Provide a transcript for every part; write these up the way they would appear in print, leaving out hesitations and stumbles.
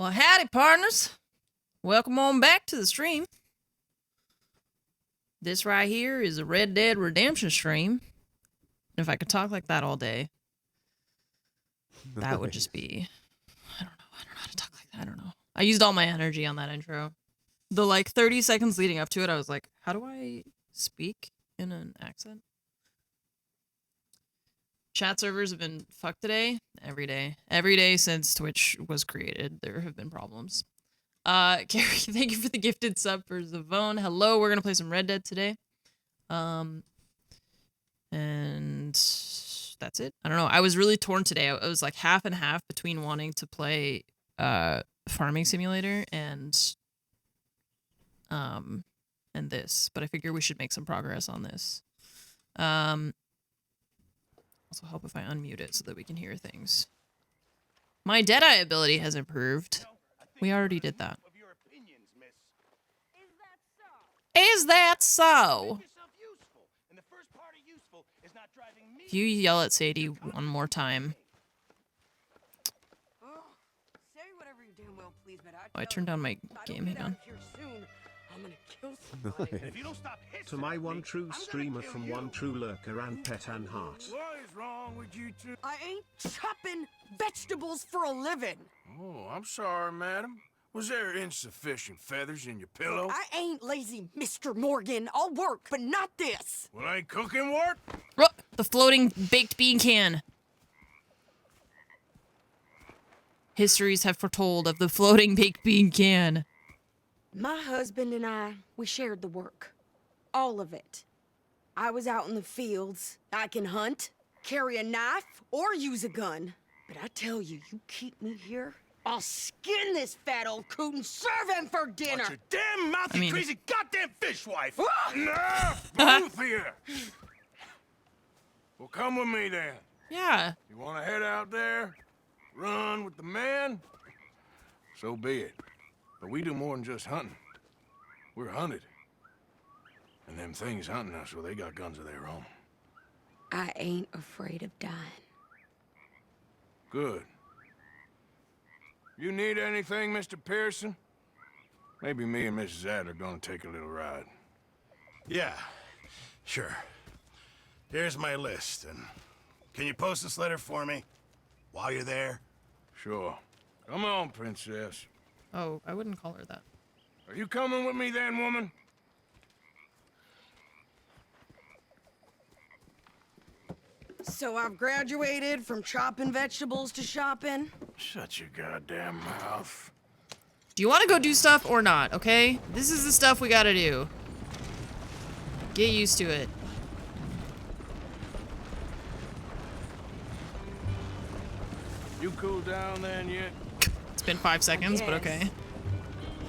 Well, howdy, partners. Welcome on back to the stream. This right here is a Red Dead Redemption stream. If I could talk like that all day, that would just be... I don't know how to talk like that. I don't know. I used all my energy on that intro. The, 30 seconds leading up to it, I was like, how do I speak in an accent? Chat servers have been fucked today. Every day. Every day since Twitch was created, there have been problems. Carrie, thank you for the gifted sub for Zavone. Hello, we're gonna play some Red Dead today. And that's it. I don't know. I was really torn today. I was like half and half between wanting to play Farming Simulator and this, but I figure we should make some progress on this. Also help if I unmute it so that we can hear things. My Deadeye ability has improved. We already did that. Is that so? If you yell at Sadie one more time. Oh, I turned down my game, hang on. To my one true streamer from one true lurker and pet and heart. What is wrong with you two? I ain't chopping vegetables for a living. Oh, I'm sorry, madam. Was there insufficient feathers in your pillow? I ain't lazy, Mr. Morgan. I'll work, but not this. Well, ain't cooking work? The floating baked bean can. Histories have foretold of the floating baked bean can. My husband and I, we shared the work. All of it. I was out in the fields. I can hunt, carry a knife, or use a gun. But I tell you, you keep me here, I'll skin this fat old coot and serve him for dinner. Watch your damn mouth, you crazy goddamn fishwife! Ah! Nah, both of you! Well, come with me then. Yeah. You want to head out there, run with the man? So be it. But we do more than just hunting. We're hunted. And them things hunting us, well, they got guns of their own. I ain't afraid of dying. Good. You need anything, Mr. Pearson? Maybe me and Mrs. Ad are gonna take a little ride. Yeah, sure. Here's my list, and can you post this letter for me while you're there? Sure. Come on, princess. Oh, I wouldn't call her that. Are you coming with me then, woman? So I've graduated from chopping vegetables to shopping. Shut your goddamn mouth. Do you want to go do stuff or not, okay? This is the stuff we gotta do. Get used to it. You cool down then yet? It's been 5 seconds, but okay.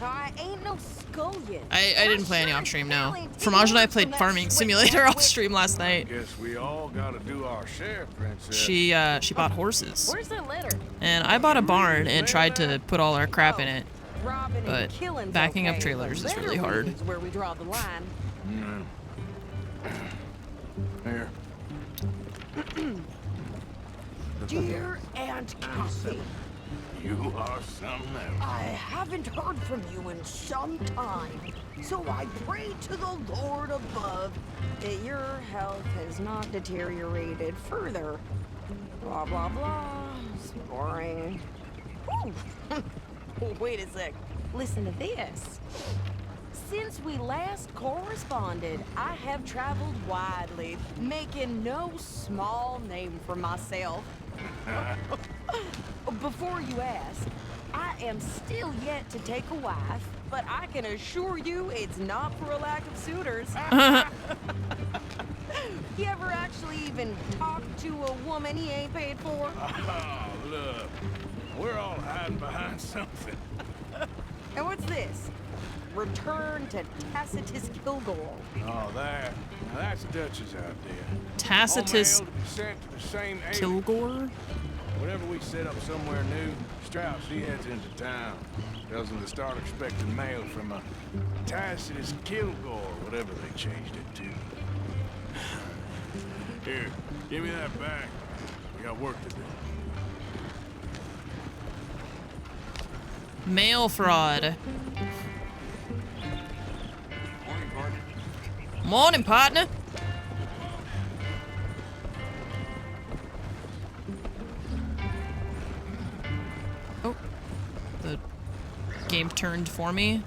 I ain't no scullion. I didn't play any off stream, no. Fromage and I played Farming Simulator off stream last night. Guess we all gotta do our share, princess. She bought horses. Where's that letter? And I bought a barn and tried to put all our crap in it. Robbing and But killing's backing up okay, trailers but is really hard. is where we draw the line. Here. Dear Aunt Cassie, You are something else. I haven't heard from you in some time, so I pray to the Lord above that your health has not deteriorated further. Blah, blah, blah. It's boring. Ooh. Wait a sec. Listen to this. Since we last corresponded, I have traveled widely, making no small name for myself. Before you ask, I am still yet to take a wife, but I can assure you it's not for a lack of suitors. You ever actually even talk to a woman he ain't paid for? Oh, look. We're all hiding behind something. And what's this? Return to Tacitus Kilgore. Oh, that. Now that's Dutch's idea. Tacitus All mail to be sent to the same agent. Kilgore? Whenever we set up somewhere new, Strauss, he heads into town. Tells them to start expecting mail from a Tacitus Kilgore, whatever they changed it to. Here, give me that back. We got work to do. Mail fraud. Morning, partner. Oh, the game turned for me.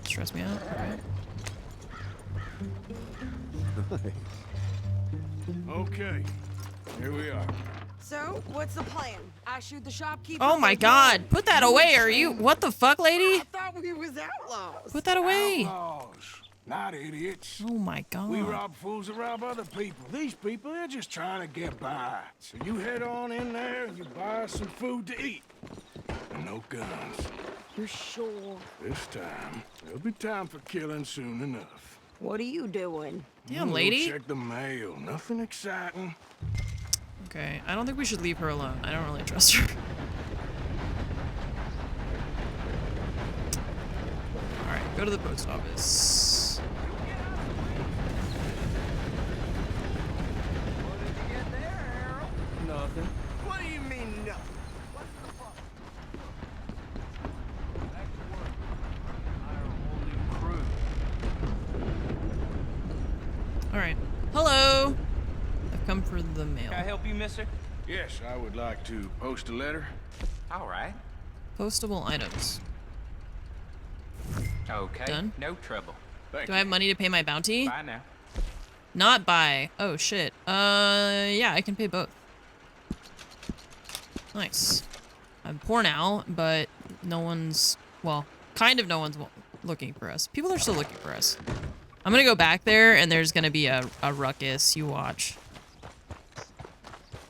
Stress me out. Okay. Okay, here we are. So, what's the plan? I shoot the shopkeeper? Oh my god, put that away, are you? What the fuck, lady? I thought we was outlaws. Put that away. Outlaws, not idiots. Oh my god. We rob fools that rob other people. These people, they're just trying to get by. So you head on in there and you buy some food to eat. And no guns. You're sure? This time, there'll be time for killing soon enough. What are you doing? Damn, We'll lady. check the mail. Nothing exciting. Okay, I don't think we should leave her alone. I don't really trust her. Alright, go to the post office. Nothing. What do you mean, no? Alright. Hello! I've come for the mail. Can I help you, mister? Yes, I would like to post a letter. All right. Postable items. Okay. Done. No trouble. Thank Do you. I have money to pay my bounty? Bye now. Not buy. Oh shit. Yeah, I can pay both. Nice. I'm poor now, but no one's, well, kind of no one's looking for us. People are still looking for us. I'm gonna go back there and there's gonna be a ruckus. You watch.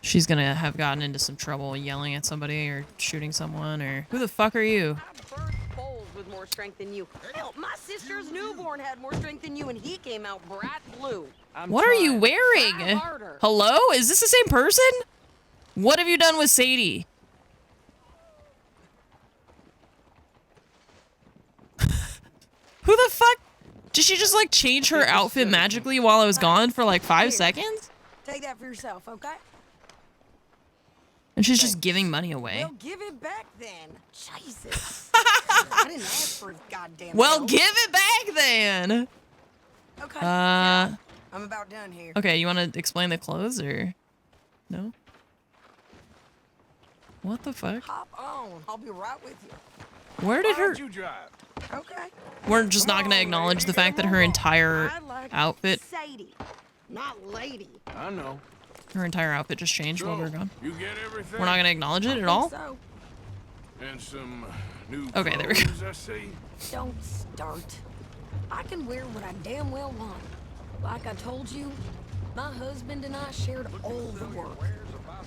She's gonna have gotten into some trouble yelling at somebody or shooting someone or who the fuck are you? I birthed foals with more strength than you. Hell, my sister's newborn had more strength than you, and he came out bright blue. What are you wearing? Try harder. Hello? Is this the same person? What have you done with Sadie? Who the fuck? Did she just like change her outfit magically while I was gone for like 5 seconds? Take that for yourself, okay? And she's just giving money away. Well, give it back then. Jesus. I didn't ask for his goddamn Well, help. give it back then. Okay. Uh, I'm about done here. okay, you want to explain the clothes or no? What the fuck? Hop on. I'll be right with you. Where did Why her... don't you drive? Okay. We're just not gonna acknowledge the fact that her entire I like outfit, Sadie, not lady. I know. her entire outfit just changed while we were So, gone. you get everything? We're not gonna acknowledge it at all? So, And some new Okay, there we go. clothes, I see. don't start. I can wear what I damn well want. Like I told you, my husband and I shared all the work.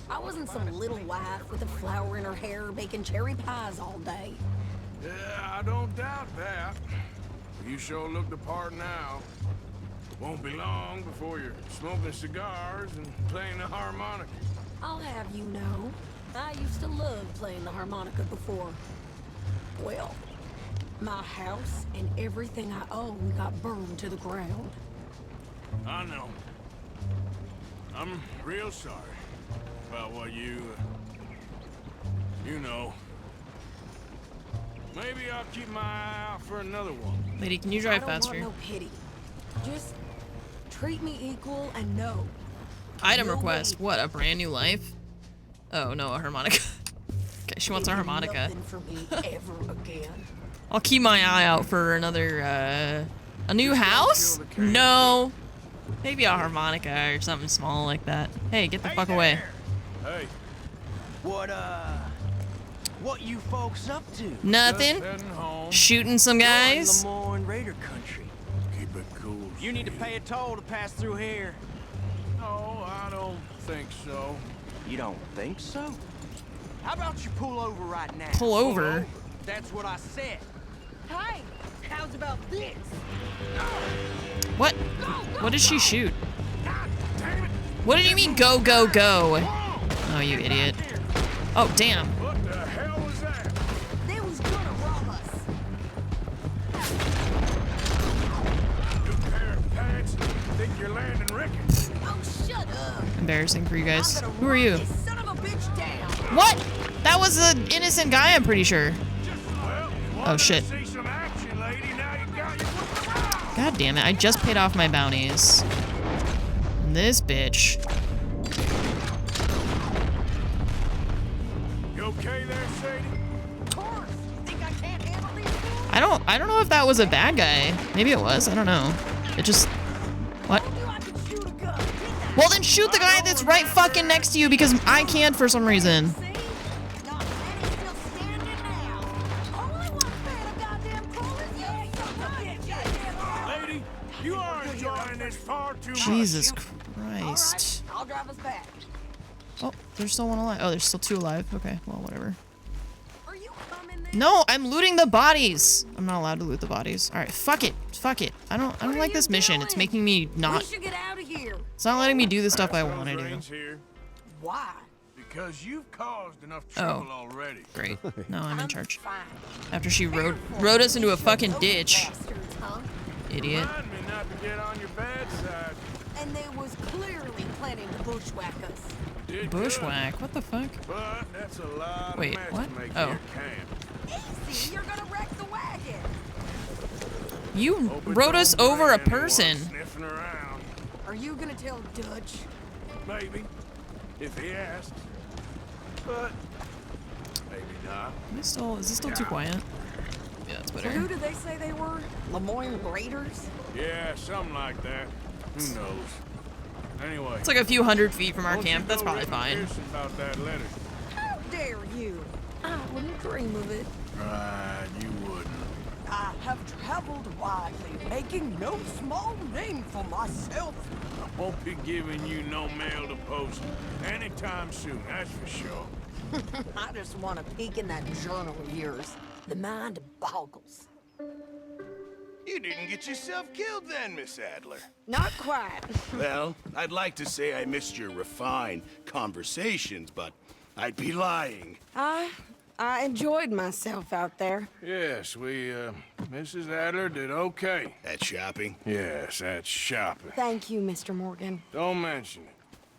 I wasn't some little wife with a flower in her hair baking cherry pies all day. Yeah, I don't doubt that. You sure look the part now. Won't be long before you're smoking cigars and playing the harmonica. I'll have you know, I used to love playing the harmonica before. Well, my house and everything I own got burned to the ground. I know. I'm real sorry about what you know. Maybe I'll keep my eye out for another one. Lady, can you I drive don't faster? want no pity. Just treat me equal and know. Item No request. way. What, a brand new life? Oh, no, a harmonica. Okay, she wants a It'll be harmonica. Nothing for me ever again. I'll keep my eye out for another, a new house? No. Maybe a harmonica or something small like that. Hey, get the fuck away. Hey, What you folks up to? Nothing. just heading home. Shooting some guys. You're in Lemoyne Raider country. Keep it cool. You need to pay a toll to pass through here. No, I don't think so. You don't think so? How about you pull over right now? Pull over. That's what I said. Hey, how's about this? What? What did she shoot? What did you mean go, go, go? Oh, you idiot. Oh, damn. What the hell was that? They was gonna rob us. New pair of pants? Think you're landing Ricketts? Oh, shut up. Embarrassing for you guys. I'm gonna Who are run you? this son of a bitch down. What? That was an innocent guy, I'm pretty sure. Oh shit. See some action, lady. Now you got your foot around. God damn it, I just paid off my bounties. And this bitch. You okay there, Sadie? Of course. You think I can't handle these fools? I don't know if that was a bad guy. Maybe it was, I don't know. It just... What? I knew I could shoot a gun. Get that Well then shoot the guy that's right fucking next to you because I can't for some reason. see? Not many still standing now. Only one fan of goddamn cool is you, son of a bitch. Lady, you are enjoying this far too much. Jesus All right, Christ. I'll drive us back. Oh, there's still one alive. Oh, there's still 2 alive. Okay, well, whatever. Are you coming then? No, I'm looting the bodies. I'm not allowed to loot the bodies. All right, fuck it. Fuck it. I don't What like are this you mission. It's doing? making me We not... should get out of here. It's not letting me do the stuff I Those want to do. reins here, Why? because you've caused enough trouble already. Great. No, I'm in charge. Fine. After she rode us into a fucking ditch. Bastards, huh? Idiot. Remind me not to get on your bad side. And they was clearly planning to bushwhack us. Did good, Bushwhack. What the fuck? but that's a lot Wait, of mess what? to make Oh. your camp. Easy, you're gonna wreck the wagon. You Hope it rode us don't over a bring anyone person. Sniffing around. Are you gonna tell Dutch? Maybe, if he asks. But maybe not. Is this still too quiet? Yeah, that's So better. who did they say they were? Lemoyne Raiders? Yeah, something like that. Who knows? Anyway, It's like a few hundred feet from our don't camp. you That's go probably ripping fine. Pearson about that letter. How dare you? I wouldn't dream of it. Right, you wouldn't. I have traveled widely, making no small name for myself. I won't be giving you no mail to post anytime soon, that's for sure. I just want to peek in that journal of yours. The mind boggles. You didn't get yourself killed then, Miss Adler. Not quite. Well, I'd like to say I missed your refined conversations, but I'd be lying. I enjoyed myself out there. Yes, Mrs. Adler did okay. At shopping? Yes, that's shopping. Thank you, Mr. Morgan. Don't mention it.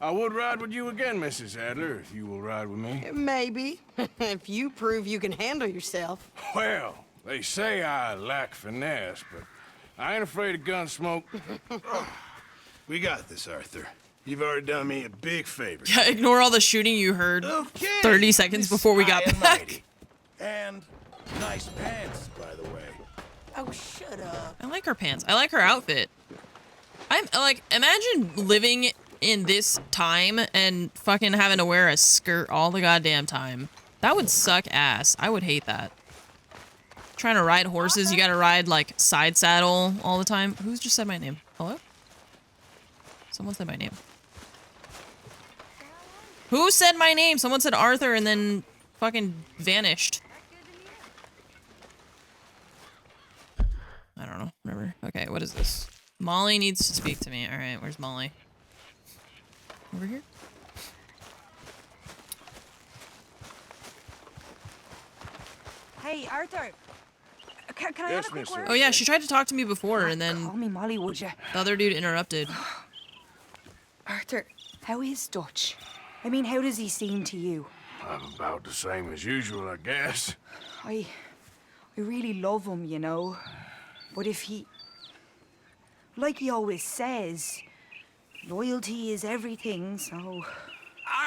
I would ride with you again, Mrs. Adler, if you will ride with me. Maybe. If you prove you can handle yourself. Well, they say I lack finesse, but I ain't afraid of gun smoke. We got this, Arthur. You've already done me a big favor. Yeah, ignore all the shooting you heard Okay. 30 seconds before we got High and back. mighty. And nice pants, by the way. Oh, shut up. I like her pants. I like her outfit. I'm like, imagine living in this time and fucking having to wear a skirt all the goddamn time. That would suck ass. I would hate that. Trying to ride horses, you gotta ride like side saddle all the time. Who's just said my name? Hello? Someone said my name. Who said my name? Someone said Arthur and then fucking vanished. I don't know. Whatever. Okay, what is this? Molly needs to speak to me. Alright, where's Molly? Over here? Hey, Arthur. Can I Yes, have a quick miss, word? Oh yeah, she tried to talk to me before and Call then me Molly, would you? the other dude interrupted. Arthur, how is Dutch? I mean, how does he seem to you? I'm about the same as usual, I guess. I really love him, you know. But if he... Like he always says, loyalty is everything, so...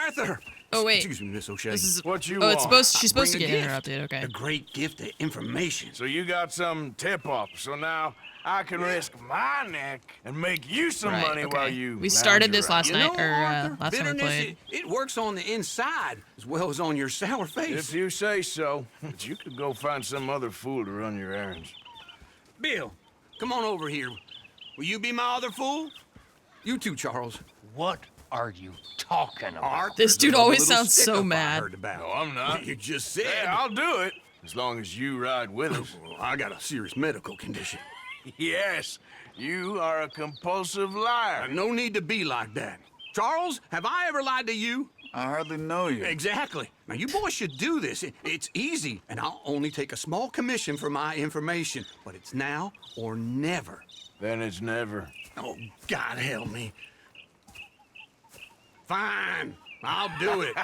Arthur! Oh wait. Excuse me, Miss O'Shea. This is What you Oh, it's want? she's supposed to Bring get a gift. interrupted, okay. A great gift of information. So you got some tip-off, so now I can risk my neck and make you some Right, money okay. while you We started lounge this around. last You night, know, or Arthur, last time we bitterness, played. it works on the inside as well as on your sour face. If you say so, but you could go find some other fool to run your errands. Bill, come on over here. Will you be my other fool? You too, Charles. What are you talking about? Arthur's This dude another always little sounds so stick-up I mad. heard about. No, I'm not. You just said. Yeah, I'll do it, as long as you ride with us. Well, I got a serious medical condition. Yes, you are a compulsive liar. No need to be like that. Charles, have I ever lied to you? I hardly know you. Exactly. Now, you boys should do this. It's easy, and I'll only take a small commission for my information. But it's now or never. Then it's never. Oh, God help me. Fine. I'll do it.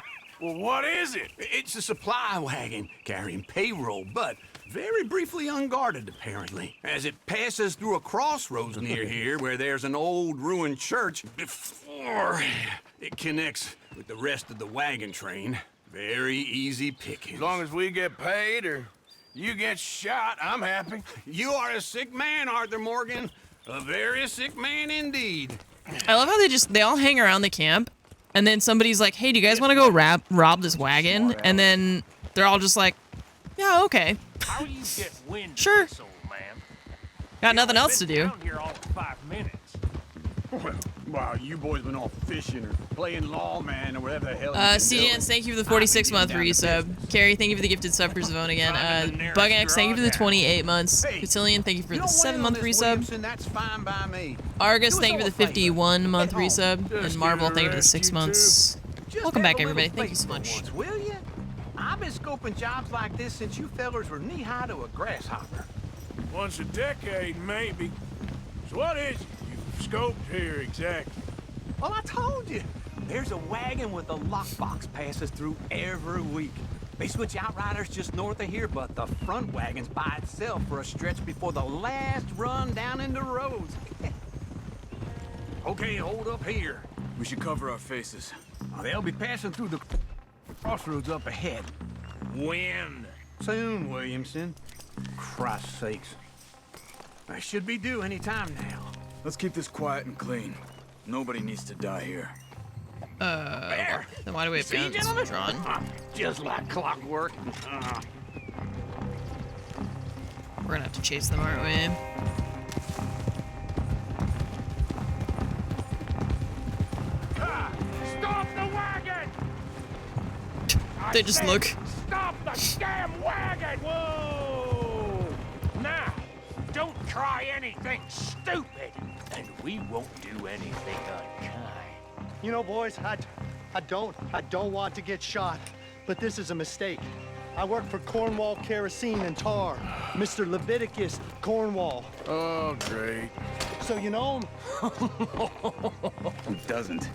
Well, what is it? It's a supply wagon carrying payroll, but very briefly unguarded, apparently, as it passes through a crossroads near here where there's an old ruined church before it connects with the rest of the wagon train. Very easy pickings. As long as we get paid or you get shot, I'm happy. You are a sick man, Arthur Morgan. A very sick man indeed. I love how they all hang around the camp, and then somebody's like, "Hey, do you guys want to go rob this wagon?" And then they're all just like, "Yeah, okay." How you get wind Sure. of this, old man? Got nothing else to Been do. down here all of 5 minutes. Well, you boys been off fishing or playing lawman or whatever the hell. CDNs, thank you for the 46-month resub. Carrie, thank you for the gifted sub for Zvone again. Bugax, thank you for the 28 months. Cotillion, thank you for the 7-month resub. That's fine by me. Argus, Do us thank you for all the a favor. 51-month At home. resub. Just And Marvel, get thank you for the rest, 6 you months. Just Welcome have back, a everybody. little Thank you so faith for much. once, will you? I've been scoping jobs like this since you fellers were knee-high to a grasshopper. Once a decade, maybe. So what is it you've scoped here exactly? Well, I told you. There's a wagon with a lockbox passes through every week. They switch outriders just north of here, but the front wagon's by itself for a stretch before the last run down into roads. Okay, hold up here. We should cover our faces. They'll be passing through the crossroads up ahead. When? Soon, Williamson. Christ's sakes. I should be due any time now. Let's keep this quiet and clean. Nobody needs to die here. There! Then why do we have See, guns gentlemen? drawn? Just like clockwork. We're gonna have to chase them, aren't we? Stop the wagon! They just said, look. Stop the damn wagon! Whoa! Now, don't try anything stupid, and we won't do anything unkind. You know, boys, I don't want to get shot, but this is a mistake. I work for Cornwall Kerosene and Tar, Mr. Leviticus Cornwall. Oh, great. So you know him? Who doesn't?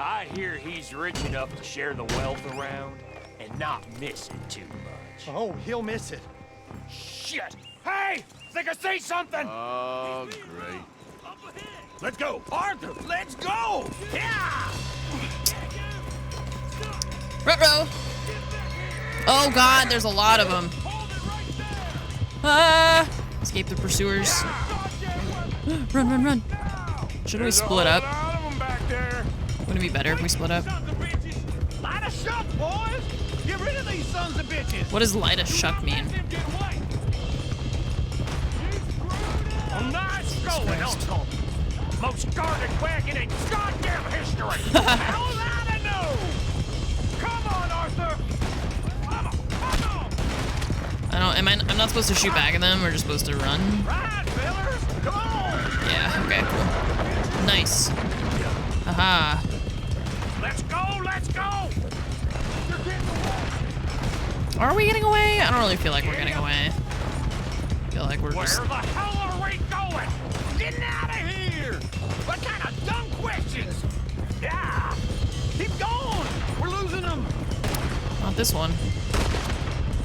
I hear he's rich enough to share the wealth around and not miss it too much. Oh, he'll miss it. Shit! Hey! Think I see something? Oh, great. Let's go! Arthur, let's go! Yeah! Ruh-roh! Oh god, there's a lot of them. Ah! Escape the pursuers. Run, run, run. Shouldn't we split up? Lot of them back there. Wouldn't it be better if we split up? Light a shuck, boys! Get rid of these sons of bitches! What does light a shuck mean? Nice going, Uncle. Most guarded wagon in goddamn history. How was I to know? Come on, Arthur. Come on. I don't. I'm not supposed to shoot back at them. We're just supposed to run. Right, fellas. Come on. Yeah. Okay. Cool. Nice. Aha. Let's go. Let's go. Are we getting away? I don't really feel like we're getting away. I feel like we're just. Where the hell are we going? Getting out of here. What kind of dumb questions? Yeah. Keep going! We're losing them! Not this one.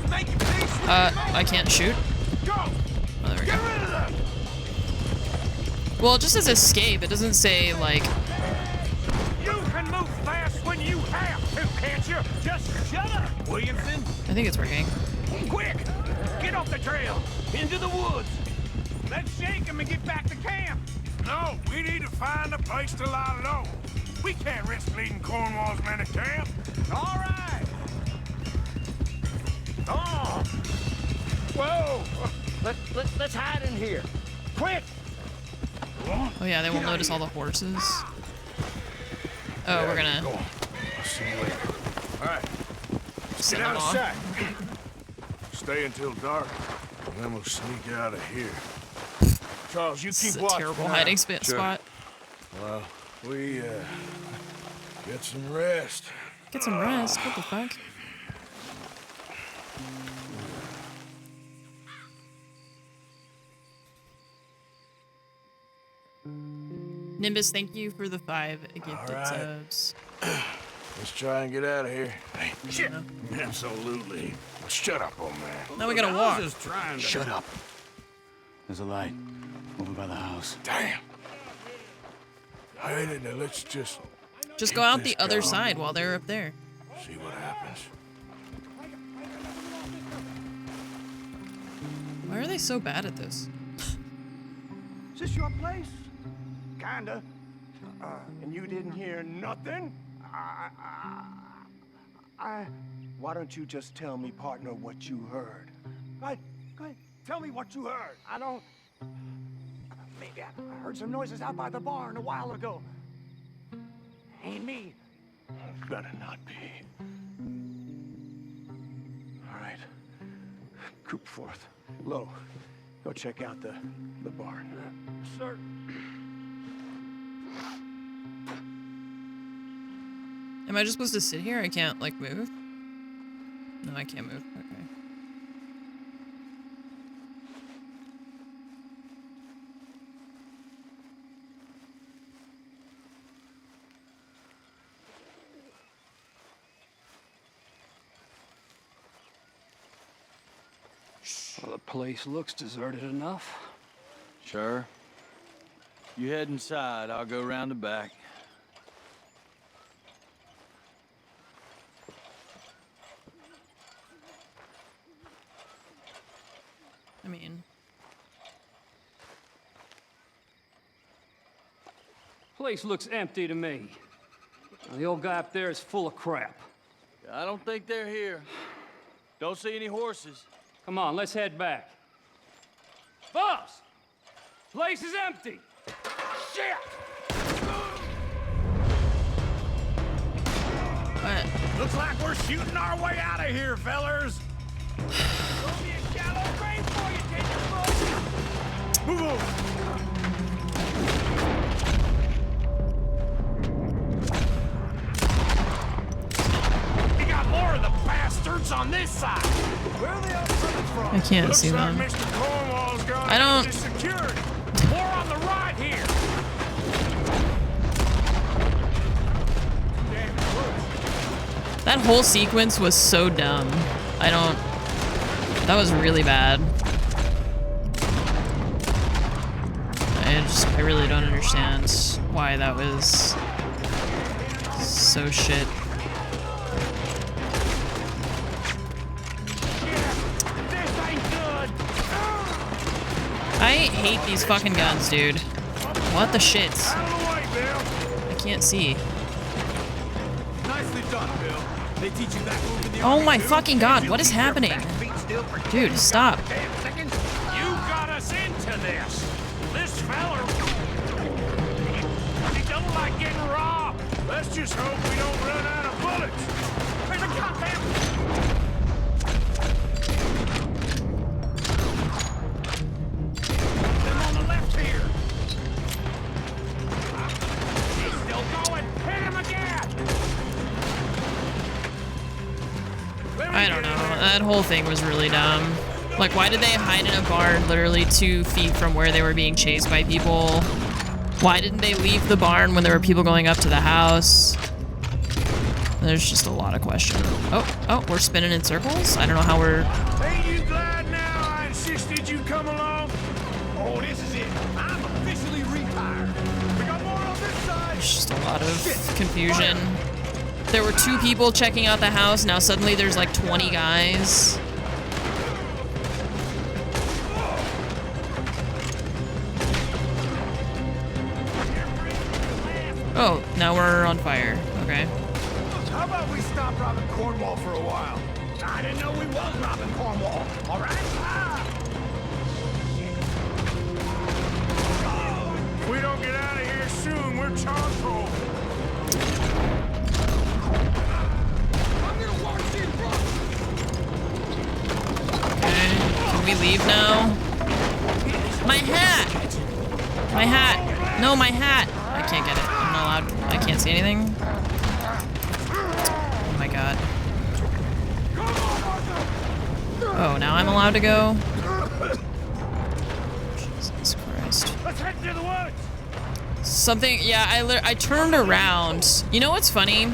Make it peace! I can't shoot. Go. Oh, there we Get go. rid of them. Well, it just says escape. It doesn't say like. You can move fast when you have to, can't you? Just shut up, Williamson. I think it's working. Quick! Get off the trail! Into the woods! Let's shake him and get back to camp! No, we need to find a place to lie low. We can't risk leading Cornwall's men to camp. All right! Oh! Whoa! Let's hide in here. Quick! Oh yeah, they won't notice all the horses. Oh, we're gonna Go on. I'll see you later. All right, send get them out of off. sight. Stay until dark, and then we'll sneak out of here. Charles, you This keep is a watch. terrible for now. hiding spot. Well, we get some rest. Get some rest. What the fuck? Nimbus, thank you for the 5 gifted right. subs. Let's try and get out of here. Hey, shit! Absolutely. Shut up, old man. Now we gotta walk. Just trying to... Shut up. There's a light over by the house. Damn. Hey, let's just Just go out the other side while they're up there. see what happens. Why are they so bad at this? Is this your place? Kinda. And you didn't hear nothing? Why don't you just tell me, partner, what you heard? Go ahead. Tell me what you heard. I don't... Maybe I heard some noises out by the barn a while ago. Ain't me. Better not be. All right. Coop forth. Lo, go check out the barn. Sir. Am I just supposed to sit here? I can't, like, move? No, I can't move. Okay. Well, the place looks deserted enough. Sure. You head inside, I'll go round the back. I mean... Place looks empty to me. The old guy up there is full of crap. I don't think they're here. Don't see any horses. Come on, let's head back. Boss! Place is empty! Shit! What? Looks like we're shooting our way out of here, fellers. There'll be a shallow grave for you, tenderfoot! Move on. We got more of the bastards on this side. Where are they all coming from? I can't see them. Mr. Cornwall's got I don't- secured. More on the right here. That whole sequence was so dumb. That was really bad. I really don't understand why that was so shit. I hate these fucking guns, dude. What the shits? I can't see. Nicely done, Bill. They teach you that move in the Oh my fucking god, what is happening? Dude, stop. You got us into this. This feller. He don't like getting robbed. Let's just hope we don't run out of bullets. There's a goddamn... Them on the left here. He's still going. Hit him again. I don't know. That whole thing was really dumb. Like, why did they hide in a barn literally 2 feet from where they were being chased by people? Why didn't they leave the barn when there were people going up to the house? There's just a lot of questions. Oh, we're spinning in circles? I don't know how we're... Ain't you glad now I insisted you come along? Oh, this is it. I'm officially retired. We got more on this side. There's just a lot of confusion. There were 2 people checking out the house. Now suddenly there's like 20 guys. Oh, now we're on fire. Okay. How about we stop robbing Cornwall for a while? I didn't know we was robbing Cornwall. All right? If we don't get out of here soon, we're charcoal. I'm gonna watch you run. Okay. Can we leave now? My hat! My hat! No, my hat! I can't get it. I'm not allowed. I can't see anything. Oh my god. Oh, now I'm allowed to go? Jesus Christ. Let's head to the woods. Something, yeah, I turned around. You know what's funny?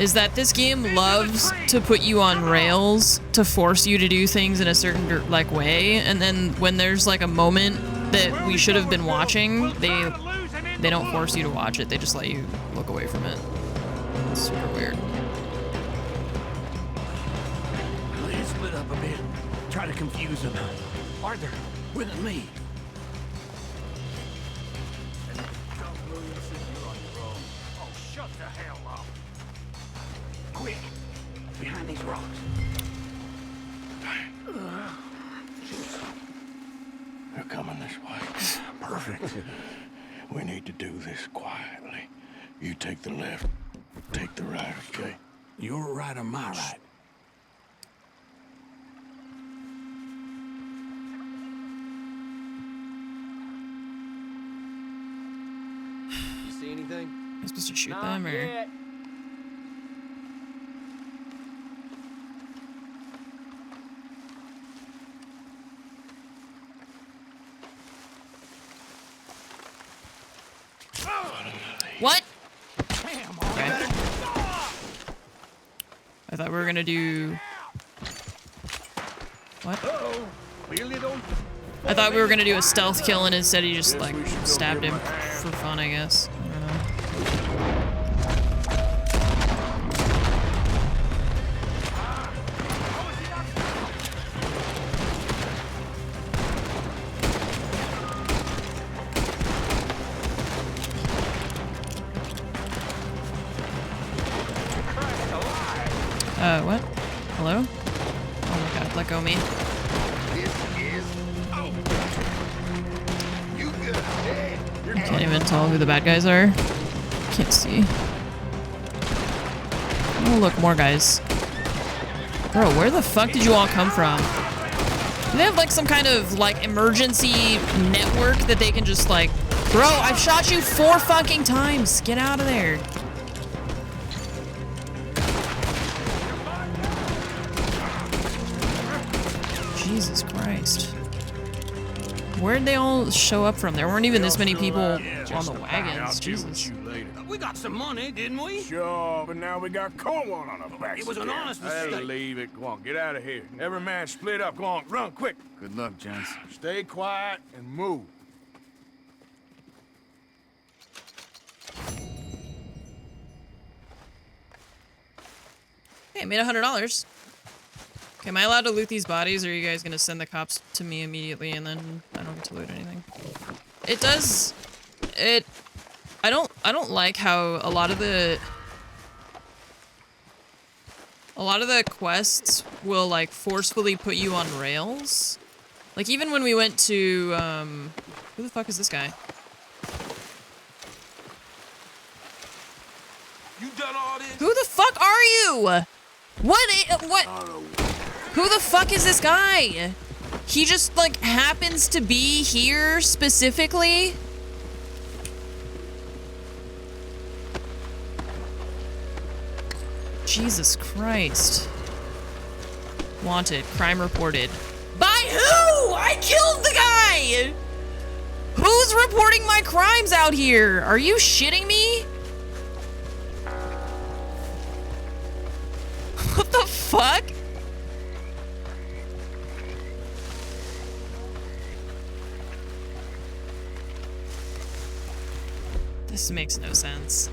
is that this game loves to put you on rails to force you to do things in a certain like way, and then when there's like a moment that we should have been watching, they don't force you to watch it. They just let you look away from it. It's super weird. Let's split up a bit. Try to confuse them. Arthur, with me. Oh, shut the hell up. Quick, behind these rocks. They're coming this way. Perfect. We need to do this quietly. You take the left, take the right, okay? Your right or my right? You see anything? Am I supposed to shoot Not them, or? yet. What? Okay. I thought we were gonna do... What? I thought we were gonna do a stealth kill, and instead he just, like, stabbed him for fun, I guess. I don't know. What? Hello? Oh my god, let go of me. Can't even tell who the bad guys are. Can't see. Oh look, more guys. Bro, where the fuck did you all come from? Do they have like some kind of like emergency network that they can just like... Bro, I've shot you 4 fucking times! Get out of there. Jesus Christ. Where'd they all show up from? There weren't even this many people on the wagons. Jesus. We got some money, didn't we? Sure, but now we got Cornwall on our backs. It was an again. honest Hey, mistake. leave it. Go on, get out of here. Every man split up. Go on, run, quick. Good luck, gents. Stay quiet and move. Hey, I made $100. Okay, am I allowed to loot these bodies, or are you guys gonna send the cops to me immediately and then I don't get to loot anything? It does... I don't like how a lot of the quests will like forcefully put you on rails. Like even when we went to who the fuck is this guy? You done all this? Who the fuck are you? What? Who the fuck is this guy? He just like happens to be here specifically? Jesus Christ. Wanted. Crime reported. By who? I killed the guy! Who's reporting my crimes out here? Are you shitting me? What the fuck? This makes no sense.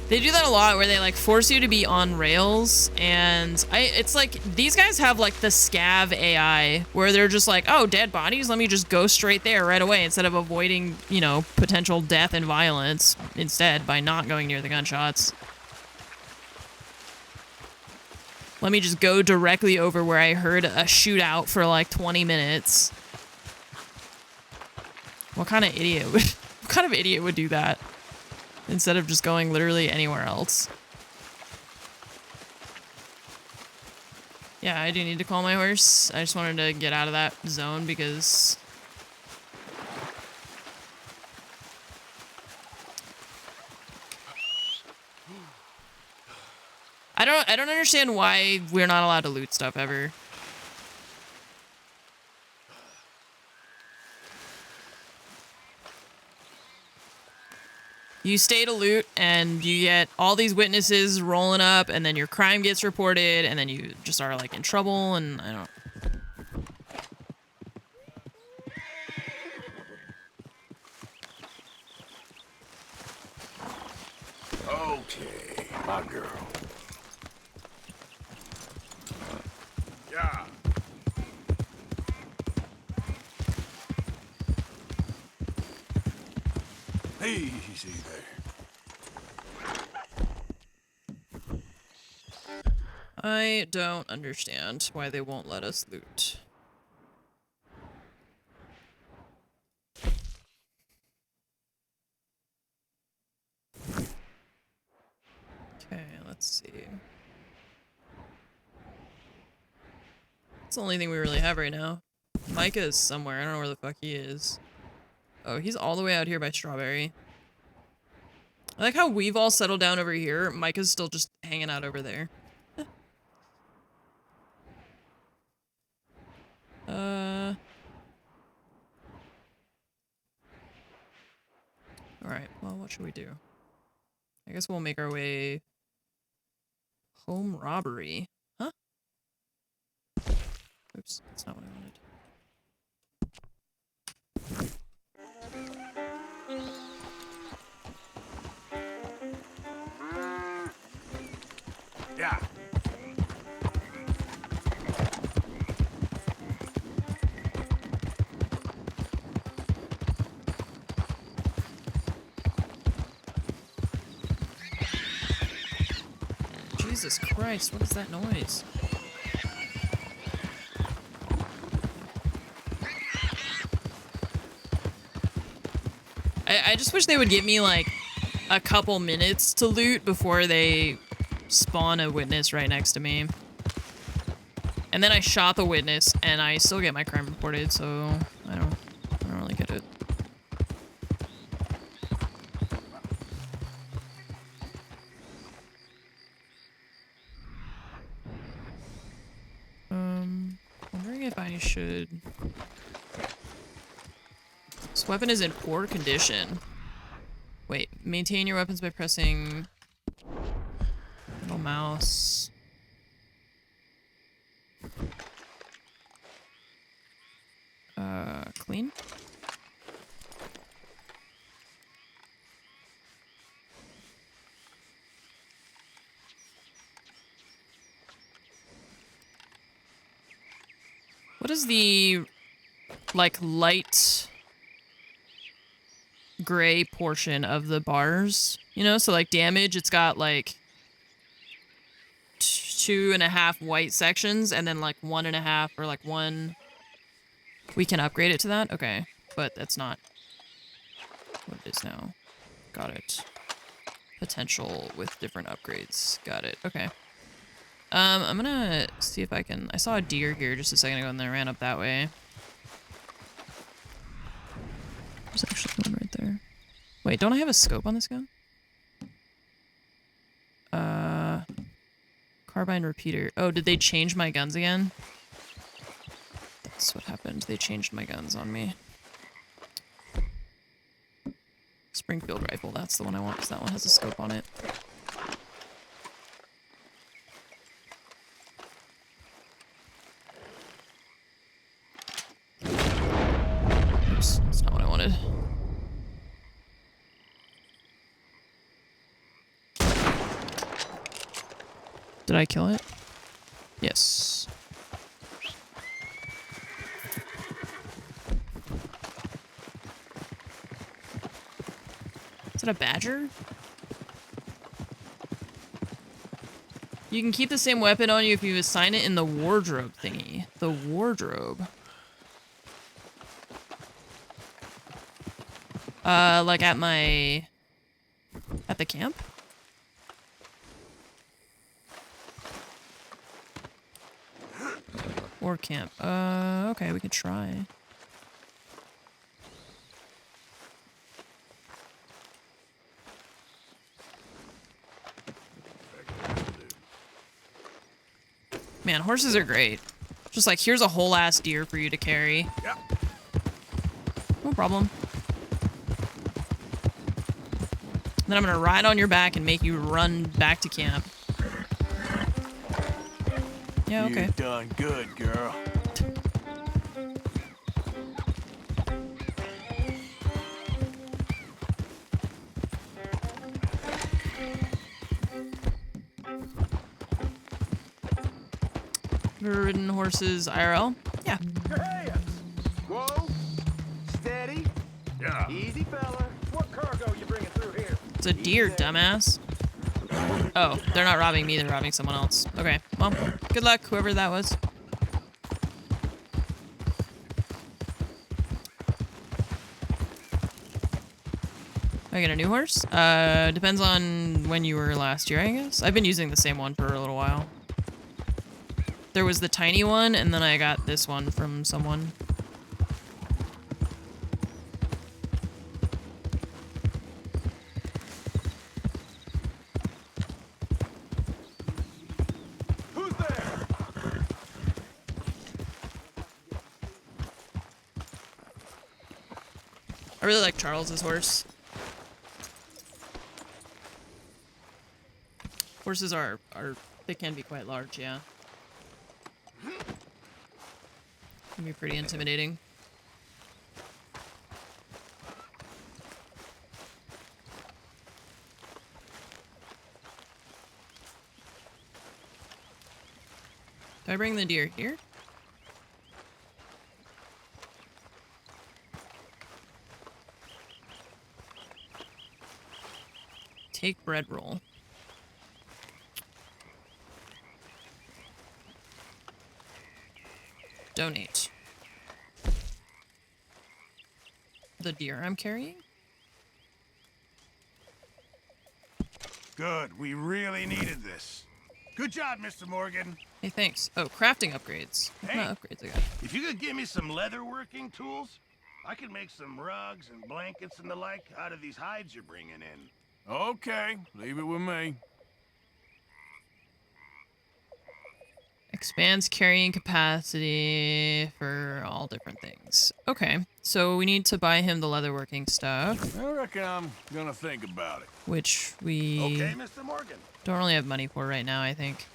They do that a lot where they like force you to be on rails, and it's like these guys have like the scav AI where they're just like, oh, dead bodies, let me just go straight there right away instead of avoiding, you know, potential death and violence instead by not going near the gunshots. Let me just go directly over where I heard a shootout for like 20 minutes. What kind of idiot would do that? Instead of just going literally anywhere else. Yeah, I do need to call my horse. I just wanted to get out of that zone because... I don't understand why we're not allowed to loot stuff ever. You stay to loot, and you get all these witnesses rolling up, and then your crime gets reported, and then you just are, like, in trouble, and I don't... Okay, my girl. Yeah. Easy there. I don't understand why they won't let us loot. Okay, let's see. It's the only thing we really have right now. Micah is somewhere. I don't know where the fuck he is. Oh, he's all the way out here by Strawberry. I like how we've all settled down over here. Micah's still just hanging out over there. Alright, well, what should we do? I guess we'll make our way... Home robbery. Huh? Oops, that's not what I wanted. Yeah. Jesus Christ, what is that noise? I just wish they would give me, like, a couple minutes to loot before they spawn a witness right next to me. And then I shot the witness, and I still get my crime reported, so I don't really get it. Wondering if I should... This weapon is in poor condition. Wait, maintain your weapons by pressing middle mouse. Clean? What is the, like, light gray portion of the bars? You know, so like damage, it's got like 2.5 white sections and then like 1.5 or like 1. We can upgrade it to that? Okay, but that's not what it is now. Got it. Potential with different upgrades. Got it. Okay. I'm gonna see if I can... I saw a deer here just a second ago and then I ran up that way. There's actually one right there. Wait, don't I have a scope on this gun? Carbine repeater. Oh, did they change my guns again? That's what happened. They changed my guns on me. Springfield rifle, that's the one I want because that one has a scope on it. Oops, that's not what I wanted. Did I kill it? Yes. Is it a badger? You can keep the same weapon on you if you assign it in the wardrobe thingy. The wardrobe. Like at the camp? Or camp. Okay, we could try. Man, horses are great. Just like, here's a whole ass deer for you to carry. Yeah. No problem. Then I'm gonna ride on your back and make you run back to camp. Yeah, okay. You done good, girl. Ridden horses IRL? Yeah. Whoa! Steady. Yeah. Easy, fella. What cargo you bringing through here? It's a deer, dumbass. Oh, they're not robbing me, they're robbing someone else. Okay, well, good luck, whoever that was. I get a new horse? Depends on when you were last year, I guess. I've been using the same one for a little while. There was the tiny one, and then I got this one from someone. Who's there? I really like Charles's horse. Horses they can be quite large, yeah. Can be pretty intimidating. Do I bring the deer here? Take bread roll. Donate. The deer I'm carrying? Good. We really needed this. Good job, Mr. Morgan. Hey, thanks. Oh, crafting upgrades. What kind of upgrades I got? If you could give me some leather working tools, I could make some rugs and blankets and the like out of these hides you're bringing in. Okay, leave it with me. Expands carrying capacity for all different things. Okay, so we need to buy him the leatherworking stuff. I reckon I'm gonna think about it. Which we Okay, Mr. Morgan. don't really have money for right now, I think.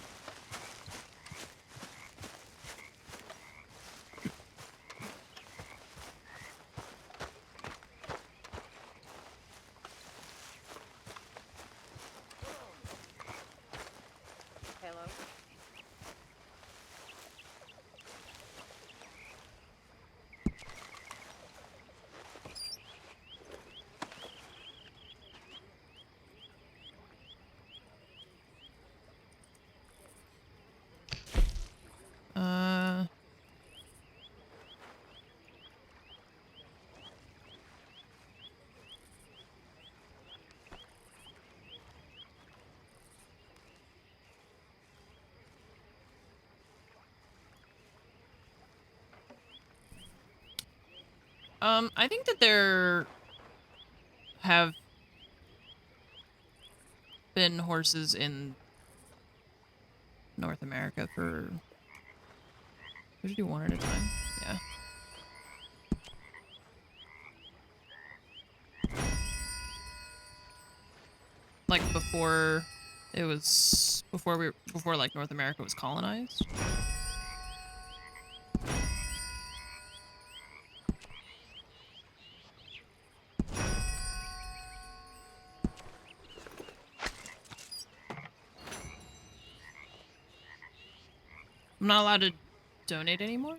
Hello. I think that there have been horses in North America for... We should do one at a time. Yeah. Like before it was... Before like North America was colonized. I'm not allowed to donate anymore?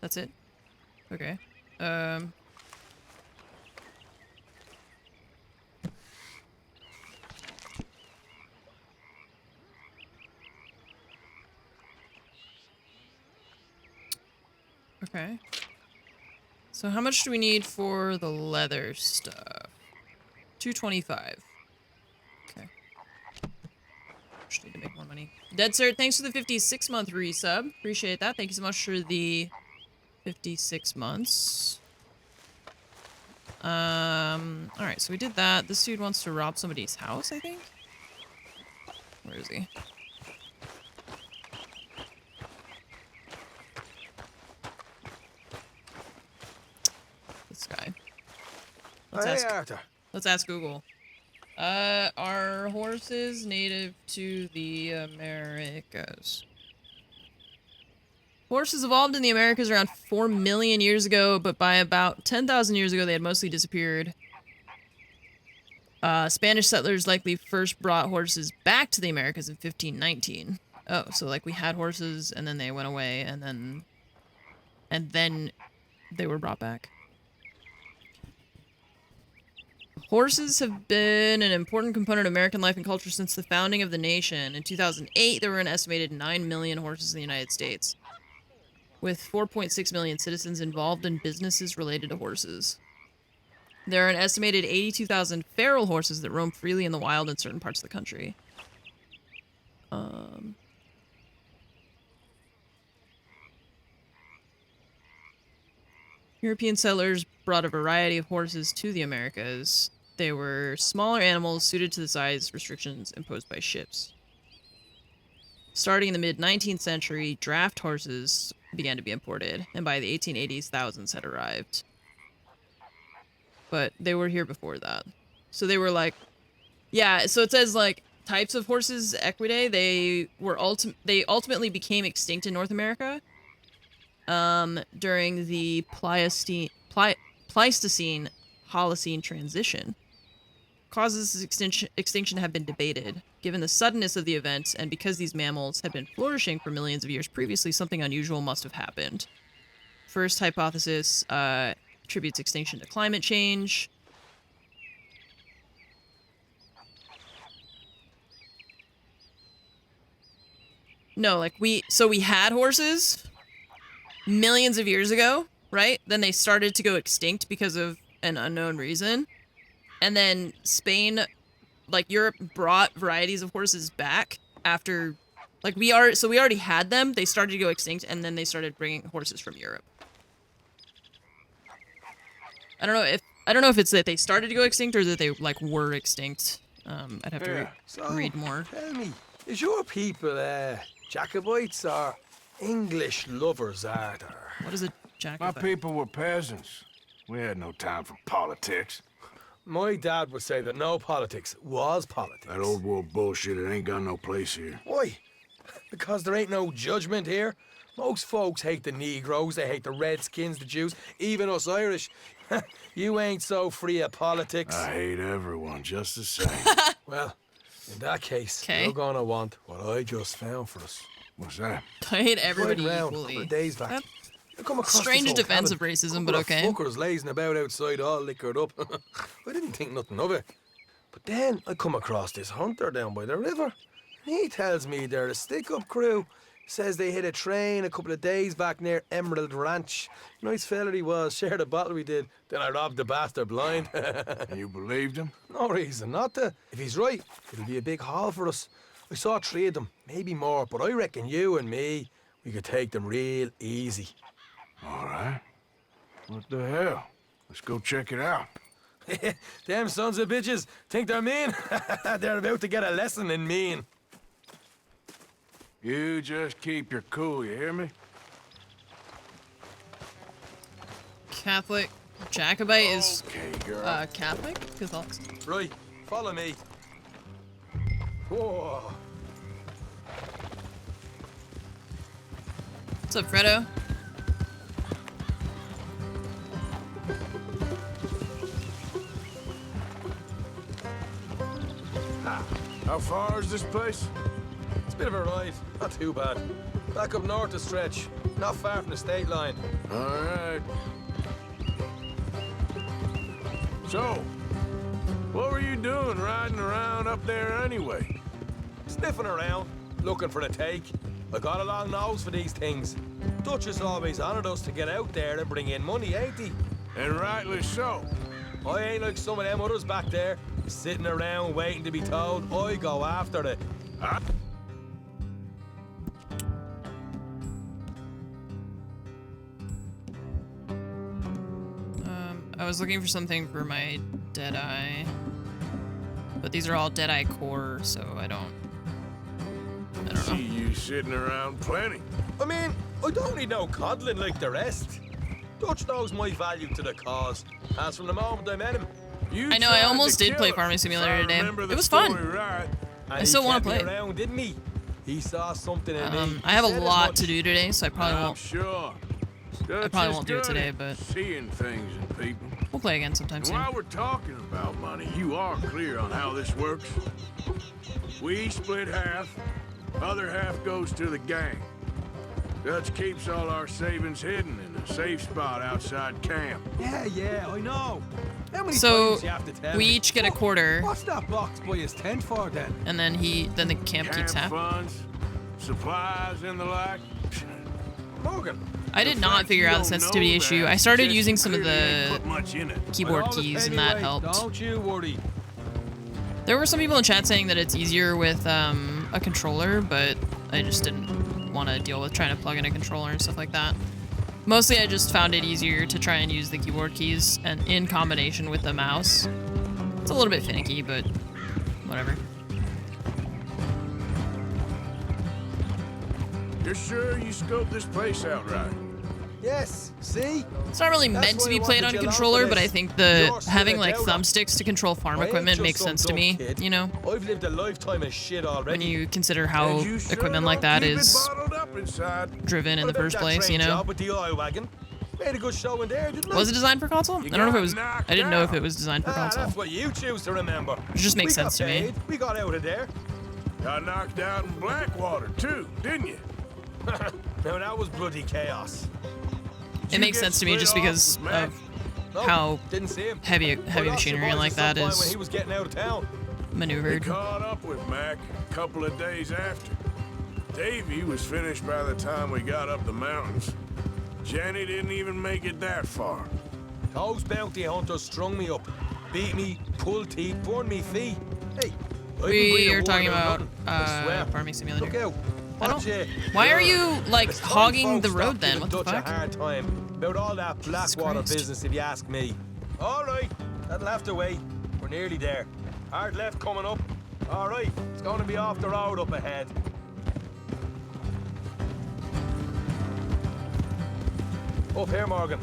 That's it? Okay. Okay. So how much do we need for the leather stuff? 225. Okay. Just need to make more money. Dead Sir, thanks for the 56-month resub. Appreciate that. Thank you so much for the 56 months. Alright, so we did that. This dude wants to rob somebody's house, I think? Where is he? This guy. Let's ask Google. Are horses native to the Americas? Horses evolved in the Americas around 4 million years ago, but by about 10,000 years ago, they had mostly disappeared. Spanish settlers likely first brought horses back to the Americas in 1519. Oh, so like we had horses, and then they went away, and then they were brought back. Horses have been an important component of American life and culture since the founding of the nation. In 2008, there were an estimated 9 million horses in the United States, with 4.6 million citizens involved in businesses related to horses. There are an estimated 82,000 feral horses that roam freely in the wild in certain parts of the country. European settlers brought a variety of horses to the Americas. They were smaller animals suited to the size restrictions imposed by ships. Starting in the mid-19th century, draft horses began to be imported, and by the 1880s, thousands had arrived. But they were here before that. So they were like... Yeah, so it says, like, types of horses, equidae, they ultimately became extinct in North America during the Pleistocene-Holocene transition. Causes of extinction have been debated. Given the suddenness of the event, and because these mammals had been flourishing for millions of years previously, something unusual must have happened. First hypothesis attributes extinction to climate change. No, like we had horses millions of years ago, right? Then they started to go extinct because of an unknown reason. And then Spain, like Europe, brought varieties of horses back after, like we already had them. They started to go extinct, and then they started bringing horses from Europe. I don't know if it's that they started to go extinct or that they like were extinct. I'd have to read more. Tell me, is your people Jacobites or English lovers, are there? What is a Jacobite? My people were peasants. We had no time for politics. My dad would say that no politics was politics. That old world bullshit, it ain't got no place here. Why? Because there ain't no judgment here. Most folks hate the Negroes, they hate the Redskins, the Jews, even us Irish. You ain't so free of politics. I hate everyone just the same. Well, in that case, you're gonna want what I just found for us. What's that? I hate everybody Right round, equally. A couple of days back. I come across Strange this old defense cabin. of racism, Couple but of okay. Fuckers lazing about outside, all liquored up. I didn't think nothing of it. But then I come across this hunter down by the river. And he tells me they're a stick-up crew. Says they hit a train a couple of days back near Emerald Ranch. Nice fella he was, shared a bottle we did. Then I robbed the bastard blind. And you believed him? No reason not to. If he's right, it'll be a big haul for us. I saw 3 of them, maybe more, but I reckon you and me, we could take them real easy. All right. What the hell? Let's go check it out. Them sons of bitches think they're mean. They're about to get a lesson in mean. You just keep your cool, you hear me? Catholic. Jacobite is girl. Catholic? Catholic. Right, follow me. Whoa. What's up, Fredo? How far is this place? It's a bit of a ride, not too bad. Back up north a stretch, not far from the state line. All right. So, what were you doing riding around up there anyway? Sniffing around, looking for the take. I got a long nose for these things. Dutch has always honoured us to get out there and bring in money, ain't he? And rightly so. I ain't like some of them others back there, sitting around waiting to be told. I go after it. Huh? I was looking for something for my Deadeye, but these are all Deadeye core, so I don't know. See you sitting around plenty. I mean, I don't need no coddling like the rest. Dutch knows my value to the cause, as from the moment I met him. I know, I almost did play Farming Simulator today. It was fun. Right. I still want to play. Around, didn't he? He saw something in me. I have a Said as lot much. to do today, so I probably I'm won't. sure. I probably won't do it today, but Seeing things in people. we'll play again sometime And soon. while we're talking about money, you are clear on how this works. We split half, other half goes to the gang. Dutch keeps all our savings hidden in a safe spot outside camp. Yeah, I know. How many So times you have to tell we me? each get a quarter, What's that box by his tent for then? and then the camp keeps half. funds, supplies, and the like. Morgan. I did not figure out the sensitivity issue. I started using some of the keyboard keys, and that helped. Don't you worry. There were some people in chat saying that it's easier with a controller, but I just didn't want to deal with trying to plug in a controller and stuff like that. Mostly I just found it easier to try and use the keyboard keys and in combination with the mouse. It's a little bit finicky, but whatever. You're sure you scoped this place out right? Yes, see? It's not really That's meant to why be I played on wanted you along controller, for but I this. think You're having still like a doubter. thumbsticks to control farm I ain't equipment just makes some sense to dumb me, kid. you know? I've lived a lifetime of shit already. When you consider how And you sure equipment like don't that keep it is bottled up inside. driven in What the about first that place, train you know? job with the oil wagon? Made a good show in there, didn't Was it it? designed for console? I don't know if it was. I didn't know if it was designed for console. That's what you choose to remember. It just makes We got sense to me. paid. We got out of there. Got knocked out in Blackwater, too, didn't you? Now that was bloody chaos. It makes sense to me just because of how Didn't see him. heavy But lost machinery your and like voice at that some point when is he was getting out of town. We maneuvered. caught up with Mac a couple of days after. Davy was finished by the time we got up the mountains. Jenny didn't even make it that far. Those bounty hunters strung me up, beat me, pulled teeth, burned me feet. Hey, I didn't breathe We a are word talking about about nothing, I swear. Farming Simulator. Look out. I don't- Watch it. Why are you like It's time hogging the folks road stopped then? giving What the Dutch fuck? a hard time about all that Blackwater Christ. business, if you ask me. All right, that'll have to wait. We're nearly there. Hard left coming up. All right, it's going to be off the road up ahead. Up here, Morgan.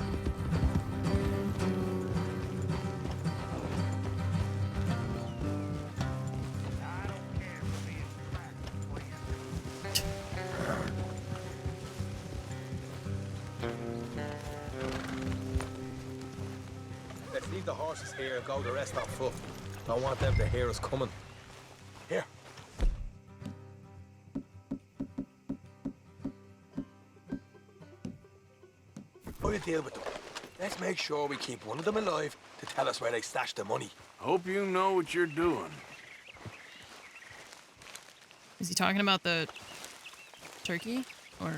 Let's leave the horses here and go the rest on foot. Don't want them to hear us coming. Here. I'll deal with them. Let's make sure we keep one of them alive to tell us where they stashed the money. Hope you know what you're doing. Is he talking about the turkey or?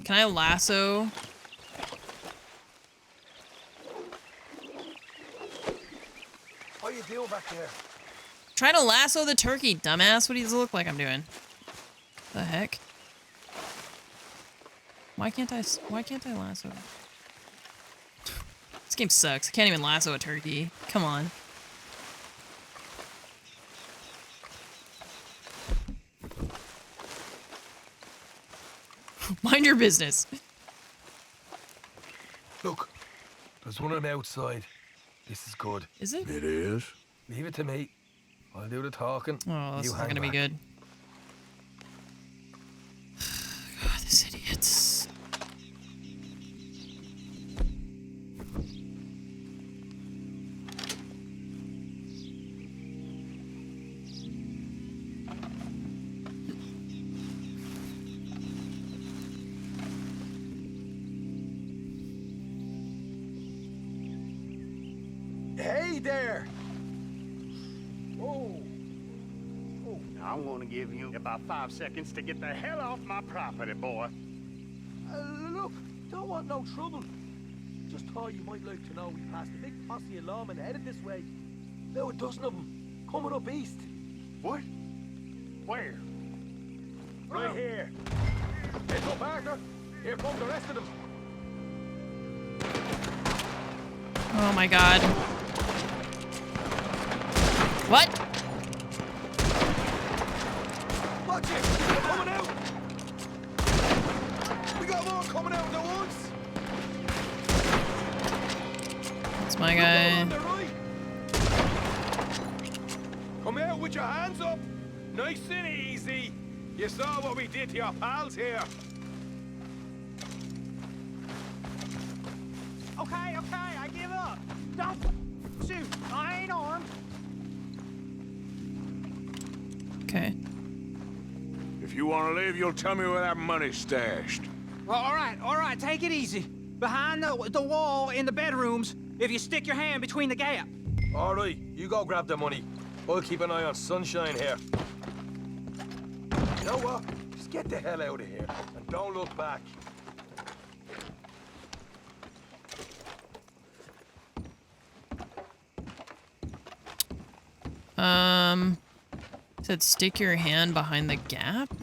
Can I lasso? What are you doing back there? Trying to lasso the turkey, dumbass. What does it look like I'm doing? The heck? Why can't I lasso? This game sucks. I can't even lasso a turkey. Come on. Mind your business. Look, there's one of them outside. This is good. Is it? It is. Leave it to me. I'll do the talking. Oh, this You is hang gonna be back. good. God, this idiots. Hey there! Oh. Oh, I'm gonna give you about 5 seconds to get the hell off my property, boy. Look, don't want no trouble. Just thought you might like to know we passed a big posse of lawmen headed this way. About a dozen of them, coming up east. What? Where? Right here. Heads up, Arthur. Here come the rest of them. Oh my god. What? Watch it! They're coming out! We got more coming out at once! It's my guy. Come out with your hands up. Nice and easy. You saw what we did to your pals here. Okay, I give up. Don't shoot. I ain't armed. Okay. If you want to leave, you'll tell me where that money's stashed. Well, all right, take it easy. Behind the wall in the bedrooms, if you stick your hand between the gap. All right, you go grab the money. I'll keep an eye on Sunshine here. You know what? Just get the hell out of here and don't look back. Said stick your hand behind the gap?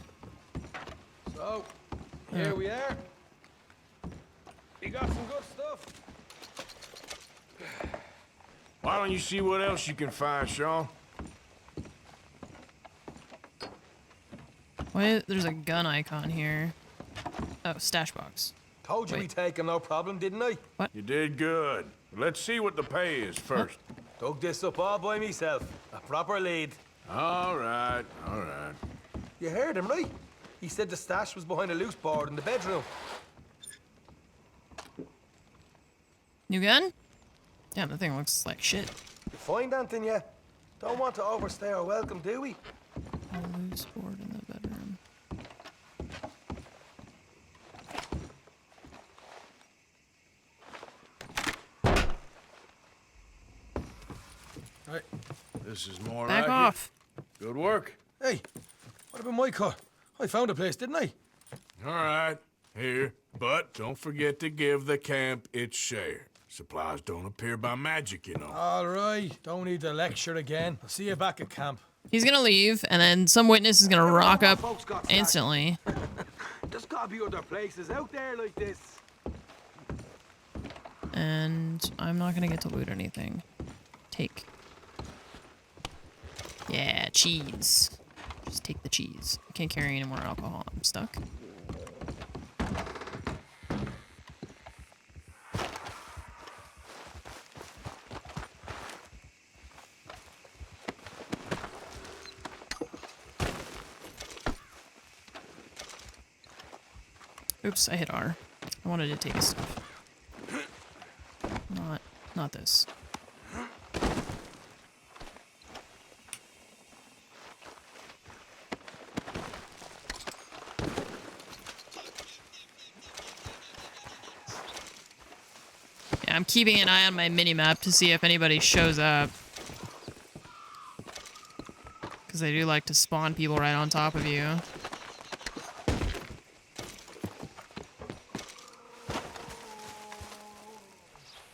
So, here we are. You got some good stuff. Why don't you see what else you can find, Sean? Why? There's a gun icon here. Oh, stash box. Told you we take him no problem, didn't I? What? You did good. Let's see what the pay is first. Dug this up all by myself. A proper lead. All right, all right. You heard him, right? He said the stash was behind a loose board in the bedroom. New gun? Damn, the thing looks like shit. You find anything yet? Don't want to overstay our welcome, do we? A loose board in the bedroom. Right. This is more Back like off. it. Good work. Hey, what about my car? I found a place, didn't I? All right, here. But don't forget to give the camp its share. Supplies don't appear by magic, you know. All right, don't need the lecture again. I'll see you back at camp. He's gonna leave, and then some witness is gonna rock up instantly. There's gotta be other places out there like this. And I'm not gonna get to loot anything. Take. Yeah, cheese. Just take the cheese. I can't carry any more alcohol. I'm stuck. Oops, I hit R. I wanted to take his stuff. Not this. Yeah, I'm keeping an eye on my mini-map to see if anybody shows up. Because they do like to spawn people right on top of you.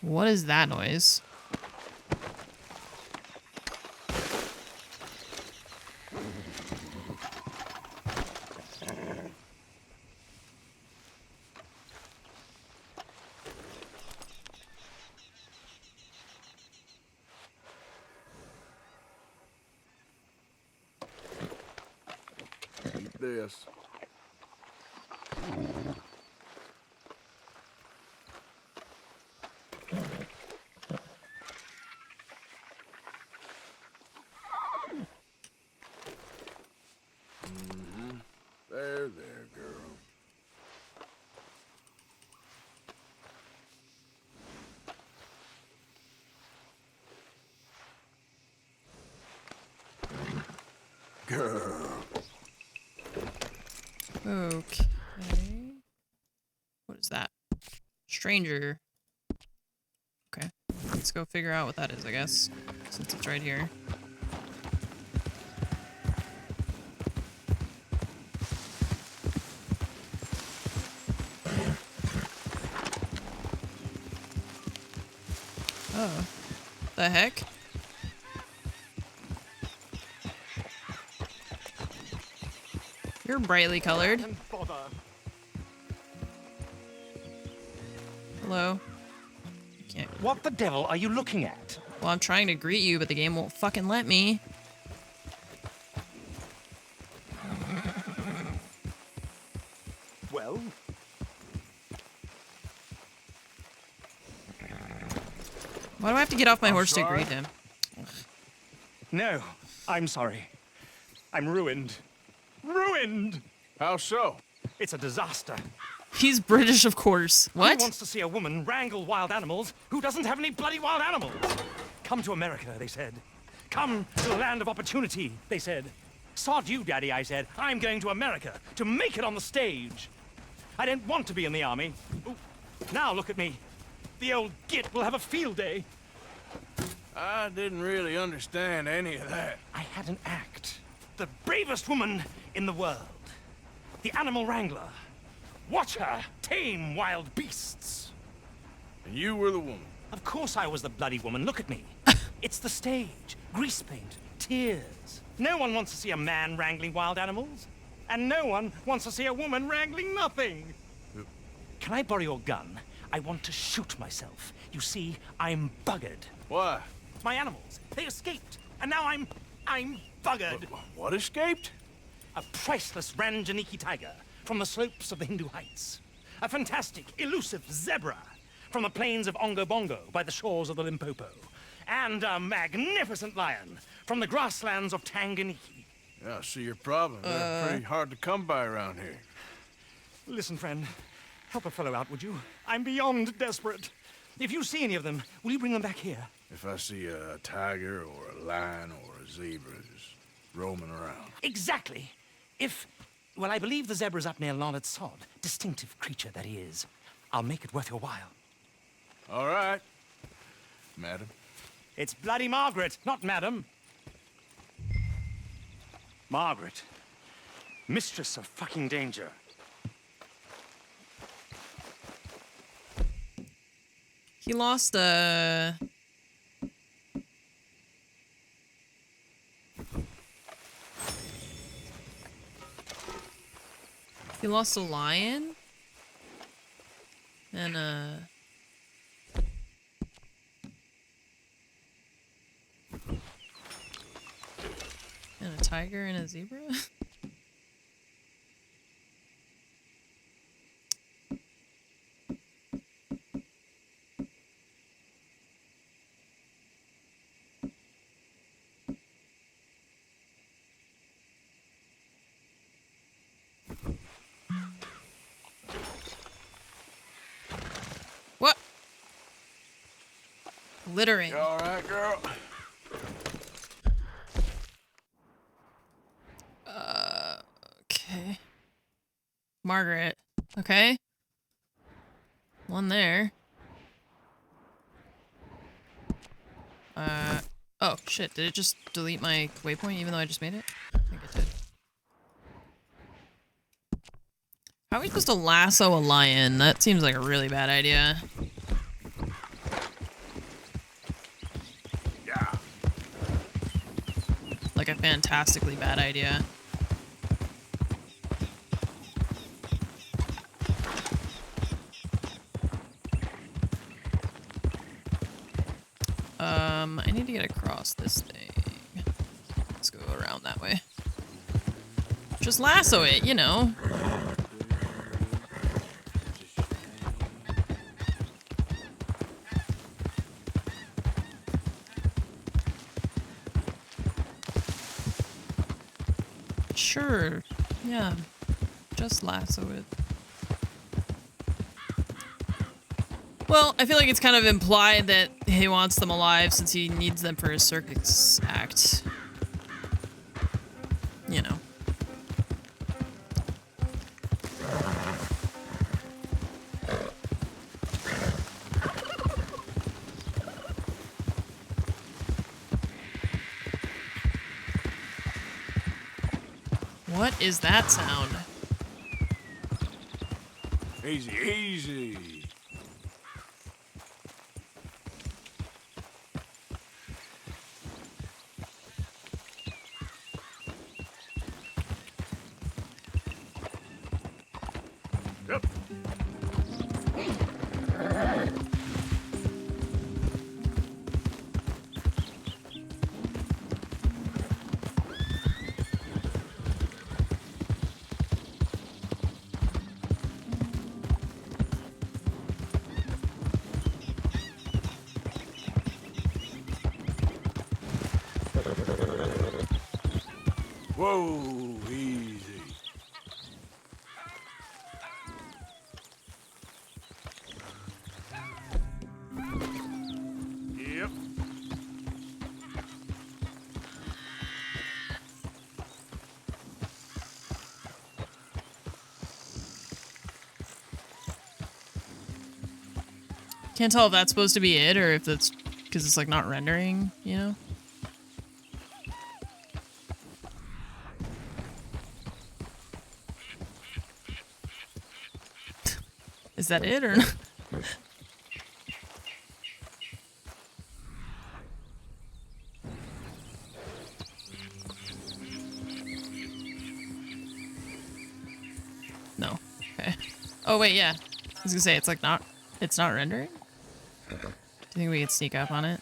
What is that noise? Keep this. There, girl. Girl. Okay. What is that? Stranger. Okay. Let's go figure out what that is, I guess. Since it's right here. Oh. The heck? You're brightly colored. Hello? Can't. What the devil are you looking at? Well, I'm trying to greet you, but the game won't fucking let me. Well? Why do I have to get off my I'm horse to sorry. greet him? No, I'm sorry. I'm ruined. Ruined! How so? It's a disaster. He's British, of course. Who What? wants to see a woman wrangle wild animals who doesn't have any bloody wild animals? Come to America, they said. Come to the land of opportunity, they said. Sod you, Daddy, I said. I'm going to America to make it on the stage. I didn't want to be in the army. Ooh, now look at me. The old git will have a field day. I didn't really understand any of that. I had an act. The bravest woman in the world. The animal wrangler. Watch her tame wild beasts. And you were the woman. Of course I was the bloody woman. Look at me. It's the stage. Grease paint. Tears. No one wants to see a man wrangling wild animals. And no one wants to see a woman wrangling nothing. Can I borrow your gun? I want to shoot myself. You see, I'm buggered. Why? My animals. They escaped. And now I'm buggered. What escaped? A priceless Ranjaniki tiger from the slopes of the Hindu Heights. A fantastic, elusive zebra from the plains of Ongo Bongo by the shores of the Limpopo. And a magnificent lion from the grasslands of Tanganyika. Yeah, I see your problem. They're pretty hard to come by around here. Listen, friend. Help a fellow out, would you? I'm beyond desperate. If you see any of them, will you bring them back here? If I see a tiger or a lion or a zebra just roaming around. Exactly. Well, I believe the zebra's up near Larned Sod. Distinctive creature that he is. I'll make it worth your while. All right, madam. It's bloody Margaret, not madam. Margaret. Mistress of fucking danger. He lost a... He lost a lion? And a... And a tiger and a zebra? What? Littering. You all right, girl? Okay. Margaret. Okay. One there. Oh, shit. Did it just delete my waypoint even though I just made it? I think it did. How are we supposed to lasso a lion? That seems like a really bad idea. Yeah. Like a fantastically bad idea. I need to get across this thing. Let's go around that way. Just lasso it, you know. Sure. Yeah. Just lasso it. Well, I feel like it's kind of implied that he wants them alive since he needs them for his circus act. You know. What is that sound? Easy, easy. Yep. Whoa, easy. Yep. Can't tell if that's supposed to be it or if that's because it's like not rendering, you know? Is that it or not? No. Okay. Oh wait, yeah. I was gonna say it's not rendering? Do you think we can sneak up on it?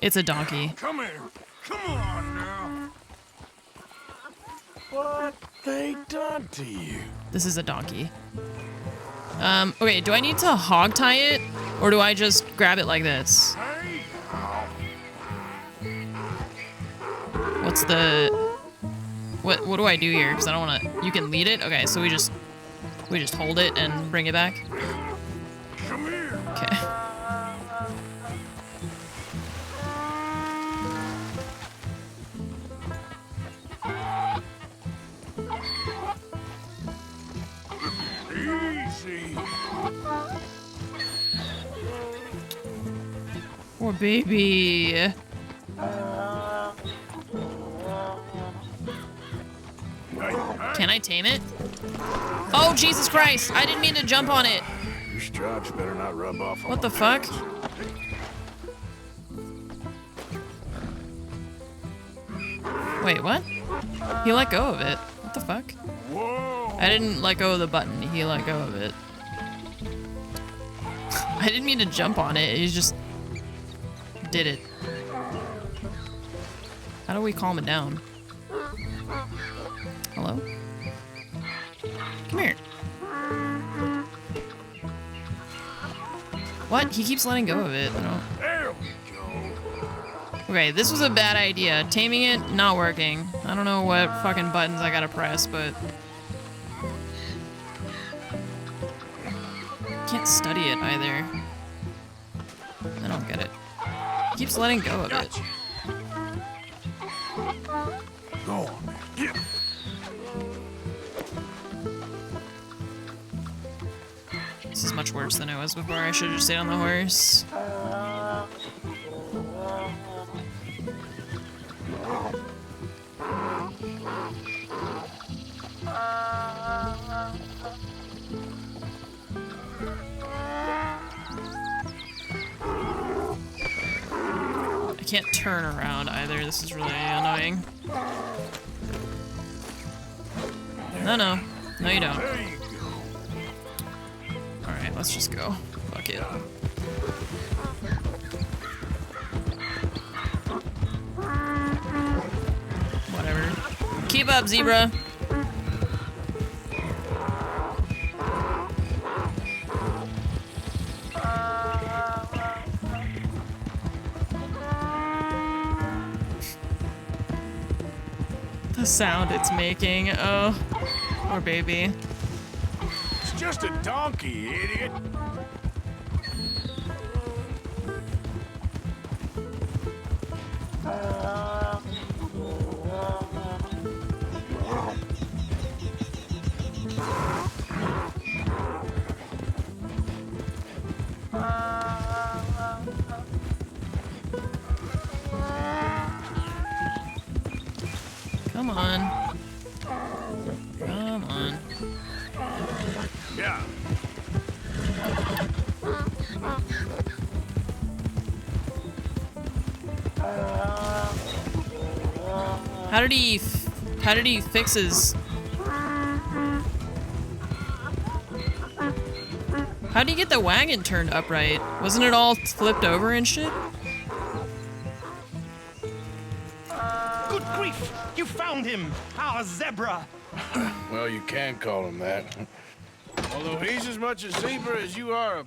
It's a donkey. Come here. Come on now. What they done to you? This is a donkey. Okay, do I need to hog tie it? Or do I just grab it like this? What's the... What do I do here? Because I don't want to... You can lead it? Okay, so we just hold it and bring it back? Come here. Okay. Easy. Poor baby. Can I tame it? Oh, Jesus Christ! I didn't mean to jump on it. Your stripes better not rub off on What the my fuck? pants. Wait, what? He let go of it. What the fuck? Whoa. I didn't let go of the button. He let go of it. I didn't mean to jump on it. He just did it. How do we calm it down? Hello? Come here. What? He keeps letting go of it. I don't... There we go. Okay, this was a bad idea. Taming it, not working. I don't know what fucking buttons I gotta press, but... Can't study it either. I don't get it. He keeps letting go of it. Go on. Get. This is much worse than it was before. I should have just stayed on the horse. I can't turn around either. This is really annoying. No, no. No, you don't. There you go. Alright, let's just go. Fuck it. Whatever. Keep up, zebra. The sound it's making. Oh, poor baby. It's just a donkey, idiot. Come on. Come on. Yeah. How did he fix his... How do you get the wagon turned upright? Wasn't it all flipped over and shit? Good grief! You found him! Our zebra! Well, you can call him that. Although he's as much a zebra as you are a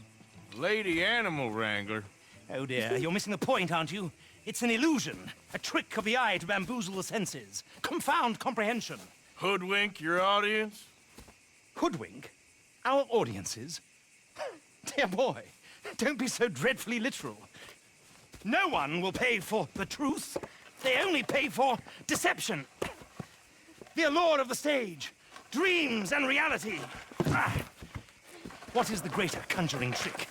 lady animal wrangler. Oh dear, you're missing the point, aren't you? It's an illusion. A trick of the eye to bamboozle the senses. Confound comprehension. Hoodwink your audience? Hoodwink? Our audiences? Dear boy, don't be so dreadfully literal. No one will pay for the truth. They only pay for deception. The allure of the stage, dreams and reality. Ah. What is the greater conjuring trick?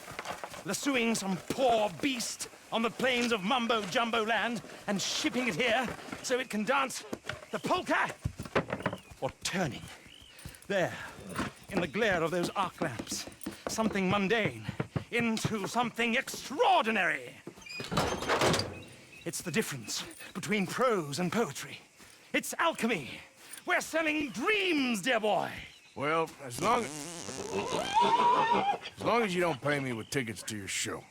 Lassoing some poor beast on the plains of mumbo-jumbo land and shipping it here so it can dance the polka? Or turning, there, in the glare of those arc lamps, something mundane into something extraordinary? It's the difference between prose and poetry. It's alchemy. We're selling dreams, dear boy. Well, as long as you don't pay me with tickets to your show.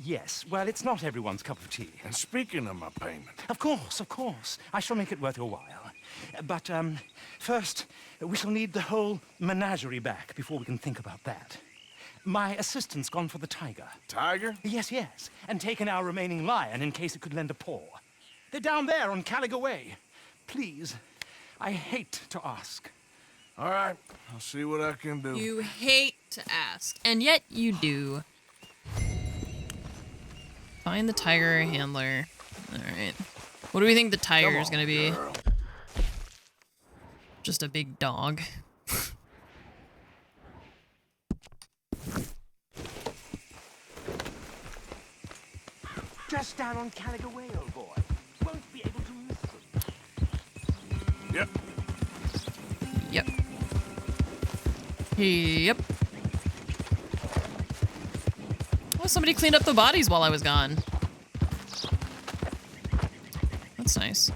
Yes. Well, it's not everyone's cup of tea. And speaking of my payment... Of course, of course. I shall make it worth your while. But, first, we shall need the whole menagerie back before we can think about that. My assistant's gone for the tiger. Tiger? Yes, yes. And taken our remaining lion in case it could lend a paw. They're down there on Caliga Way. Please, I hate to ask. All right, I'll see what I can do. You hate to ask, and yet you do. Find the tiger handler. All right. What do we think the tiger is gonna be? Girl. Just a big dog. Just down on Caliga Way, old boy. Won't be able to miss them. Yep. Yep. Yep. Oh, somebody cleaned up the bodies while I was gone. That's nice.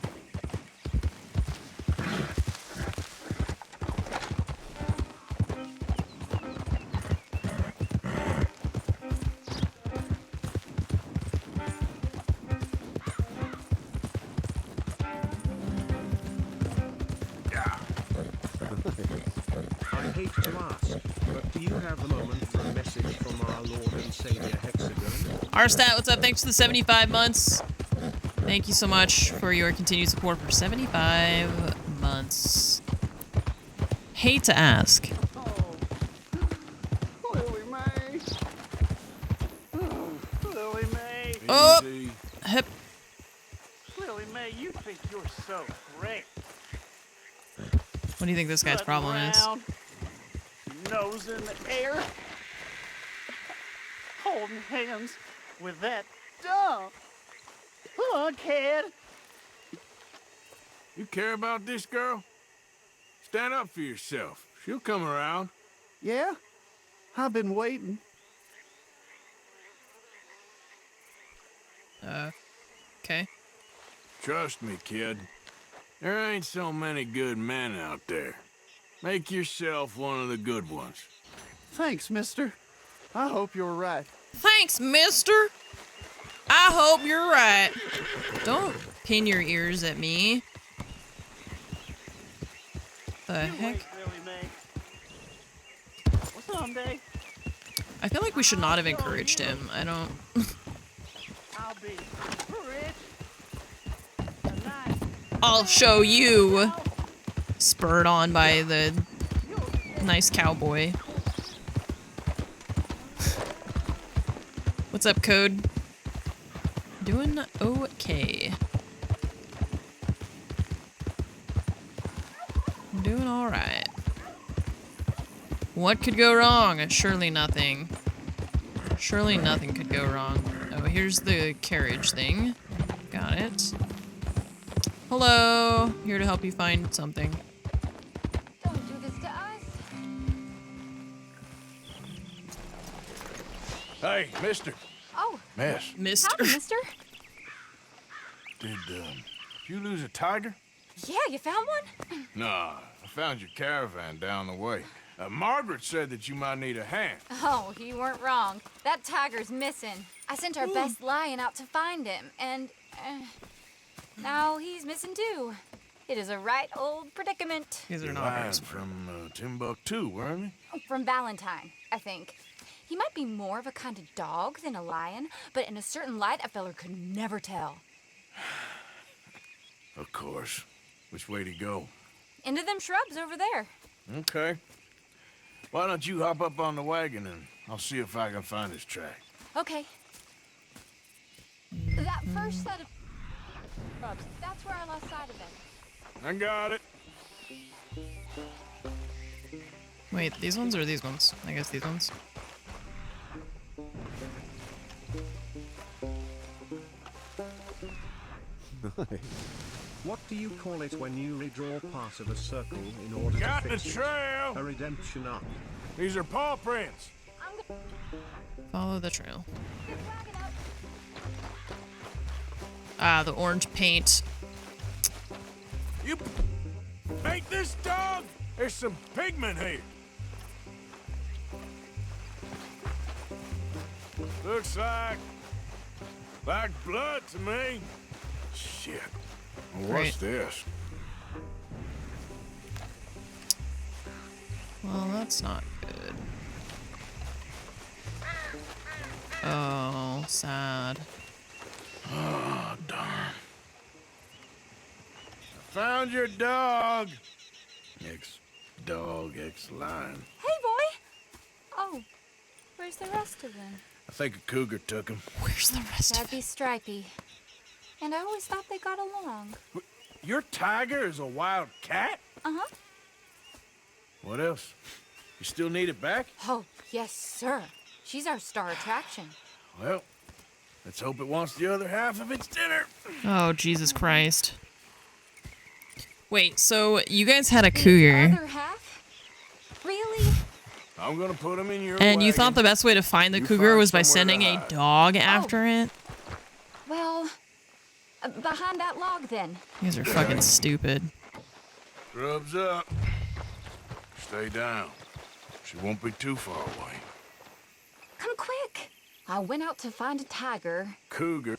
I hate to ask, but do you have a moment for a message from our Lord and Savior Hexagon? Arstat, what's up? Thanks for the 75 months. Thank you so much for your continued support for 75 months. Hate to ask. Lily Mae. Lily Mae. Oh! Hip. Lily Mae, you think you're so great. What do you think this guy's problem is? Around, nose in the air, holding hands with that dumb lunkhead. You care about this girl? Stand up for yourself. She'll come around. Yeah, I've been waiting. Okay. Trust me, kid. There ain't so many good men out there. Make yourself one of the good ones. Thanks, mister. I hope you're right. Thanks, mister. I hope you're right. Don't pin your ears at me. The heck? Lily Mae. Well, someday I feel like we should not have encouraged him. I don't... I'll be rich. Tonight. I'll show you. Spurred on by the nice cowboy. What's up, Code? Doing okay. Doing alright. What could go wrong? Surely nothing. Surely nothing could go wrong. Oh, here's the carriage thing. Got it. Hello. Here to help you find something. Don't do this to us. Hey, mister. Oh. Miss. Mister. Howdy, mister. Did you lose a tiger? Yeah, you found one? Nah, I found your caravan down the way. Margaret said that you might need a hand. Oh, you weren't wrong. That tiger's missing. I sent our best lion out to find him, and now he's missing too. It is a right old predicament. These are The not lions from Timbuktu, weren't From Valentine, I think. He might be more of a kind of dog than a lion, but in a certain light, a feller could never tell. they? Of course. Which way to go? Into them shrubs over there. Okay. Why don't you hop up on the wagon and I'll see if I can find his track. Okay. That first set of shrubs, that's where I lost sight of him. I got it. Wait, these ones or these ones? I guess these ones. What do you call it when you redraw part of a circle in order Got to the fix it? trail. A redemption arc. These are paw prints. Follow the trail. Ah, the orange paint. You paint this dog? There's some pigment here. Looks like blood to me. Shit. What's this? Well, that's not good. Oh, sad. Oh, darn. I found your dog. Ex-dog, ex-lion. Hey, boy! Oh, where's the rest of them? I think a cougar took him. Where's the rest That'd be Stripey. And I always thought they got along. Your tiger is a wild cat? Uh-huh. What else? You still need it back? Oh, yes, sir. She's our star attraction. Well, let's hope it wants the other half of its dinner. Oh, Jesus Christ. Wait, so you guys had a cougar. Other half? Really? I'm gonna put him in your And you wagon. thought the best way to find the You cougar find was by somewhere to sending a hide. dog after it? Well, behind that log, then. You guys are fucking stupid. Grubs up. Stay down. She won't be too far away. Come quick. I went out to find a tiger, Cougar.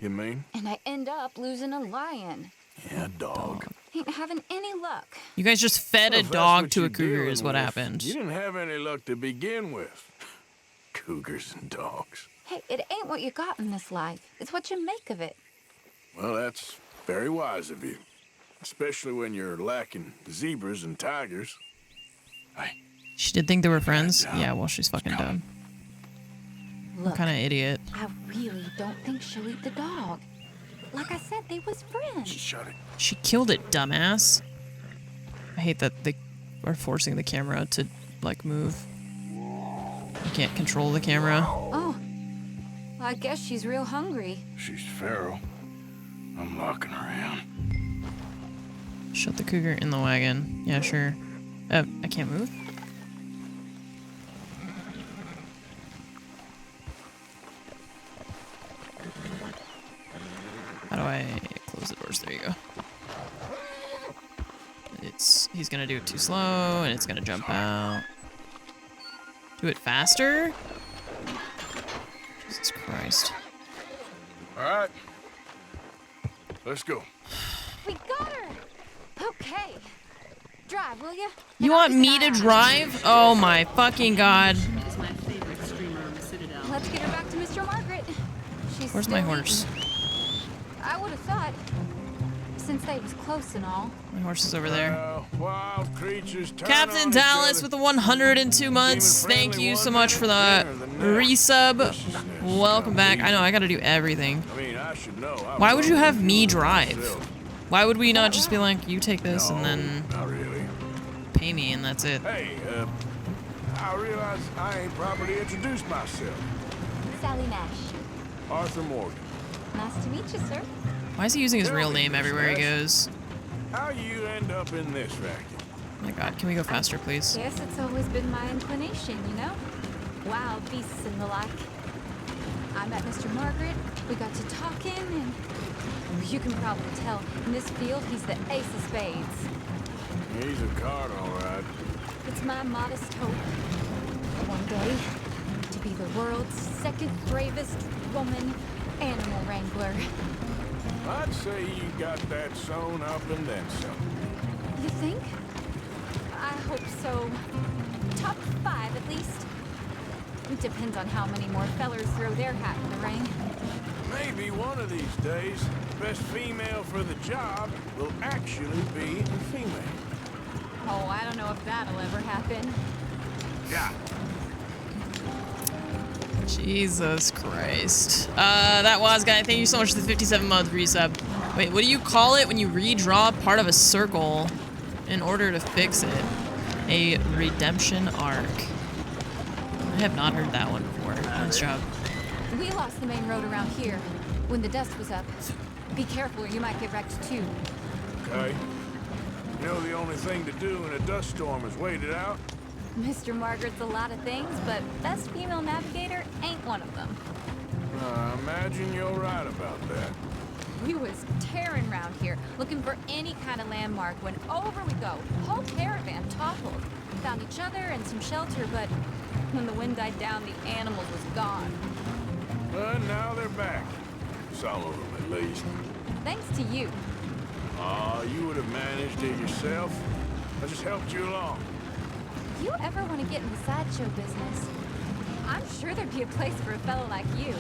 You mean? and I end up losing a lion. Yeah, dog. Ain't having any luck. You guys just fed Well, a if that's dog what to a you're cougar is dealing what with, happened. You didn't have any luck to begin with. Cougars and dogs. Hey, it ain't what you got in this life. It's what you make of it. Well, that's very wise of you. Especially when you're lacking zebras and tigers. Hey. She did think they were friends? Yeah, well, she's fucking dumb. What Look, kind of idiot? I really don't think she'll eat the dog. Like I said, they was friends. Shut it. She killed it, dumbass. I hate that they are forcing the camera to, like, move. You can't control the camera. Oh, I guess she's real hungry. She's feral. I'm locking her in. Shut the cougar in the wagon. Yeah, sure. I can't move? How do I close the doors? There you go. He's gonna do it too slow, and it's gonna jump out. Do it faster? Jesus Christ. All right. Let's go. We got her! Okay. Drive, will you? You want me to drive? Oh my fucking god. Let's get her back to Mr. Margaret. She's Where's my still horse? eating. I would have thought, since they was close and all. My horse is over there. Wild creatures turn Captain on Dallas each with the 102 months. Thank you so much for the resub. Welcome back. I know, I gotta do everything. I mean, I should know. Why would you have me drive? Why would we not just be like, you take this and then Not really. pay me and that's it? Hey, I realize I ain't properly introduced myself. Sally Nash. Arthur Morgan. Nice to meet you, sir. Why is he using his real name everywhere he goes? How you end up in this vacuum? Oh my god, can we go faster, please? Yes, it's always been my inclination, you know? Wild beasts and the like. I met Mr. Margaret, we got to talking, and you can probably tell, in this field, he's the ace of spades. He's a card, all right. It's my modest hope, one day, to be the world's second bravest woman animal wrangler. I'd say you got that sewn up and then some. You think? I hope so. Top 5 at least. It depends on how many more fellers throw their hat in the ring. Maybe one of these days, the best female for the job will actually be a female. Oh, I don't know if that'll ever happen. Yeah. Jesus Christ. That was guy. Thank you so much for the 57-month resub. Wait, what do you call it when you redraw part of a circle in order to fix it? A redemption arc. I have not heard that one before. Nice job. We lost the main road around here when the dust was up. Be careful or you might get wrecked too. Okay. You know the only thing to do in a dust storm is wait it out? Mr. Margaret's a lot of things, but best female navigator ain't one of them. I imagine you're right about that. We was tearing around here, looking for any kind of landmark when over we go. Whole caravan toppled. Found each other and some shelter, but when the wind died down, the animals was gone. But now they're back. Some of them, at least. Thanks to you. Aw, you would have managed it yourself. I just helped you along. If you ever want to get in the sideshow business, I'm sure there'd be a place for a fellow like you.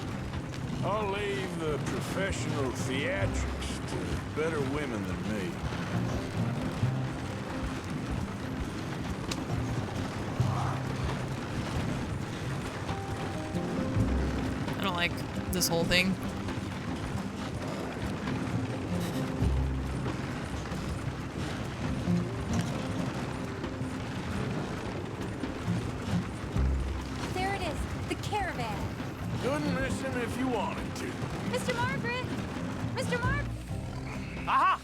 I'll leave the professional theatrics to better women than me. I don't like this whole thing. There it is, the caravan. Couldn't miss him if you wanted to. Mr. Margaret! Mr. Margaret! Aha!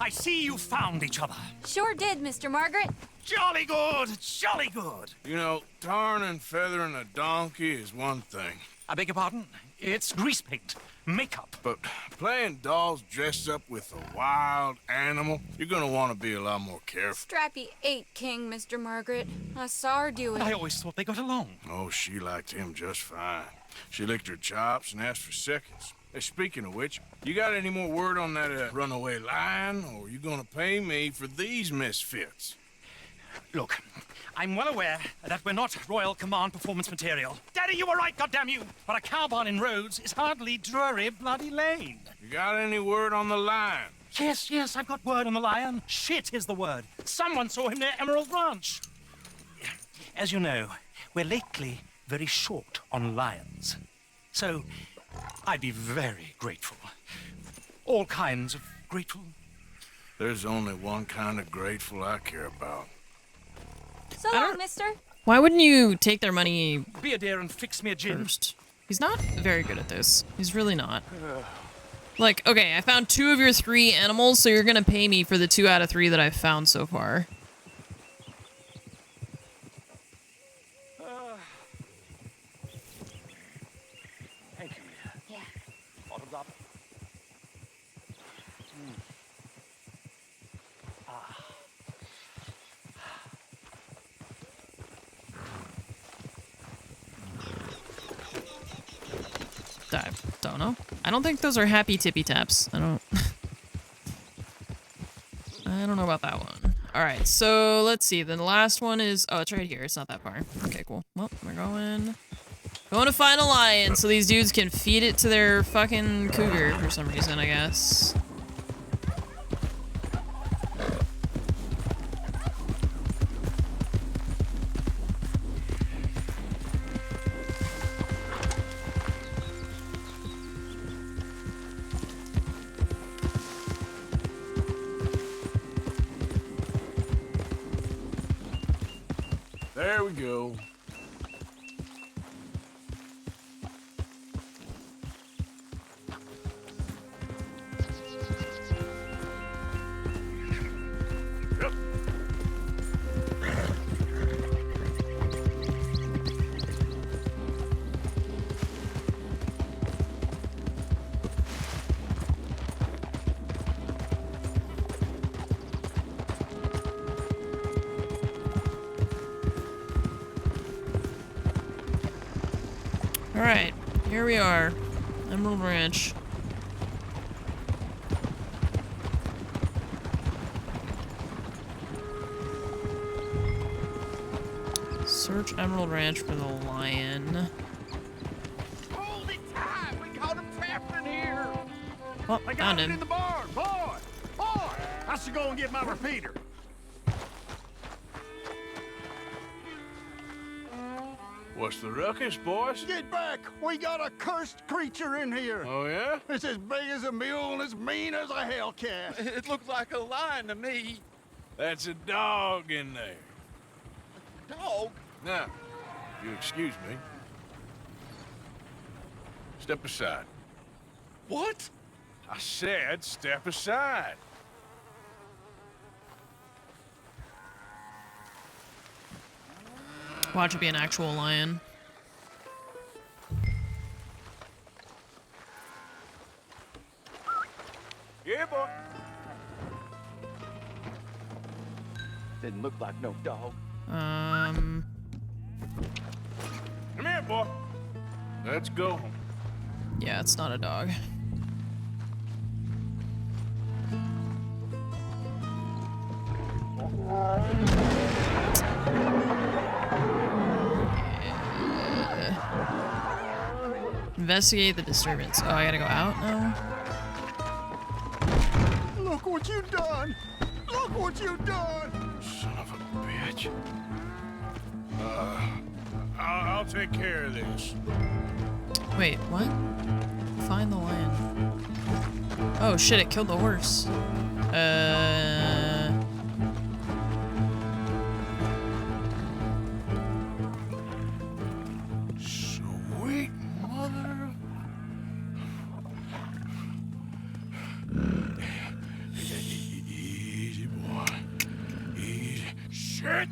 I see you found each other. Sure did, Mr. Margaret. Jolly good, jolly good. You know, tarring and feathering a donkey is one thing. I beg your pardon? It's grease paint, makeup. But playing dolls dressed up with a wild animal, you're gonna want to be a lot more careful. Strappy ate King, Mr. Margaret. I saw her do it. I always thought they got along. Oh, she liked him just fine. She licked her chops and asked for seconds. Hey, speaking of which, you got any more word on that runaway lion, or are you gonna pay me for these misfits? Look, I'm well aware that we're not Royal Command performance material. Daddy, you were right, goddamn you! But a cow barn in Rhodes is hardly Drury Bloody Lane. You got any word on the lion? Yes, I've got word on the lion. Shit is the word. Someone saw him near Emerald Ranch. As you know, we're lately very short on lions. So, I'd be very grateful. All kinds of grateful. There's only one kind of grateful I care about. So long, mister. Why wouldn't you take their money Be a dear and fix me a gin. first? He's not very good at this. He's really not. Like, okay, I found 2 of your 3 animals, so you're gonna pay me for the 2 out of 3 that I've found so far. Thank you, Mia. Yeah. Autograph. I don't know. I don't think those are happy tippy taps. I don't... I don't know about that one. Alright, so let's see. Then the last one is... Oh, it's right here. It's not that far. Okay, cool. Well, we're going to find a lion so these dudes can feed it to their fucking cougar for some reason, I guess. There we go. There we are. Emerald Ranch. Search Emerald Ranch for the lion. Hold it tight! We got him trapped in here! Oh, I got found it him. in the barn! Boy! Boy! I should go and get my repeater. What's the ruckus, boys? Get back! We got a cursed creature in here! Oh, yeah? It's as big as a mule and as mean as a hellcat. It looks like a lion to me. That's a dog in there. Dog? Now, if you excuse me. Step aside. What? I said step aside. Watch it be an actual lion. Yeah, boy. Didn't look like no dog. Come here, boy. Let's go home. Yeah, it's not a dog. Investigate the disturbance. Oh, I gotta go out now? Look what you done! Look what you done! Son of a bitch. I'll take care of this. Wait, what? Find the lion. Oh shit, it killed the horse. Sweet mother. Easy, boy. Easy. Shit!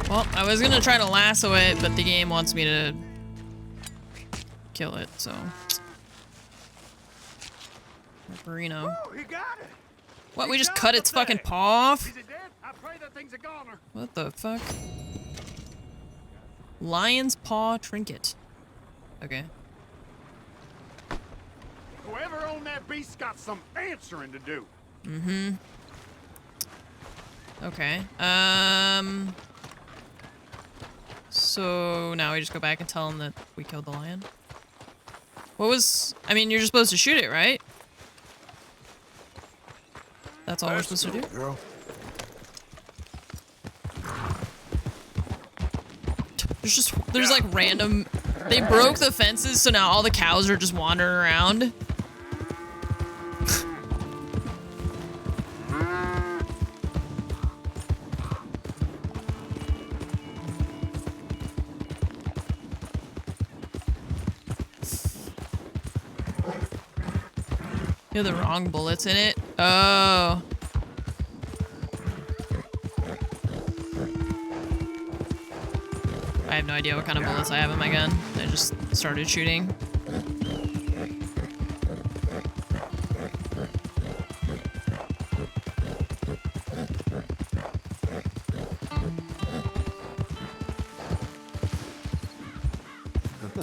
Well, I was gonna try to lasso it, but the game wants me to kill it, so. Reno. Oh, he got it! What, He we just got cut the its fucking thing. paw off? Is it dead? I pray that thing's a goner. What the fuck? Lion's paw trinket. Okay. Whoever owned that beast's got some answering to do. Mm-hmm. Okay. So now we just go back and tell him that we killed the lion? What was... I mean, you're just supposed to shoot it, right? That's all we're supposed to do? Girl. There's like random... They broke the fences, so now all the cows are just wandering around. You have the wrong bullets in it? Oh. I have no idea what kind of bullets I have in my gun. I just started shooting.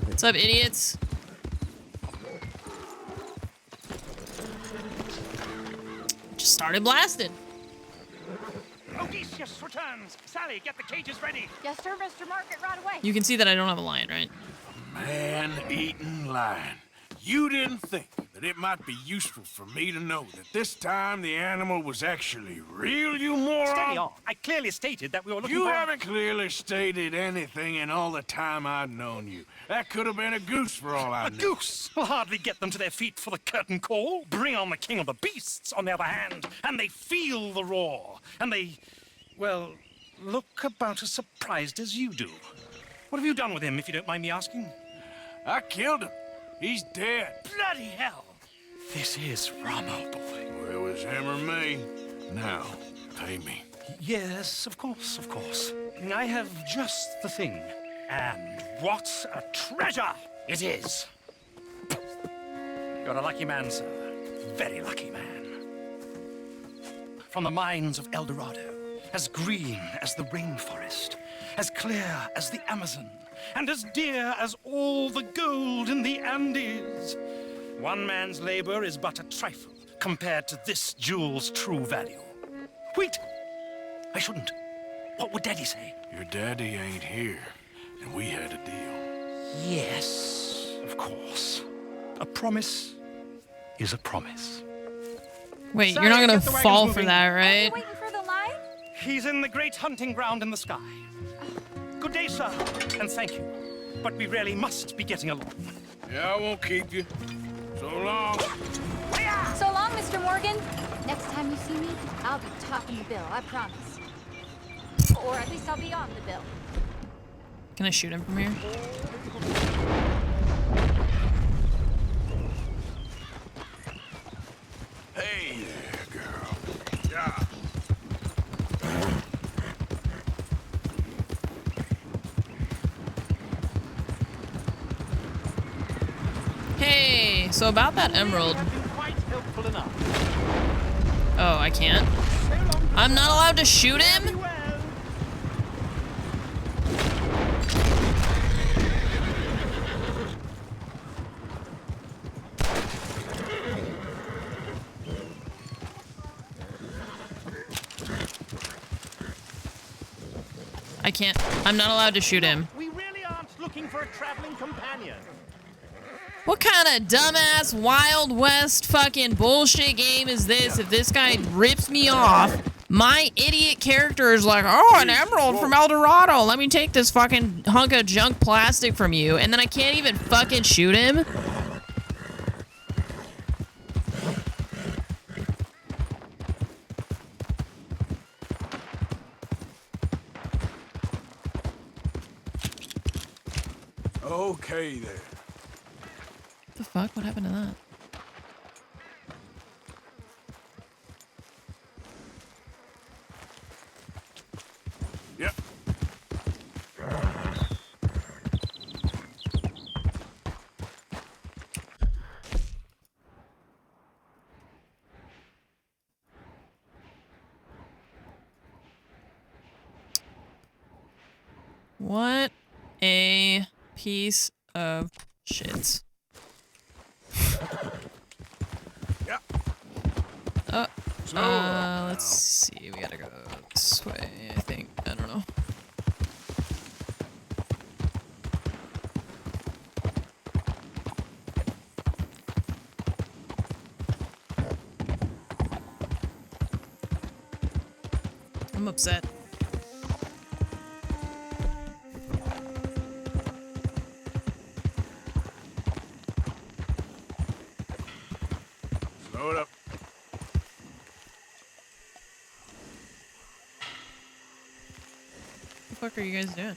What's up, idiots? Just started blasting. Odysseus returns. Sally, get the cages ready. Yes, sir, Mr. Market, right away. You can see that I don't have a lion, right? Man-eating lion. You didn't think that it might be useful for me to know that this time the animal was actually real, you moron? Steady on. I clearly stated that we were looking You for... haven't clearly stated anything in all the time I've known you. That could have been a goose for all I A know. goose will hardly get them to their feet for the curtain call. Bring on the king of the beasts, on the other hand, and they feel the roar. And they, well, look about as surprised as you do. What have you done with him, if you don't mind me asking? I killed him. He's dead. Bloody hell! This is Ramo, boy. Well, it was him or me. Now, pay me. Yes, of course, of course. I have just the thing. And what a treasure it is! You're a lucky man, sir. Very lucky man. From the mines of El Dorado, as green as the rainforest, as clear as the Amazon, and as dear as all the gold in the Andes. One man's labor is but a trifle compared to this jewel's true value. Wait! I shouldn't. What would Daddy say? Your daddy ain't here, and we had a deal. Yes, of course. A promise is a promise. Wait, Sir, you're not get gonna the wagons fall for moving. that, right? Waiting for the line? He's in the great hunting ground in the sky. Good day, sir, and thank you. But we really must be getting along. Yeah, I won't keep you. So long. So long, Mr. Morgan. Next time you see me, I'll be topping the bill, I promise. Or at least I'll be on the bill. Can I shoot him from here? Hey there, girl. Yeah. Hey, so about that emerald. Oh, I can't. I'm not allowed to shoot him? I can't. I'm not allowed to shoot him. We really aren't looking for a traveling companion. What kind of dumbass Wild West fucking bullshit game is this if this guy rips me off? My idiot character is like, oh, an emerald from El Dorado. Let me take this fucking hunk of junk plastic from you. And then I can't even fucking shoot him? Okay there. What the fuck? What happened to that? Yep. What a piece of shit. Yeah. Let's see. We gotta go this way, I think. I don't know. I'm upset. Slow it up. What the fuck are you guys doing?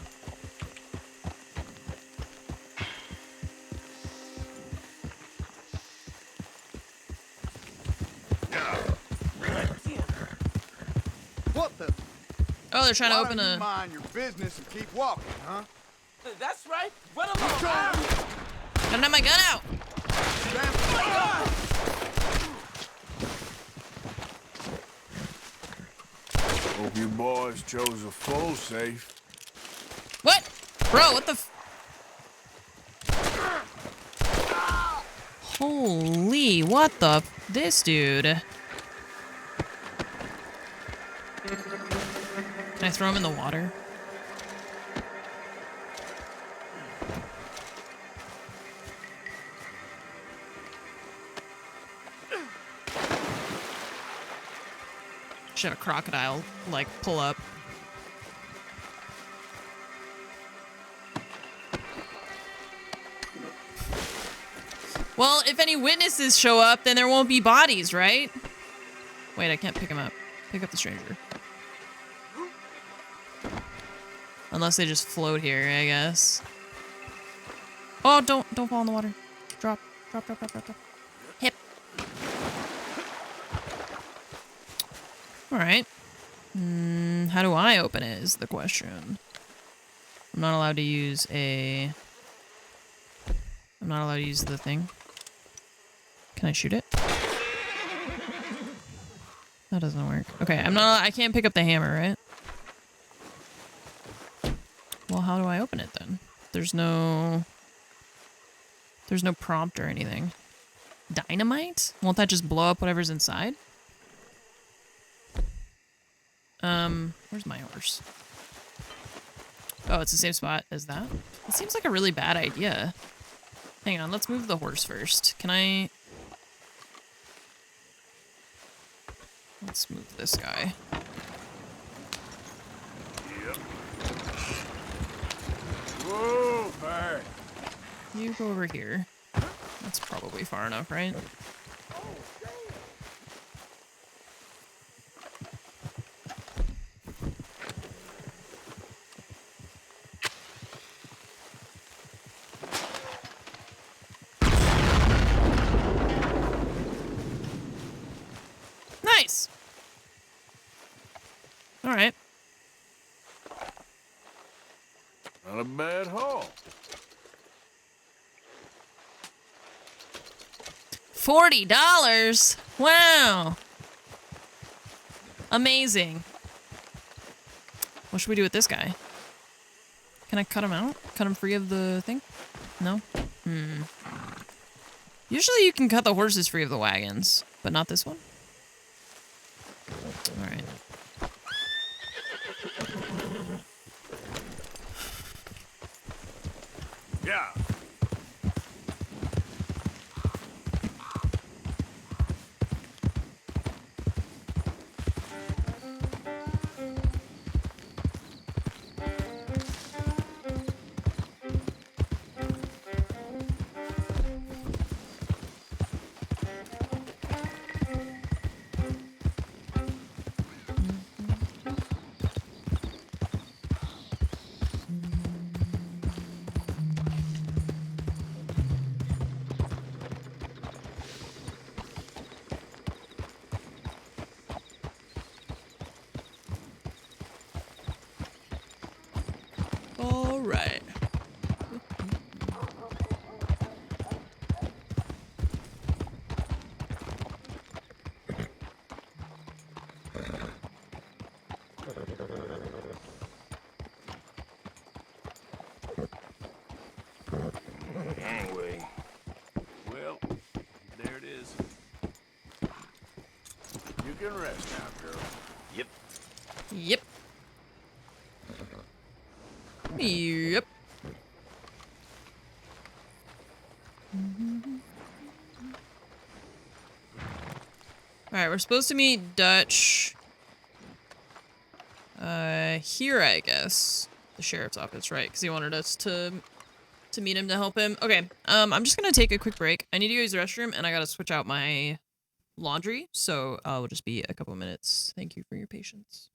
What the? Oh, they're trying to Why open don't you a... mind your business and keep walking, huh? That's right. Run along. I don't have my gun out! Hope you boys chose a full safe. What? Bro, what the f... Holy, what the f... This dude. Can I throw him in the water? Should have a crocodile, like, pull up. Well, if any witnesses show up, then there won't be bodies, right? Wait, I can't pick him up. Pick up the stranger. Unless they just float here, I guess. Oh, don't fall in the water. Drop. Hip. Alright. How do I open it is the question. I'm not allowed to use a... I'm not allowed to use the thing. Can I shoot it? That doesn't work. Okay, I can't pick up the hammer, right? Well, how do I open it then? There's no prompt or anything. Dynamite? Won't that just blow up whatever's inside? Where's my horse? Oh, it's the same spot as that? It seems like a really bad idea. Hang on, let's move the horse first. Can I... Let's move this guy. Yep. Whoa, Barry. You go over here. That's probably far enough, right? Nice! Alright. Not a bad haul. $40! Wow! Amazing. What should we do with this guy? Can I cut him out? Cut him free of the thing? No? Usually you can cut the horses free of the wagons, but not this one? Alright. Yeah. Alright. Anyway. Well, there it is. You can rest now, girl. Yep. Yep. Yep. Alright, we're supposed to meet Dutch. Here, I guess. The sheriff's office, right? Because he wanted us to meet him to help him. Okay, I'm just gonna take a quick break. I need to use the restroom, and I gotta switch out my laundry, so we'll just be a couple minutes. Thank you for your patience.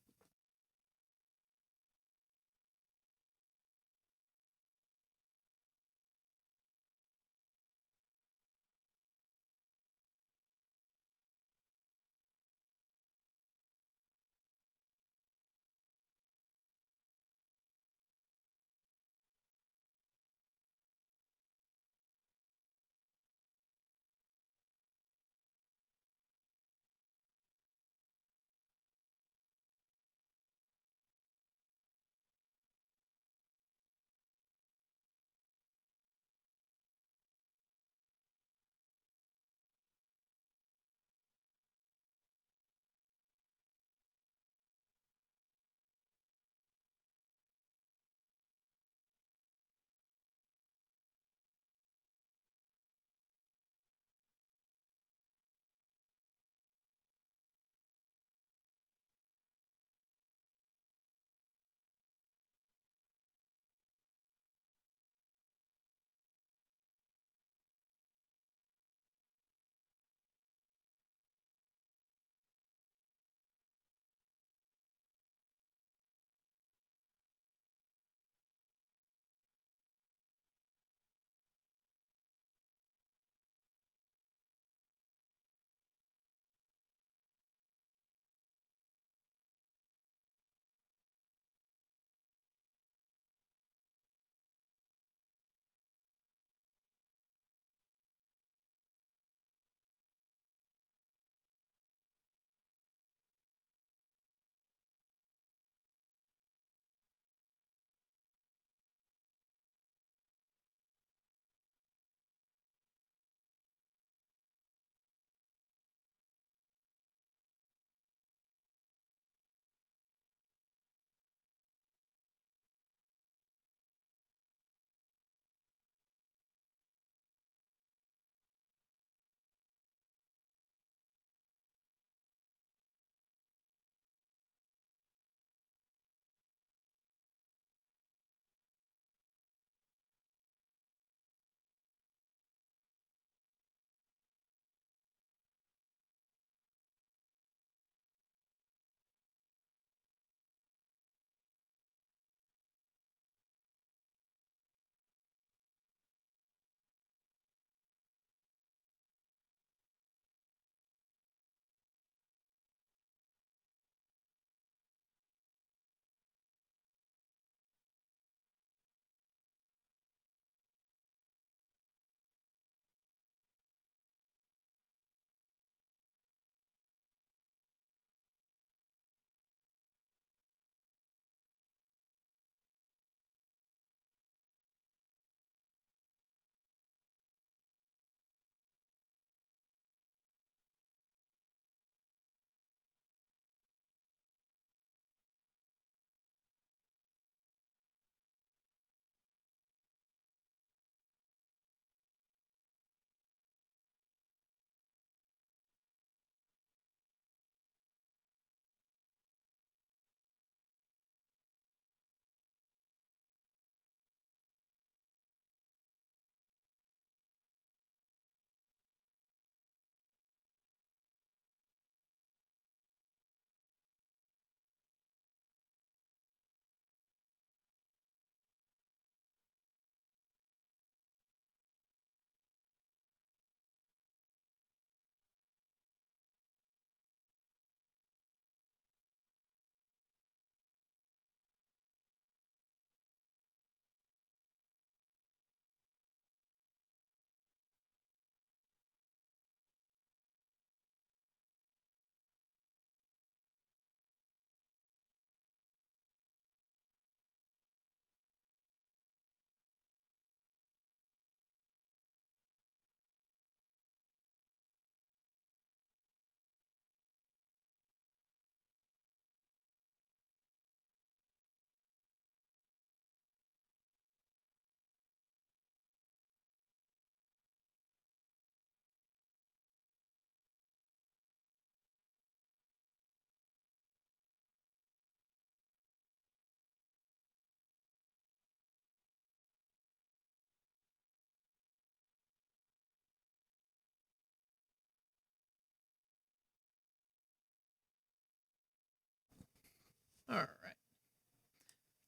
All right.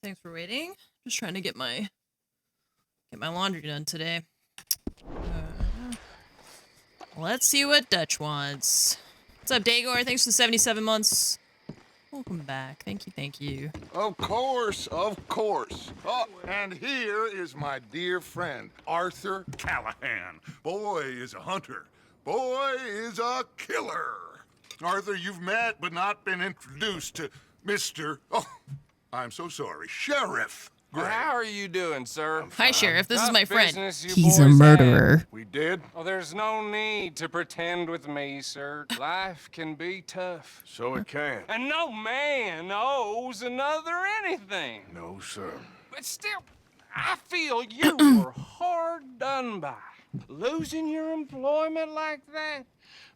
Thanks for waiting. Just trying to get my laundry done today. Let's see what Dutch wants. What's up, Dagor? Thanks for the 77 months. Welcome back. Thank you, thank you. Of course, of course. Oh, and here is my dear friend, Arthur Callahan. Boy is a hunter. Boy is a killer. Arthur, you've met but not been introduced to Mr. Oh, I'm so sorry, Sheriff Gray. How are you doing, sir? Hi, Sheriff. This is Tough my friend. business you He's a boys murderer. had. We did? Oh, there's no need to pretend with me, sir. Life can be tough. So it can. And no man owes another anything. No, sir. But still, I feel you were hard done by. Losing your employment like that.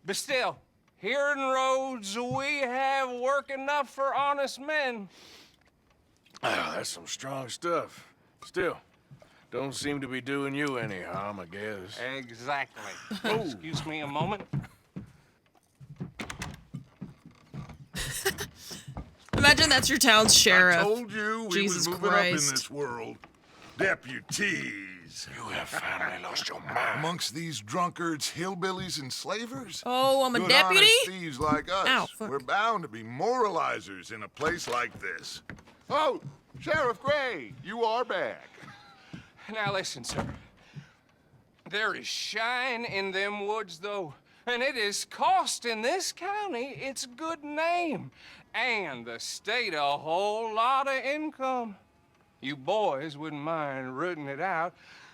But still, here in Rhodes, we have work enough for honest men. Ah, that's some strong stuff. Still, don't seem to be doing you any harm, I guess. Exactly. Excuse me a moment. Imagine that's your town's sheriff. I told you we Jesus was moving Christ. up in this world. Deputies. You have finally lost your mind. Amongst these drunkards, hillbillies, and slavers? Oh, I'm a Good, deputy? honest thieves like us. Ow, fuck. We're bound to be moralizers in a place like this. Oh, Sheriff Gray, you are back. Now listen, sir. There is shine in them woods, though, and it is costing this county its good name and the state a whole lot of income. You boys wouldn't mind rooting it out.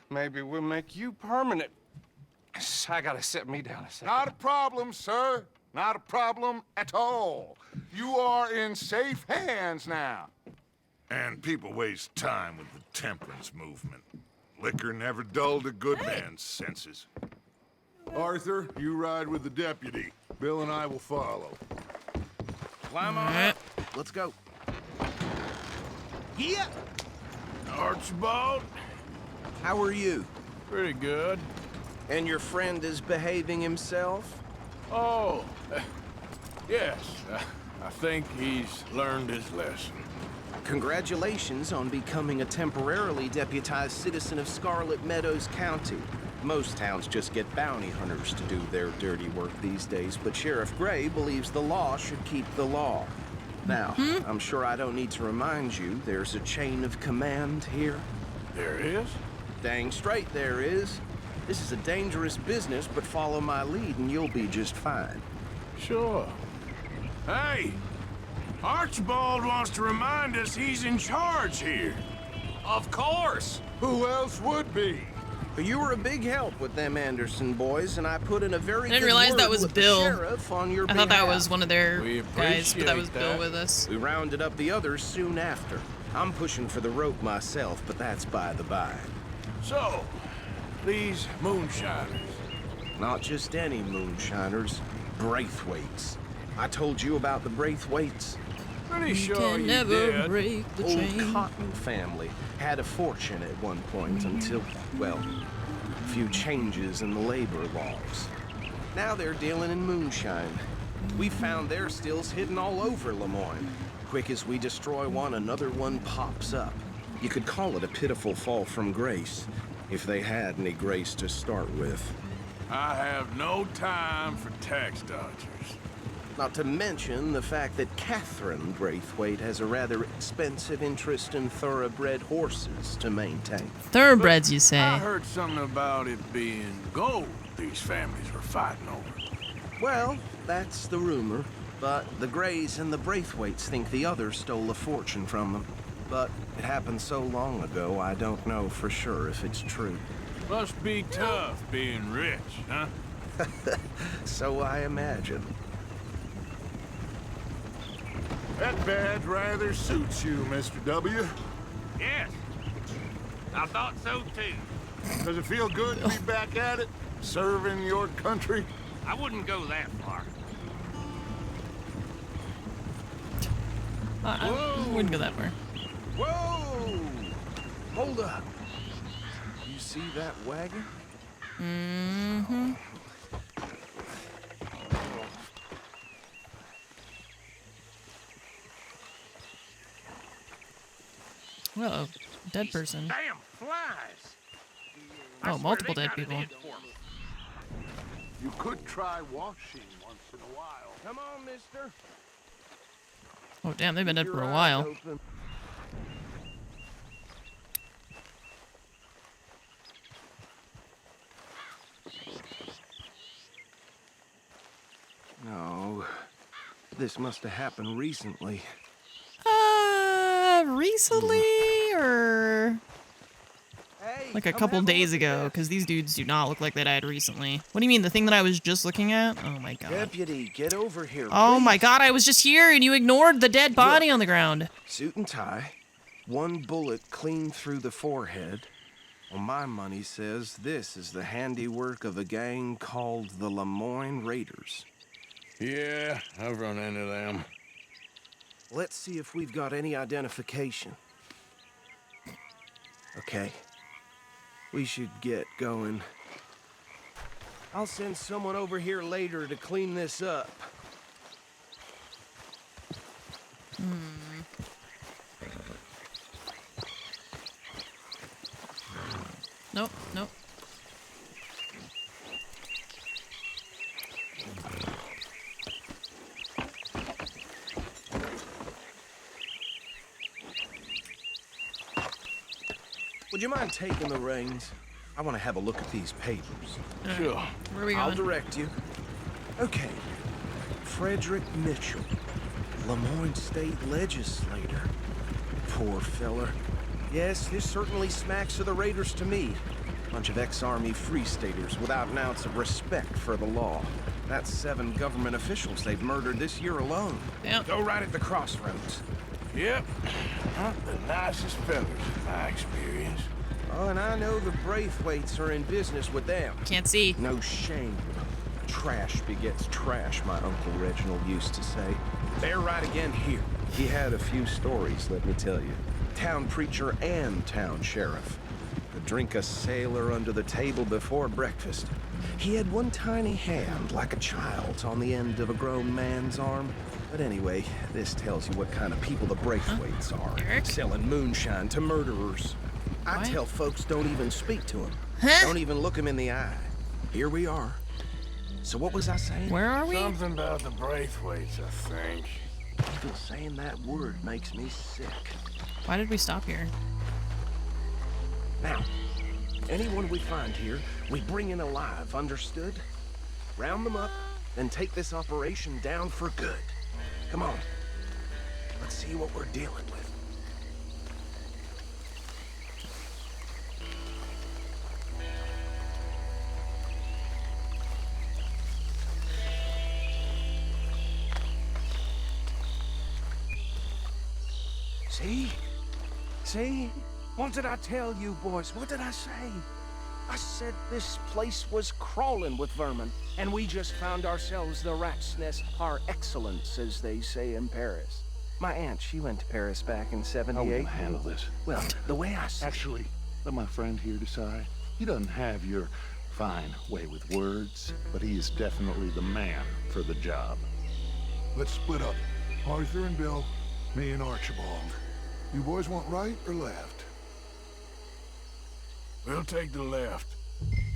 Maybe we'll make you permanent. I gotta sit me down a second. Not a problem, sir. Not a problem at all. You are in safe hands now. And people waste time with the temperance movement. Liquor never dulled a good man's senses. Arthur, you ride with the deputy. Bill and I will follow. Climb on up. Let's go. Yeah. Archibald. How are you? Pretty good. And your friend is behaving himself? Oh, yes. I think he's learned his lesson. Congratulations on becoming a temporarily deputized citizen of Scarlet Meadows County. Most towns just get bounty hunters to do their dirty work these days, but Sheriff Gray believes the law should keep the law. Now, I'm sure I don't need to remind you, there's a chain of command here. There is? Dang straight there is. This is a dangerous business, but follow my lead and you'll be just fine. Sure. Hey! Archibald wants to remind us he's in charge here. Of course! Who else would be? You were a big help with them Anderson boys, and I put in a very I didn't good realize word that was with the Bill. sheriff on your I thought that behalf. was one of their guys, but that was Bill that. with us. We rounded up the others soon after. I'm pushing for the rope myself, but that's by the by. So, these moonshiners. Not just any moonshiners, Braithwaites. I told you about the Braithwaites. Pretty sure you did. Break the Old chain. Cotton family had a fortune at one point until, well, a few changes in the labor laws. Now they're dealing in moonshine. We found their stills hidden all over Lemoyne. Quick as we destroy one, another one pops up. You could call it a pitiful fall from grace, if they had any grace to start with. I have no time for tax dodgers. Not to mention the fact that Catherine Braithwaite has a rather expensive interest in thoroughbred horses to maintain. Thoroughbreds, you say? I heard something about it being gold these families were fighting over. Well, that's the rumor. But the Grays and the Braithwaites think the others stole a fortune from them. But it happened so long ago, I don't know for sure if it's true. Must be tough being rich, huh? So I imagine. That badge rather suits you, Mr. W. Yes. I thought so, too. Does it feel good to be back at it, serving your country? I wouldn't go that far. I wouldn't go that far. Whoa! Hold up. You see that wagon? Mm-hmm. Whoa, dead person. Damn flies! Oh, multiple dead people. You could try washing once in a while. Come on, mister. Oh, damn, they've been dead for a while. No, this must have happened recently. Recently, or like a couple days ago? Because these dudes do not look like they died recently. What do you mean, the thing that I was just looking at? Oh my god. Deputy, get over here. Oh please. my god, I was just here and you ignored the dead body on the ground. Suit and tie, one bullet clean through the forehead. Well, my money says this is the handiwork of a gang called the Lemoyne Raiders. Yeah, I've run into them. Let's see if we've got any identification. Okay. We should get going. I'll send someone over here later to clean this up. Nope, nope. Would you mind taking the reins? I want to have a look at these papers. Sure. Where are we I'll going? direct you. Okay. Frederick Mitchell, Lemoyne State Legislator. Poor feller. Yes, this certainly smacks of the Raiders to me. Bunch of ex-Army Free Staters without an ounce of respect for the law. That's 7 government officials they've murdered this year alone. Yep. Go right at the crossroads. Yep. Not the nicest fellas in my experience. Oh, and I know the Braithwaites are in business with them. Can't see. No shame. Trash begets trash, my Uncle Reginald used to say. They're right again here. He had a few stories, let me tell you. Town preacher and town sheriff. Could drink a sailor under the table before breakfast. He had one tiny hand, like a child's, on the end of a grown man's arm. But anyway, this tells you what kind of people the Braithwaites are. Eric? Selling moonshine to murderers. I What? tell folks don't even speak to them. Huh? Don't even look them in the eye. Here we are. So what was I saying? Where are we? Something about the Braithwaites, I think. Even saying that word makes me sick. Why did we stop here? Now, anyone we find here, we bring in alive, understood? Round them up, then take this operation down for good. Come on. Let's see what we're dealing with. See? See? What did I tell you, boys? What did I say? I said this place was crawling with vermin, and we just found ourselves the rat's nest par excellence, as they say in Paris. My aunt, she went to Paris back in '78. How will you handle this? Well, the way I see Actually, let my friend here decide. He doesn't have your fine way with words, but he is definitely the man for the job. Let's split up. Arthur and Bill, me and Archibald. You boys want right or left? We'll take the left.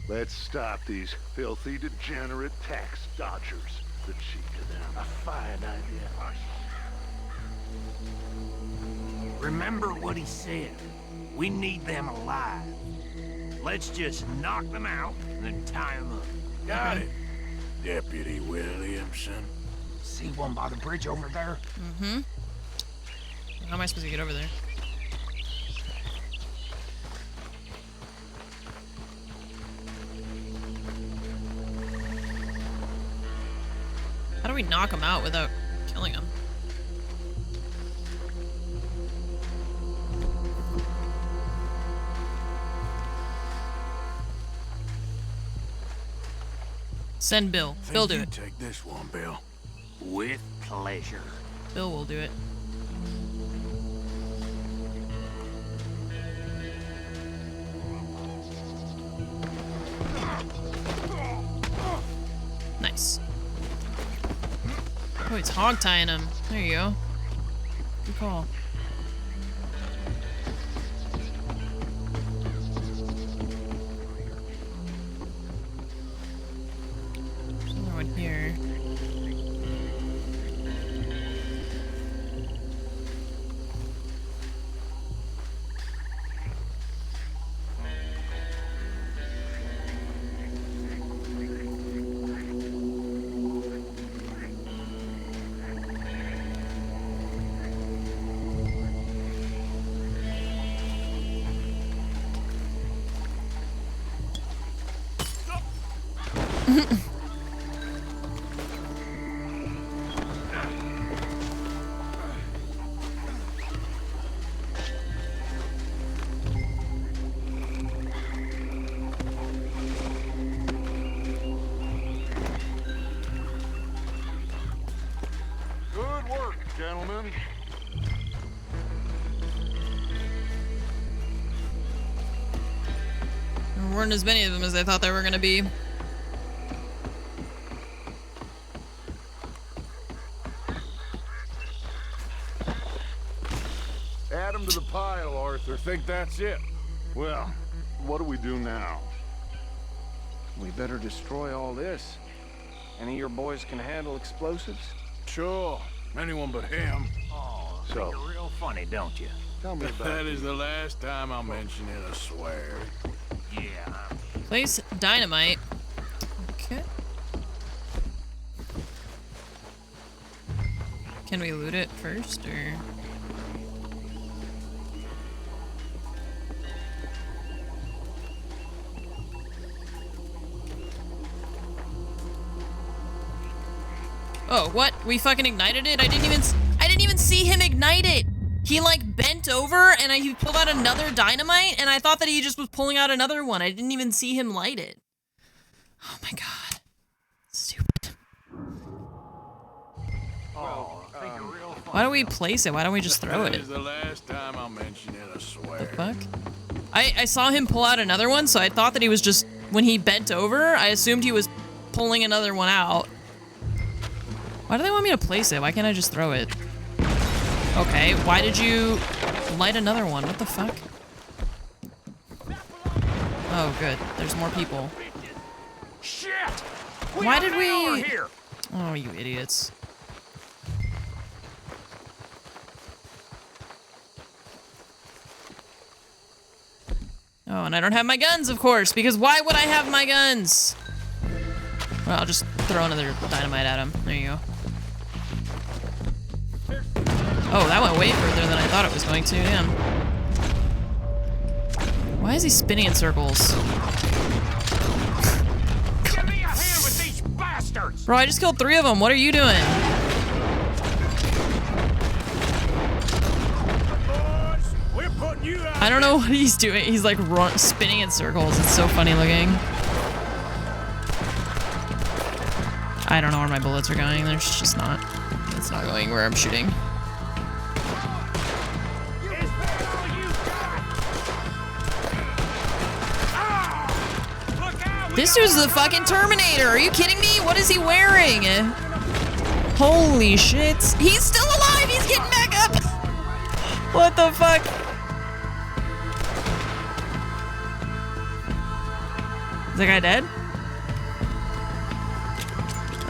Let's stop these filthy, degenerate tax dodgers. The cheek of them. a fine idea. Remember what he said. We need them alive. Let's just knock them out and then tie them up. Got it, Deputy Williamson. See one by the bridge over there? Mm-hmm. How am I supposed to get over there? How do we knock him out without killing him? Send Bill. Bill do it. Take this one, Bill. With pleasure. Bill will do it. Nice. Oh, he's hog tying him. There you go. Good call. Good work, gentlemen. There weren't as many of them as I thought there were gonna be. Add them to the pile, Arthur. Think that's it? Well, what do we do now? We better destroy all this. Any of your boys can handle explosives? Sure. Anyone but him. Oh, So- you're real funny, don't you? Tell me about That it. is the last time I'll mention it, I swear. Yeah. Place dynamite. Okay. Can we loot it first, or? Oh, what? We fucking ignited it? I didn't even see him ignite it. He like bent over and he pulled out another dynamite, and I thought that he just was pulling out another one. I didn't even see him light it. Oh my god. Stupid. Oh, I think you're real funny. Why don't we place it? Why don't we just throw That it? is the last time I'll mention it, I swear. The fuck? I saw him pull out another one, so I thought that he was just, when he bent over, I assumed he was pulling another one out. Why do they want me to place it? Why can't I just throw it? Okay, why did you light another one? What the fuck? Oh, good. There's more people. Shit! Why did we... Over here. Oh, you idiots. Oh, and I don't have my guns, of course, because why would I have my guns? Well, I'll just throw another dynamite at him. There you go. Oh, that went way further than I thought it was going to, damn. Why is he spinning in circles? Give me a hand with these bastards! Bro, I just killed 3 of them. What are you doing? We're putting you out. I don't know what he's doing. He's like spinning in circles. It's so funny looking. I don't know where my bullets are going. There's just not. It's not going where I'm shooting. This dude's the fucking Terminator. Are you kidding me? What is he wearing? Holy shit. He's still alive. He's getting back up. What the fuck? Is that guy dead?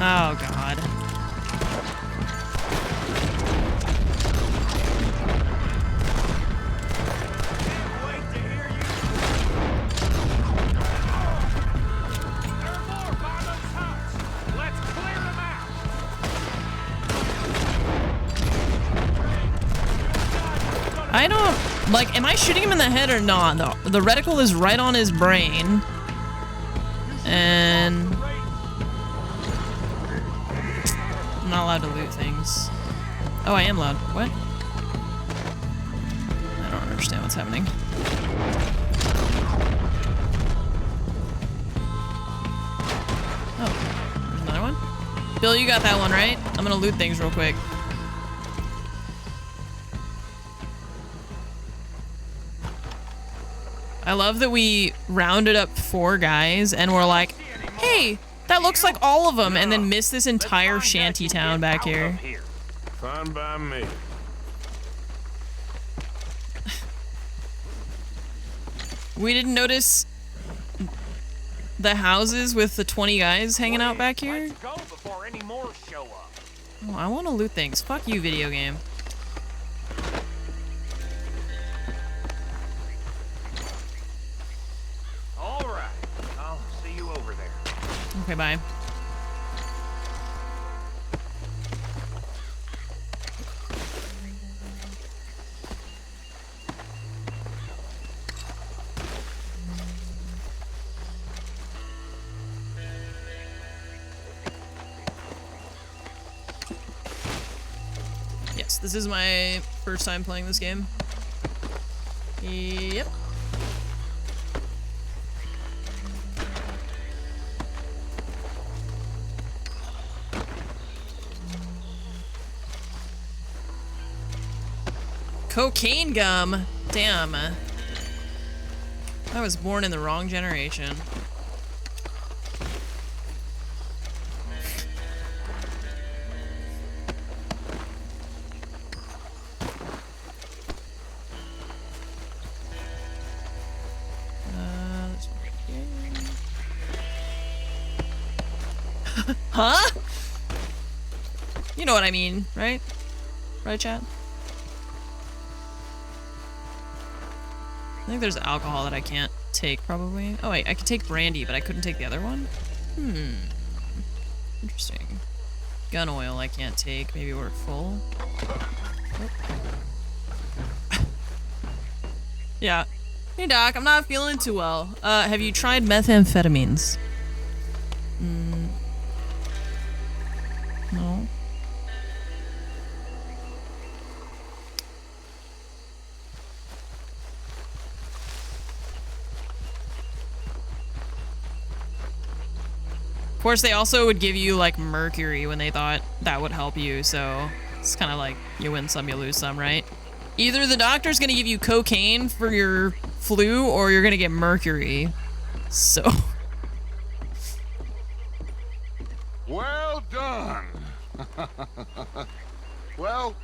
Oh, God. I don't, like, am I shooting him in the head or not? The reticle is right on his brain. And I'm not allowed to loot things. Oh, I am allowed. What? I don't understand what's happening. Oh, there's another one? Bill, you got that one, right? I'm gonna loot things real quick. I love that we rounded up 4 guys and we're like, hey, that looks like all of them, and then missed this entire shanty town back here. Fine by me. We didn't notice the houses with the 20 guys hanging out back here. Let's go before any more show up. Oh, I want to loot things. Fuck you, video game. All right. I'll see you over there. Okay, bye. This is my first time playing this game. Yep. Cocaine gum. Damn. I was born in the wrong generation. This one right here. Huh? You know what I mean, right? Right, chat? I think there's alcohol that I can't take, probably. Oh wait, I could take brandy, but I couldn't take the other one? Interesting. Gun oil I can't take. Maybe we're full. Oh. Yeah. Hey doc, I'm not feeling too well. Have you tried methamphetamines? No. Of course, they also would give you, like, mercury when they thought that would help you, so it's kind of like you win some, you lose some, right? Either the doctor's gonna give you cocaine for your flu, or you're gonna get mercury. So... Well done. Well,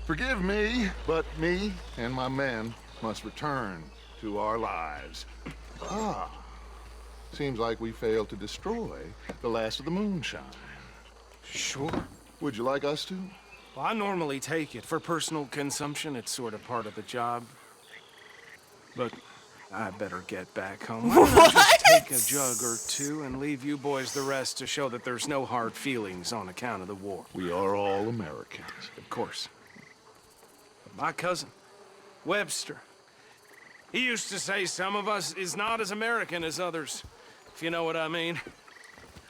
forgive me, but me and my men must return to our lives. Ah. Seems like we failed to destroy the last of the moonshine. Sure. Would you like us to? Well, I normally take it. For personal consumption, it's sort of part of the job. But I better get back home. Why don't I just take a jug or two and leave you boys the rest to show that there's no hard feelings on account of the war? We are all Americans. Of course. But my cousin, Webster, he used to say some of us is not as American as others. If you know what I mean.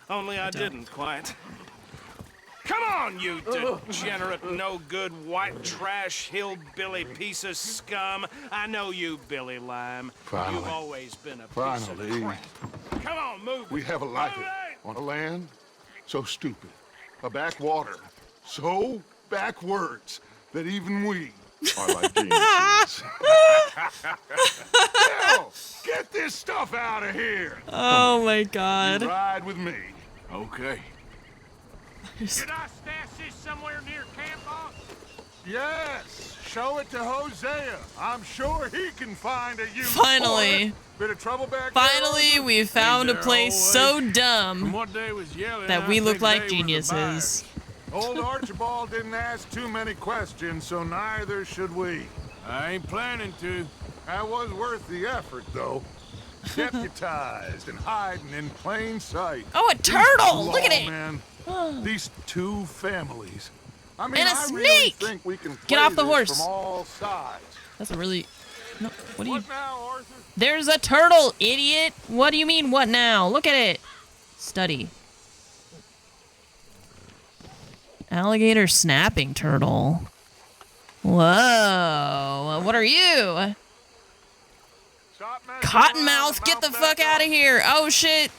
Only I didn't quite. Come on, you degenerate, no-good, white trash, hillbilly piece of scum. I know you, Billy Lime. Finally. You've always been a piece Finally. of crap. Come on, move. We have a life on a land so stupid, a backwater so backwards that even we are like geniuses. Hell, get this stuff out of here. Oh my god. You ride with me. Okay. Did I stash this somewhere near camp, boss? Yes. Show it to Hosea. I'm sure he can find a use Finally. for it. Bit of trouble back Finally, there, we found a place so From dumb what they was yelling, that I we look think like they was the geniuses. Old Archibald didn't ask too many questions, so neither should we. I ain't planning to. That was worth the effort, though. Deputized and hiding in plain sight. Oh, a These turtle! two Look at it! lawmen, these two families. I mean, And a I snake! really think we can Get play off the this horse. from all sides. That's a really... No, what do you... What now, Arthur? There's a turtle, idiot! What do you mean, what now? Look at it! Study. Alligator snapping turtle. Whoa. What are you? Cottonmouth, get the fuck out of here! Oh shit!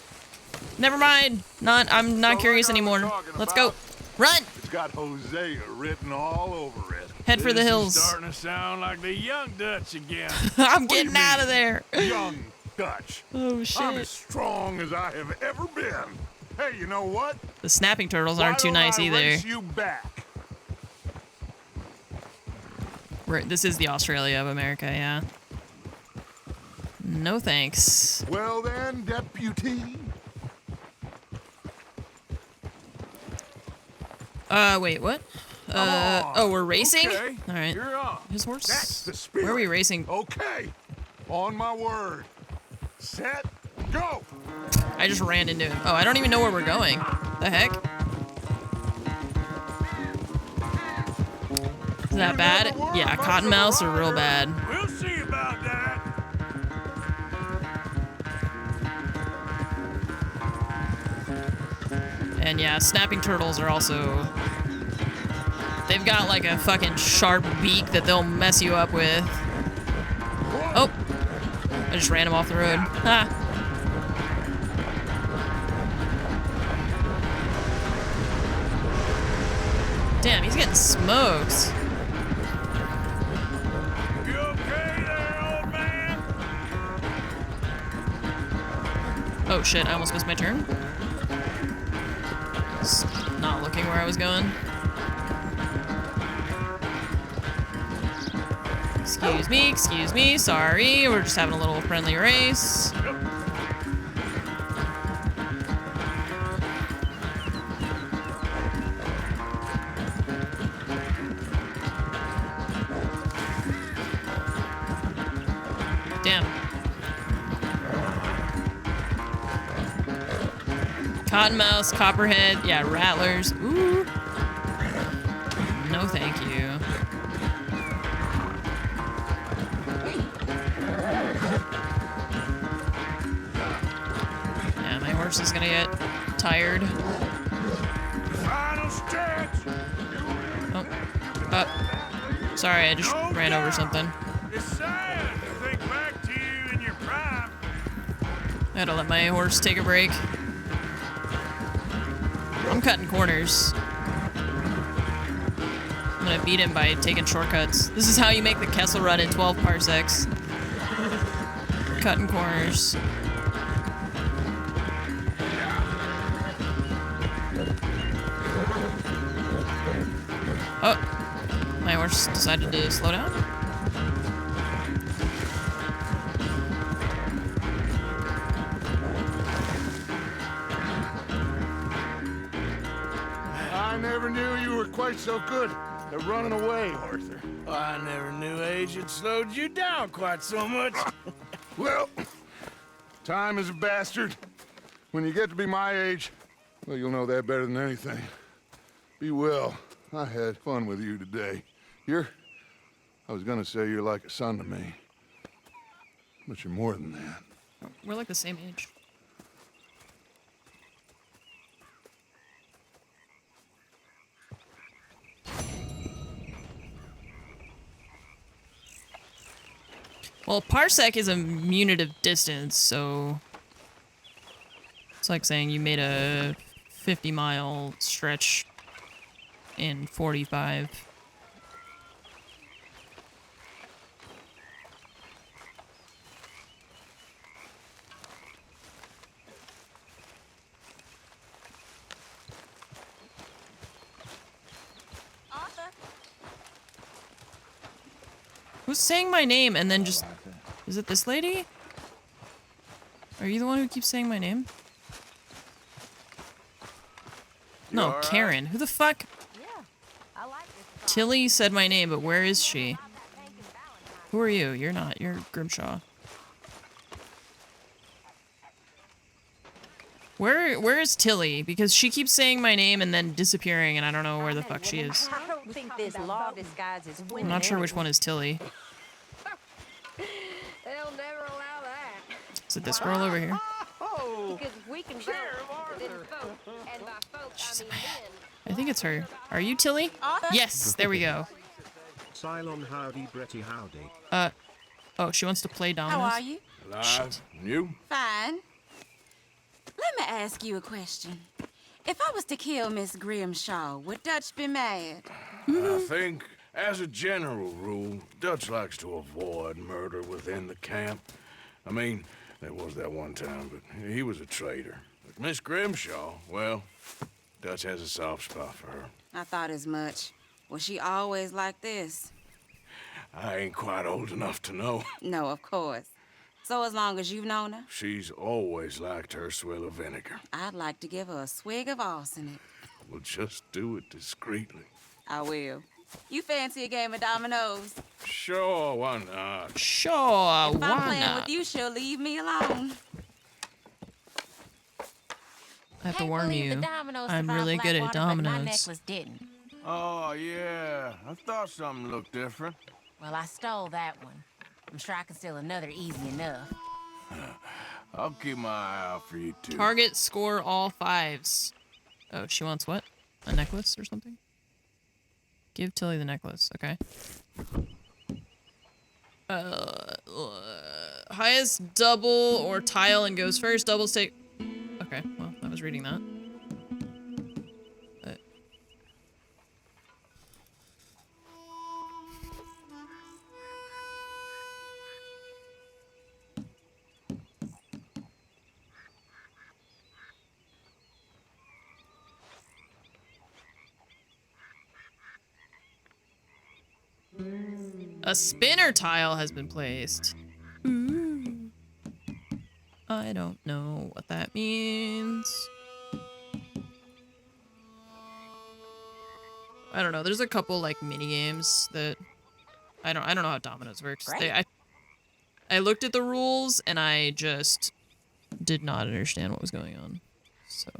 Never mind. I'm not curious anymore. Let's go. Run! It's got Hosea written all over it. Head for the This is hills. starting to sound like the young Dutch again. I'm getting out of there. Young Dutch. Oh shit. I'm as strong as I have ever been. Hey, you know what? The snapping turtles Why aren't too don't nice I either. race you back? This is the Australia of America, yeah. No thanks. Well then, deputy. Wait, what? Oh, we're racing? Okay, All right. you're on. His horse? That's the spirit. Where are we racing? Okay. On my word. Set. Go. I just ran into him. Oh, I don't even know where we're going. The heck? Is that bad? Yeah, cottonmouths are real bad. We'll see about that. And yeah, snapping turtles are also They've got like a fucking sharp beak that they'll mess you up with. Oh, I just ran him off the road. Ha. Damn, he's getting smoked. You okay there, old man? Oh shit, I almost missed my turn. Just not looking where I was going. Excuse me, sorry. We're just having a little friendly race. Damn. Cottonmouths, copperhead, yeah, rattlers. Ooh. No, thank you. Yeah, my horse is gonna get tired. Final stretch. Oh. Sorry, I just ran over something. It's sad to think back to you in your prime. I had to let my horse take a break. I'm cutting corners. I'm gonna beat him by taking shortcuts. This is how you make the Kessel Run in 12 parsecs. Cutting corners. Oh, my horse decided to slow down. I never knew you were quite so good at running away, Arthur. I never knew age had slowed you down quite so much. Well, time is a bastard. When you get to be my age, well, you'll know that better than anything. Be well. I had fun with you today. I was gonna say you're like a son to me. But you're more than that. We're like the same age. Well, parsec is a unit of distance, so it's like saying you made a 50-mile stretch in 45. Who's saying my name and then just... Is it this lady? Are you the one who keeps saying my name? No, Karen. Who the fuck? Tilly said my name, but where is she? Who are you? You're not. You're Grimshaw. Where is Tilly? Because she keeps saying my name and then disappearing, and I don't know where the fuck she is. I don't think this law disguises women. I'm not sure which one is Tilly. They'll never allow that. Is it this girl over here? Because we can vote, then vote, and by folks, I mean men. I think it's her. Are you Tilly? Yes, there we go. Cylon, howdy, Bretty, howdy. Oh, she wants to play dominoes? How are you? Alive. You? Fine. Let me ask you a question. If I was to kill Miss Grimshaw, would Dutch be mad? I think, as a general rule, Dutch likes to avoid murder within the camp. I mean, there was that one time, but he was a traitor. But Miss Grimshaw, well, Dutch has a soft spot for her. I thought as much. Was she always like this? I ain't quite old enough to know. No, of course. So as long as you've known her? She's always liked her swill of vinegar. I'd like to give her a swig of arsenic. We'll just do it discreetly. I will. You fancy a game of dominoes? Sure, why not? Sure, If I'm why playing not? with you, she'll leave me alone. I have to warn you, I'm really good at dominoes. My necklace didn't. Oh, yeah. I thought something looked different. Well, I stole that one. I'm sure I can steal another easy enough. I'll keep my eye out for you, too. Target score all 5s. Oh, she wants what? A necklace or something? Give Tilly the necklace. Okay. Highest double or tile and goes first. Doubles take. Okay, well, I was reading that. But... A spinner tile has been placed. Ooh. I don't know what that means. I don't know. There's a couple like mini games that I don't know how dominoes works. I looked at the rules and I just did not understand what was going on. So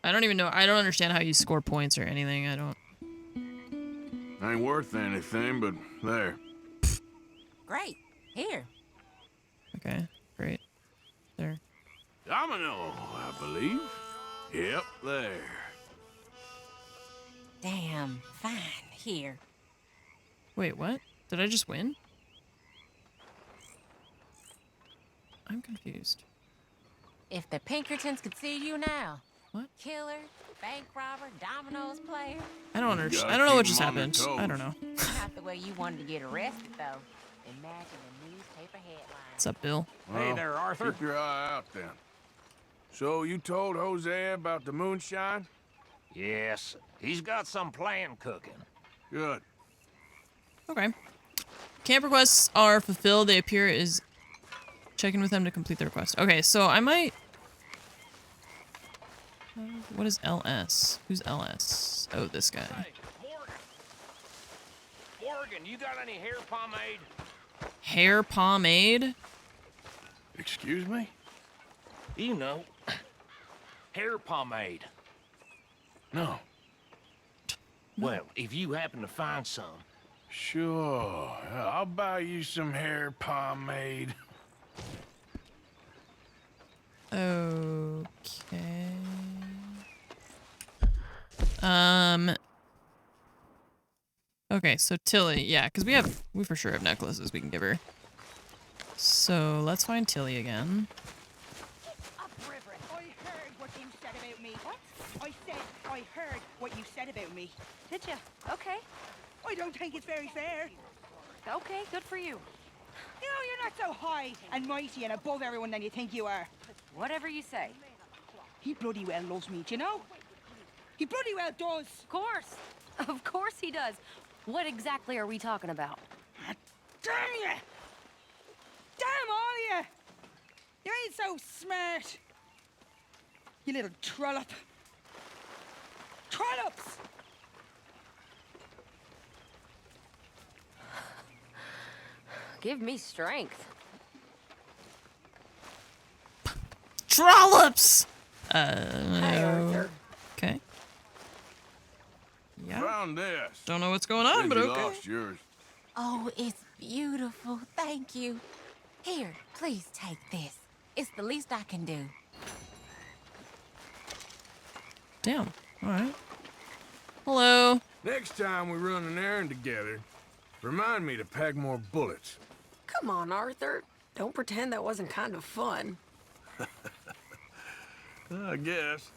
I don't even know. I don't understand how you score points or anything. I don't. Ain't worth anything, but there. Great. Here. Okay, great. There. Domino, I believe. Yep, there. Damn. Fine. Here. Wait, what? Did I just win? I'm confused. If the Pinkertons could see you now. What? Killer, bank robber, dominoes player. I don't understand. I don't know what just happened. I don't know. Not the way you wanted to get arrested, though. Imagine a newspaper headline. What's up, Bill? Well, keep your eye out then. So you told Jose about the moonshine? Yes, he's got some plan cooking. Good. Okay. Camp requests are fulfilled. They appear is checking with them to complete the request. Okay, so I might... what is LS? Who's LS? Oh, this guy. Hey, Morgan, you got any hair pomade? Hair pomade? Excuse me? You know, hair pomade. No. Well, if you happen to find some. Sure. I'll buy you some hair pomade. Okay. Okay, so Tilly, yeah, because we for sure have necklaces we can give her. So let's find Tilly again. I heard what you said about me. What? I said I heard what you said about me. Did you? Okay. I don't think it's very fair. Okay, good for you. You know, you're not so high and mighty and above everyone than you think you are. Whatever you say. He bloody well loves me, do you know? He bloody well does. Of course. Of course he does. What exactly are we talking about? Damn you! Damn all you! You ain't so smart. You little trollop. Trollops! Give me strength. Trollops! Hi, Arthur. Okay. Yeah. Found this. Don't know what's going on, Said but you okay. lost yours. Oh, it's beautiful. Thank you. Here, please take this. It's the least I can do. Damn. All right. Hello. Next time we run an errand together, remind me to pack more bullets. Come on, Arthur. Don't pretend that wasn't kind of fun. I guess.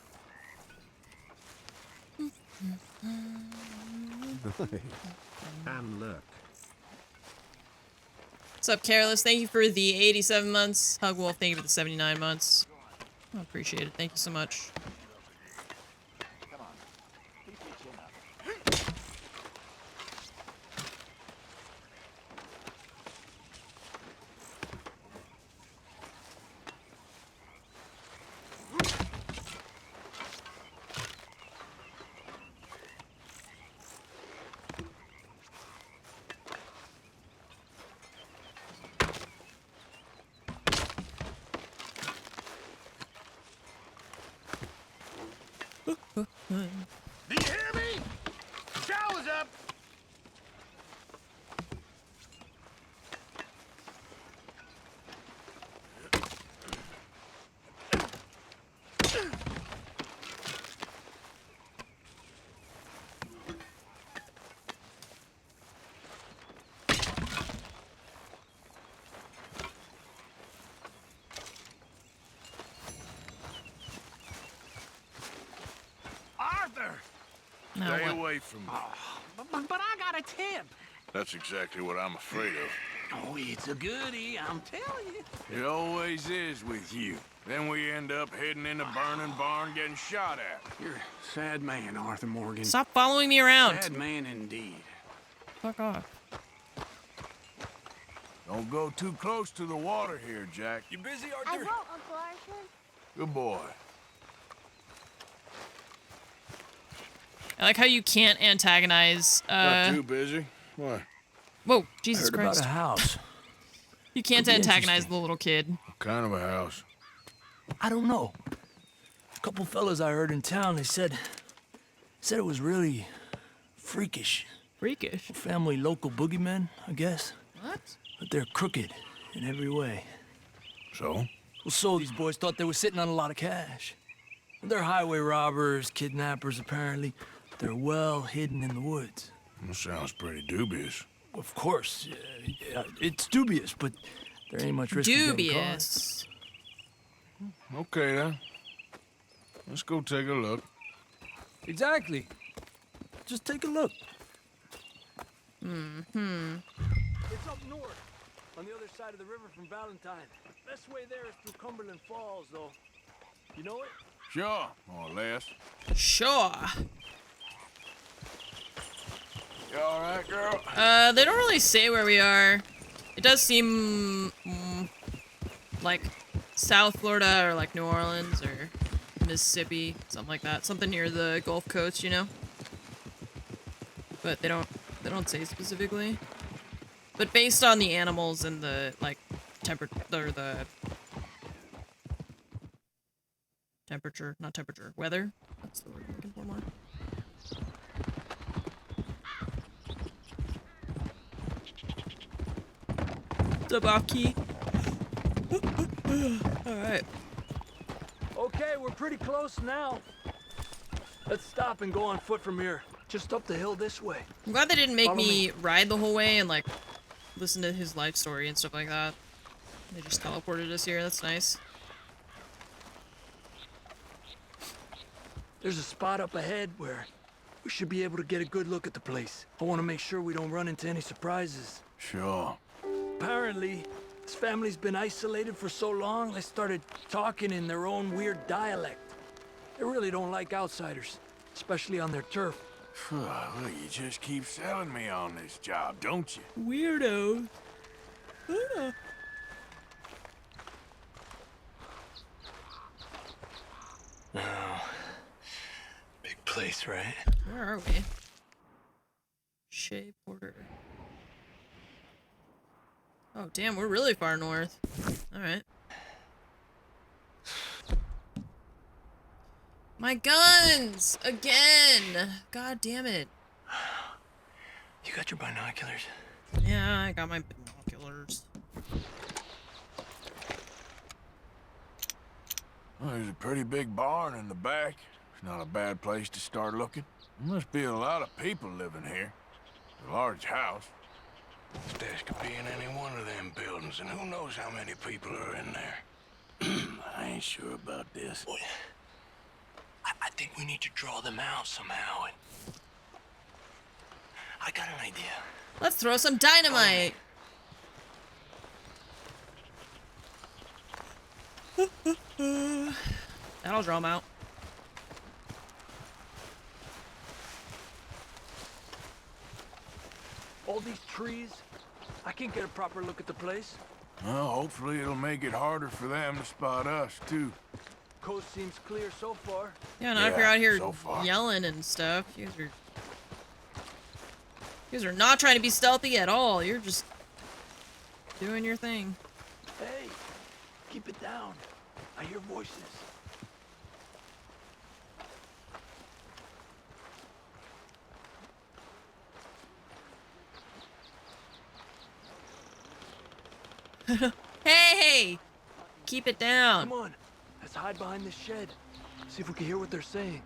And look. What's up, Careless? Thank you for the 87 months. Hugwolf, thank you for the 79 months. I appreciate it. Thank you so much. Do you hear me? Shower's up! Arthur! Now Stay what? away from me. But I got a tip. That's exactly what I'm afraid of. Oh, it's a goodie, I'm telling you. It always is with you. Then we end up heading in a burning barn getting shot at. You're a sad man, Arthur Morgan. Stop following me around. Sad man indeed. Fuck off. Don't go too close to the water here, Jack. You busy, I Arthur? won't, Uncle Arthur. Good boy. I like how you can't antagonize. Not too busy. What? Whoa, Jesus Heard Christ! about a house. You can't Could be antagonize interesting. the little kid. What kind of a house? I don't know. A couple fellas I heard in town, they said it was really freakish. Freakish? Family local boogeymen, I guess. What? But they're crooked in every way. So? Well, so these boys thought they were sitting on a lot of cash. They're highway robbers, kidnappers, apparently. They're well hidden in the woods. That sounds pretty dubious. Of course, yeah, it's dubious, but there ain't much risk of getting caught. Dubious. Okay, then. Let's go take a look. Exactly. Just take a look. Mm-hmm. It's up north, on the other side of the river from Valentine. Best way there is through Cumberland Falls, though. You know it? Sure, more or less. Sure. You all right, girl? They don't really say where we are. It does seem like South Florida or like New Orleans or Mississippi, something like that. Something near the Gulf Coast, you know. But they don't say specifically. But based on the animals and the like weather. That's the word I'm looking for more. Tabaki. Alright. Okay, we're pretty close now. Let's stop and go on foot from here. Just up the hill this way. I'm glad they didn't make Follow me ride the whole way and like listen to his life story and stuff like that. They just teleported us here. That's nice. There's a spot up ahead where we should be able to get a good look at the place. I want to make sure we don't run into any surprises. Sure. Apparently, this family's been isolated for so long, they started talking in their own weird dialect. They really don't like outsiders, especially on their turf. Look, you just keep selling me on this job, don't you? Weirdo. Oh. Big place, right? Where are we? Shea Porter. Oh, damn, we're really far north. Alright. My guns! Again! God damn it. You got your binoculars? Yeah, I got my binoculars. Well, there's a pretty big barn in the back. It's not a bad place to start looking. There must be a lot of people living here. It's a large house. Stash could be in any one of them buildings, and who knows how many people are in there. I ain't sure about this. Boy, I think we need to draw them out somehow. And I got an idea. Let's throw some dynamite! That'll draw them out. All these trees, I can't get a proper look at the place. Well, hopefully it'll make it harder for them to spot us, too. Coast seems clear so far. Yeah, not if you're out here so far. yelling and stuff. You guys are not trying to be stealthy at all. You're just doing your thing. Hey, keep it down. I hear voices. Hey! Keep it down. Come on, let's hide behind this shed. See if we can hear what they're saying.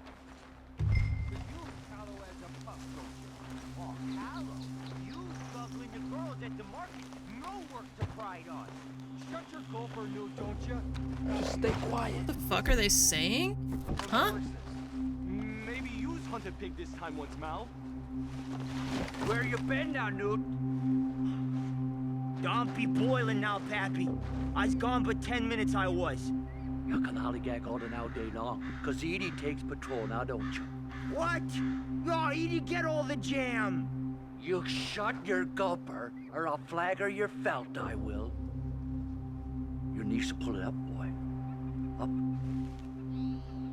Just stay quiet. What the fuck are they saying? Huh? Maybe you's hunted pig this time once, Mal. Where you been now, Newt? Don't be boiling now, Pappy. I's gone but 10 minutes I was. You can hollygag all now day long, cause Edie takes patrol now, don't you? What? No, Edie, get all the jam. You shut your gulper, or I'll flagger your felt, I will. Your niece will pull it up, boy. Up.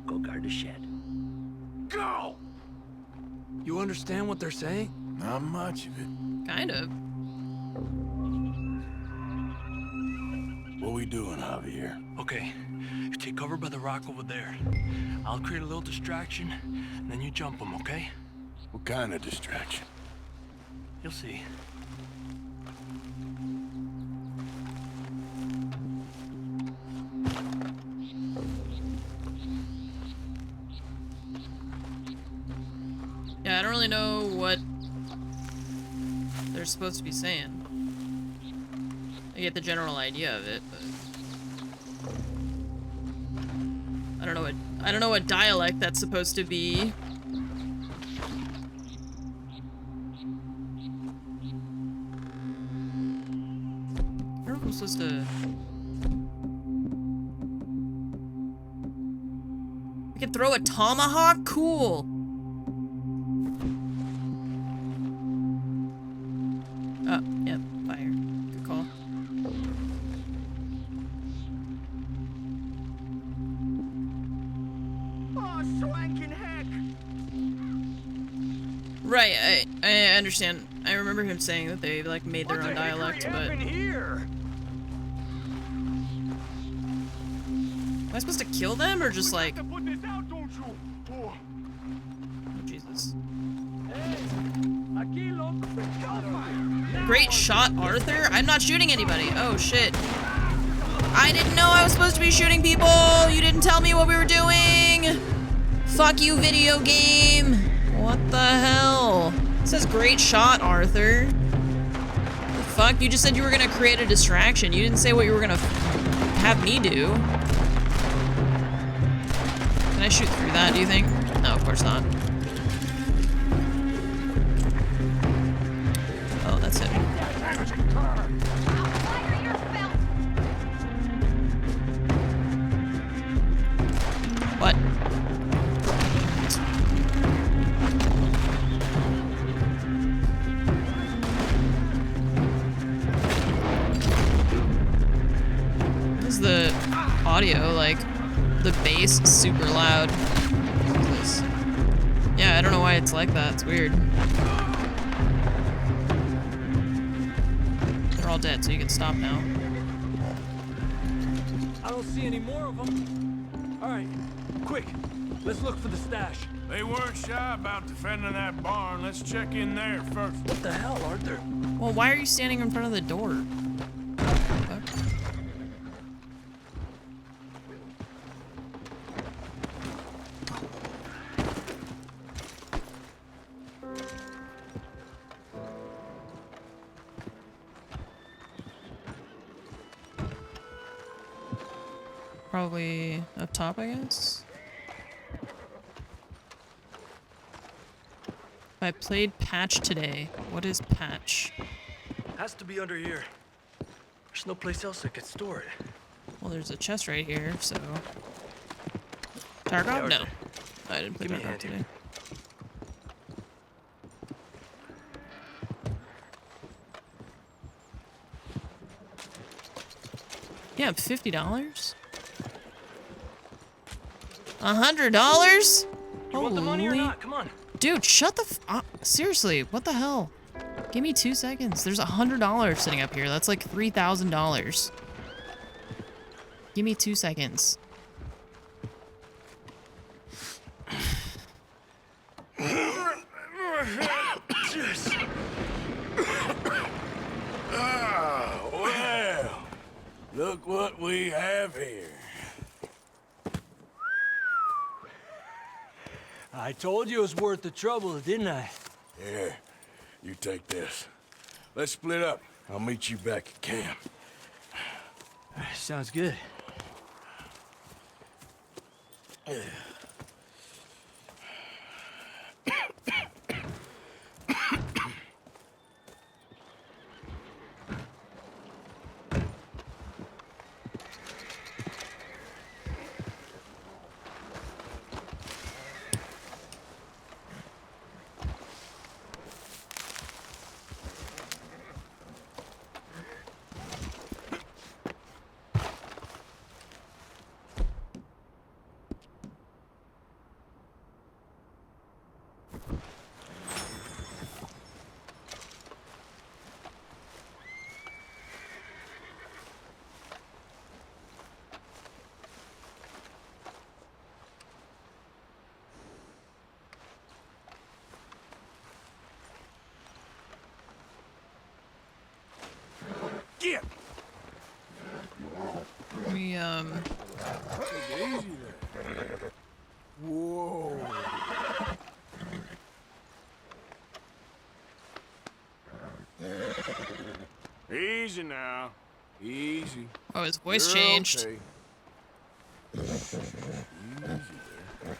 Go guard the shed. Go! You understand what they're saying? Not much of it. Kind of. What we doing, Javier? Okay, you take cover by the rock over there. I'll create a little distraction, and then you jump them, okay? What kind of distraction? You'll see. Yeah, I don't really know what they're supposed to be saying. I get the general idea of it, but I don't know what dialect that's supposed to be. I don't know if I'm supposed to. I can throw a tomahawk? Cool. Oh, yep, fire. Good call. Oh, swanking heck! Right, I understand. I remember him saying that they like made their own dialect, but Here? am I supposed to kill them or just like? Put this out, don't you? Oh, Jesus! Great shot, Arthur. I'm not shooting anybody. Oh shit! I didn't know I was supposed to be shooting people. You didn't tell me what we were doing. Fuck you, video game. What the hell? It says great shot, Arthur. The fuck? You just said you were gonna create a distraction. You didn't say what you were gonna have me do. Can I shoot through that, do you think? No, of course not. Oh, that's it. What? Is the audio like the bass super loud? Jesus. Yeah, I don't know why it's like that. It's weird. They're all dead, so you can stop now. I don't see any more of them. All right, quick, let's look for the stash. They weren't shy about defending that barn. Let's check in there first. What the hell, Arthur? Well, why are you standing in front of the door? Fuck. Probably up top, I guess. I played patch today. What is patch? Has to be under here. There's no place else that could store it. Well, there's a chest right here, so. Tarkov? No. I didn't play Give me a Tarkov hand here. today. Yeah, $50? $100? You want the money or not? Come on. Dude, shut the seriously, what the hell? Give me 2 seconds. There's $100 sitting up here. That's like $3,000. Give me 2 seconds. Ah, well. Look what we have here. I told you it was worth the trouble, didn't I? Here, you take this. Let's split up. I'll meet you back at camp. Sounds good. Get! We, Take it easy there. Whoa. Easy now. Easy. Oh, his voice You're changed. okay. Easy there.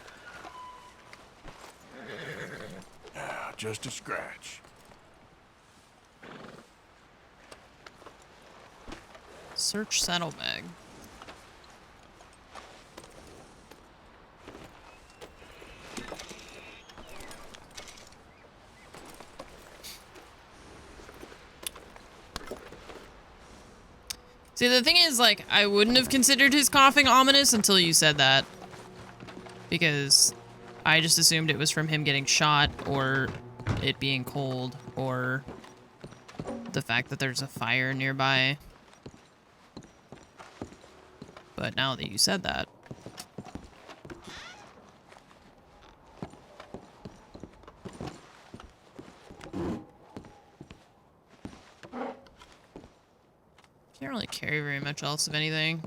Ah, just a scratch. Search saddlebag. See, the thing is, like, I wouldn't have considered his coughing ominous until you said that. Because I just assumed it was from him getting shot, or it being cold, or the fact that there's a fire nearby. But now that you said that... Can't really carry very much else of anything.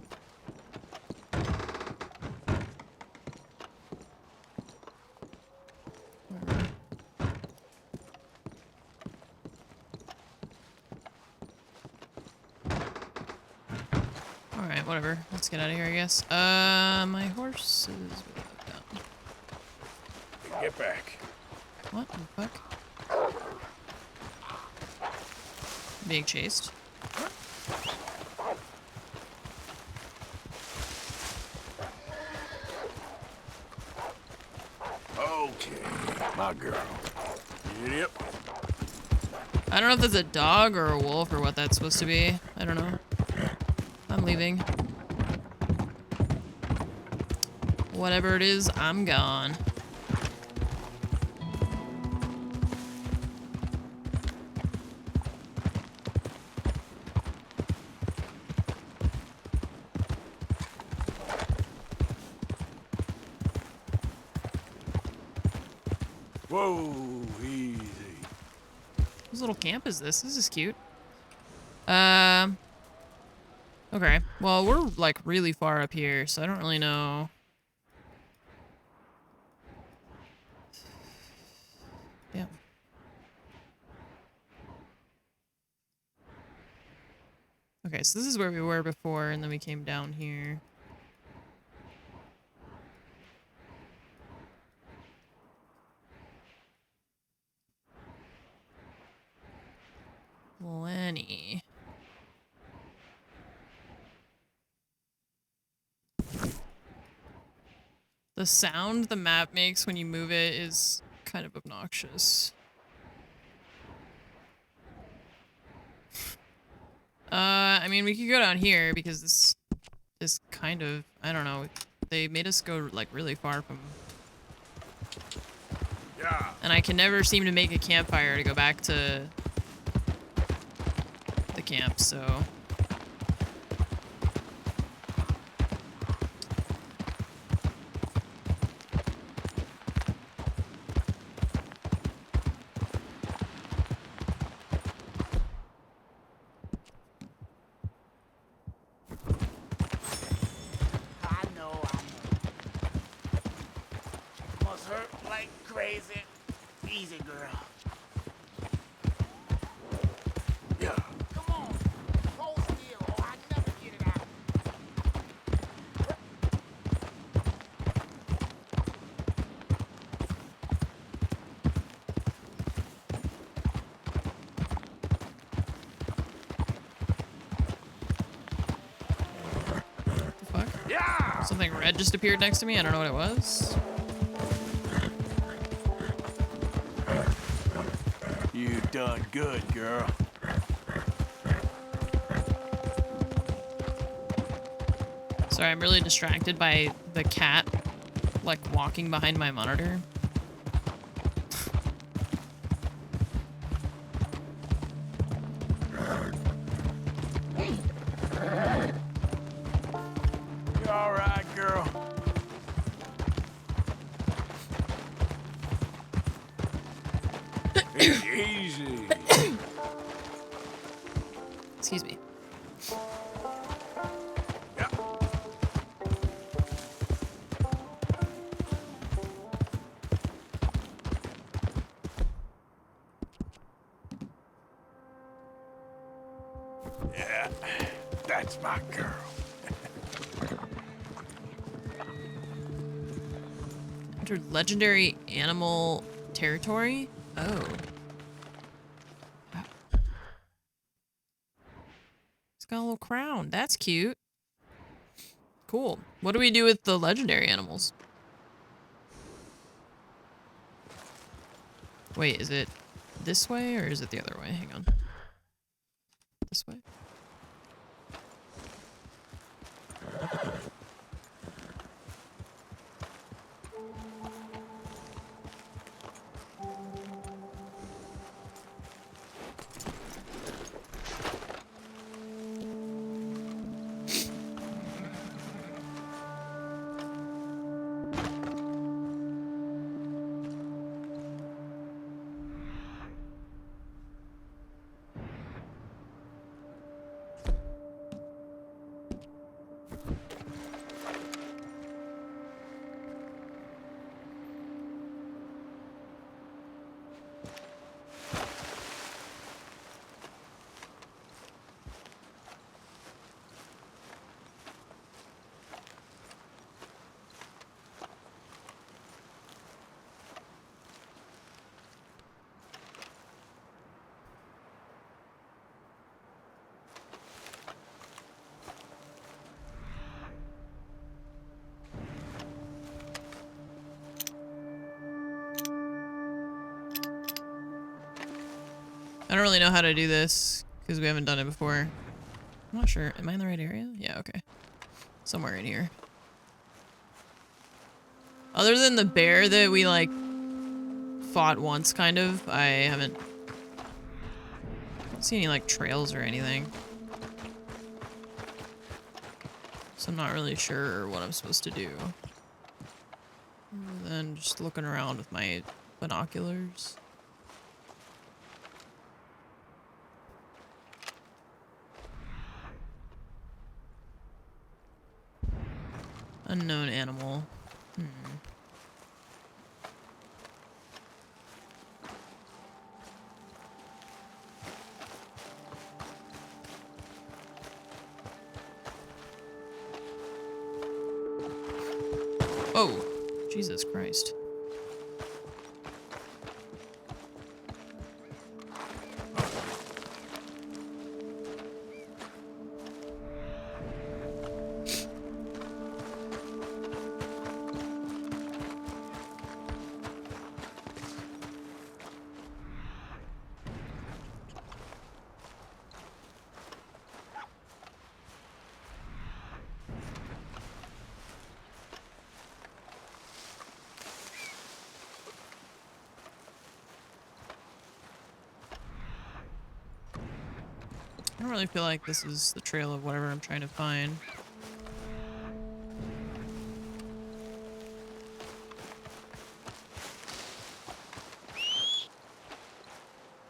Alright, whatever. Let's get out of here, I guess. My horse is down. Get back. What the fuck? Being chased. Okay, my girl. Yep. I don't know if that's a dog or a wolf or what that's supposed to be. I don't know. I'm leaving. Whatever it is, I'm gone. Whoa, easy. Whose little camp is this? This is cute. Okay. Well, we're like really far up here, so I don't really know. Yeah. Okay, so this is where we were before, and then we came down here. Lenny. The sound the map makes when you move it is kind of obnoxious. I mean, we could go down here because this is kind of, I don't know, they made us go like really far from... Yeah. And I can never seem to make a campfire to go back to the camp, so... crazy. Easy, girl. Yeah. Come on. Hold still, or I never get it out. The fuck? Yeah! Something red just appeared next to me. I don't know what it was. You done good, girl. Sorry, I'm really distracted by the cat, like, walking behind my monitor. You all right, girl? Easy. Excuse me. Yeah, that's my girl. Entered legendary animal territory? Oh. It's got a little crown. That's cute. Cool. What do we do with the legendary animals? Wait, is it this way or is it the other way? Hang on. This way? I don't really know how to do this because we haven't done it before. I'm not sure. Am I in the right area? Yeah, okay. Somewhere in here. Other than the bear that we, like, fought once, kind of, I haven't... I don't see any, like, trails or anything. So I'm not really sure what I'm supposed to do. Other than just looking around with my binoculars. Unknown animal. Oh, Jesus Christ. I don't really feel like this is the trail of whatever I'm trying to find.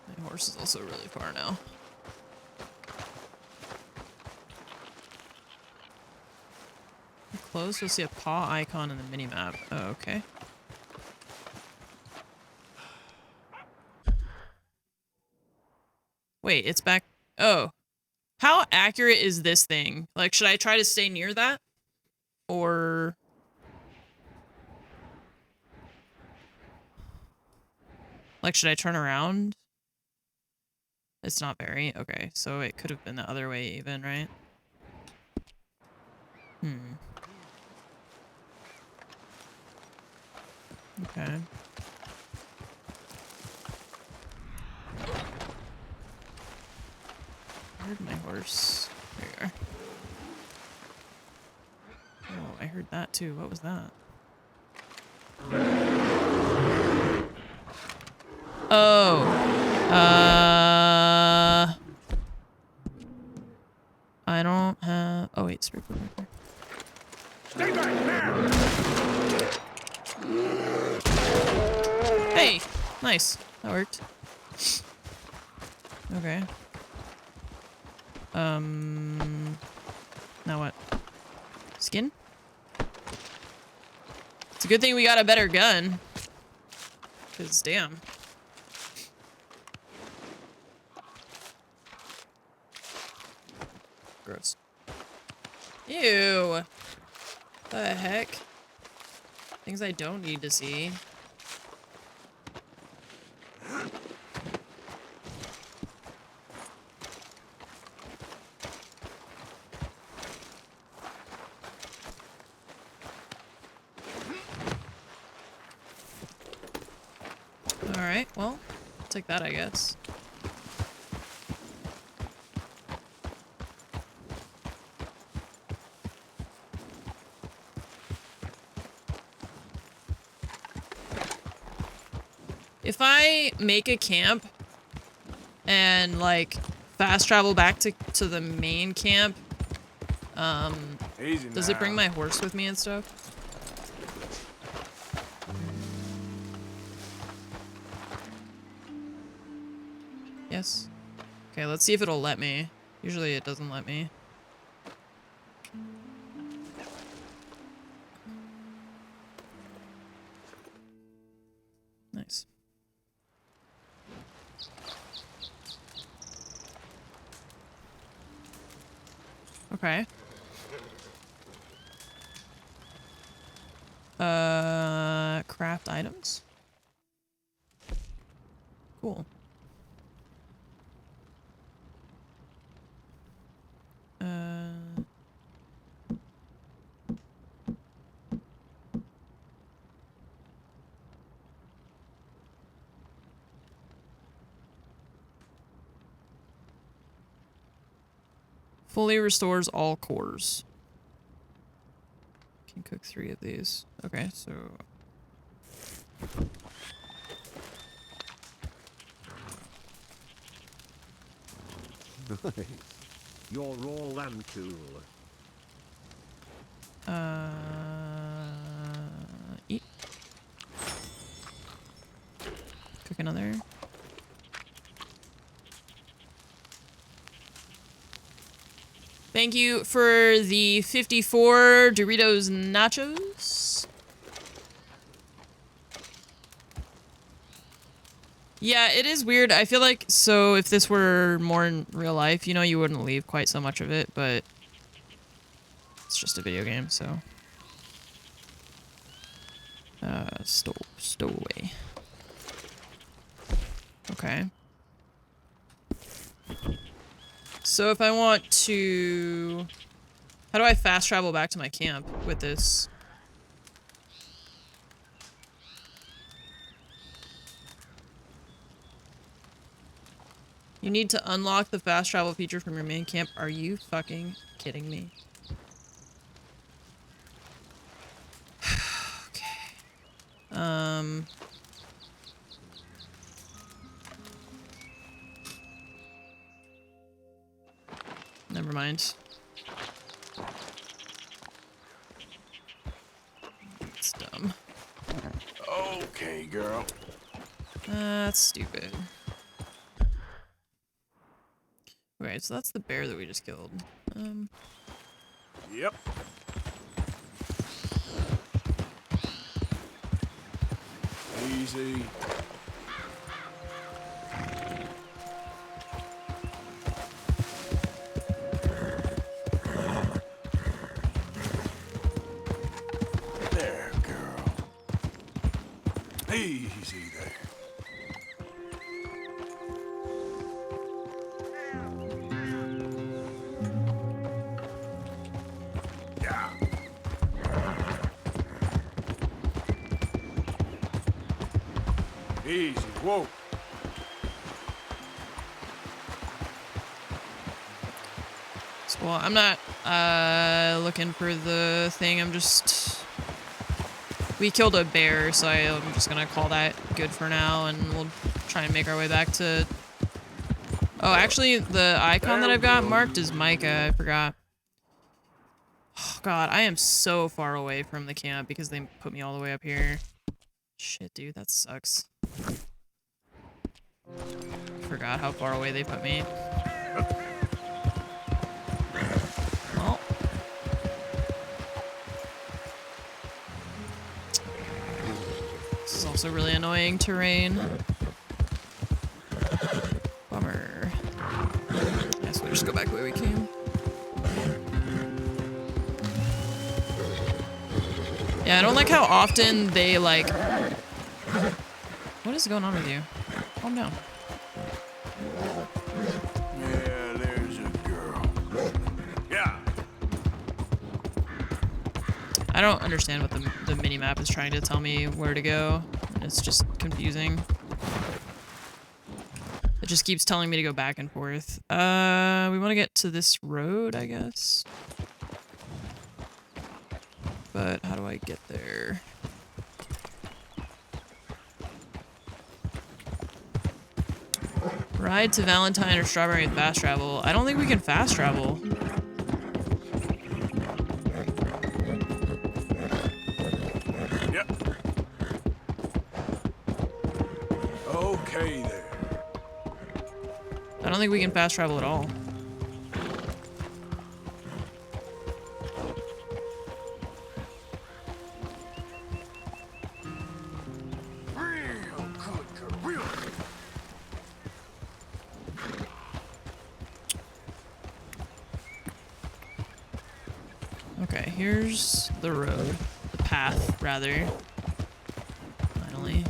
My horse is also really far now. Close, you'll see a paw icon in the minimap. Oh, okay. Wait, it's back. Oh. How accurate is this thing? Like, should I try to stay near that? Or... Like, should I turn around? It's not very. Okay, so it could have been the other way even, right? Okay. Where'd my horse? There you are. Oh, I heard that too. What was that? Oh. I don't have... Oh, wait, sprinkler. Stay back now! Hey! Nice. That worked. Okay. Now what? Skin? It's a good thing we got a better gun. 'Cause damn. Gross. Ew. The heck? Things I don't need to see. Alright, well, I'll take that, I guess. If I make a camp and, like, fast travel back to the main camp, does it bring my horse with me and stuff? Yes. Okay, let's see if it'll let me. Usually it doesn't let me. Nice. Okay. Craft items. Cool. Fully restores all cores. Can cook 3 of these. Okay, so... Nice. Your raw lamb tool. Eat. Cook another. Thank you for the 54 Doritos nachos. Yeah, it is weird. I feel like, so if this were more in real life, you know, you wouldn't leave quite so much of it, but it's just a video game, so. Stow away. Okay. So if I want to... How do I fast travel back to my camp with this? You need to unlock the fast travel feature from your main camp. Are you fucking kidding me? Okay. Never mind. It's dumb. Okay, girl. That's stupid. Okay, so that's the bear that we just killed. Yep. Easy. Easy there. Yeah. Easy, whoa. So, well, I'm not looking for the thing. I'm just... We killed a bear, so I'm just gonna call that good for now, and we'll try and make our way back to... Oh, actually, the icon that I've got marked is Micah. I forgot. Oh, God, I am so far away from the camp because they put me all the way up here. Shit, dude, that sucks. Forgot how far away they put me. Well. This is also really annoying terrain. Bummer. Guess we'll just go back the way we came. Yeah, I don't like how often they, like... What is going on with you? Oh, no. Yeah, there's a girl. Yeah. I don't understand what the mini-map is trying to tell me where to go. It's just confusing. It just keeps telling me to go back and forth. We want to get to this road, I guess. But how do I get there? Ride to Valentine or Strawberry with fast travel. I don't think we can fast travel. Yep. Okay there. I don't think we can fast travel at all. Okay, here's the road. The path, rather. Finally.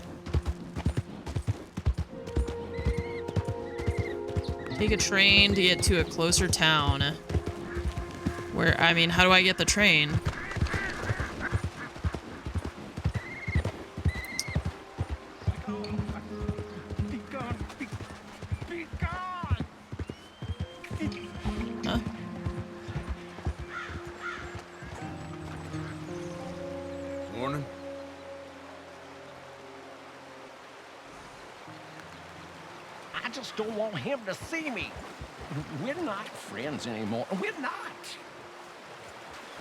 Take a train to get to a closer town. Where, I mean, how do I get the train? Huh? Morning. I just don't want him to see me. We're not friends anymore. We're not.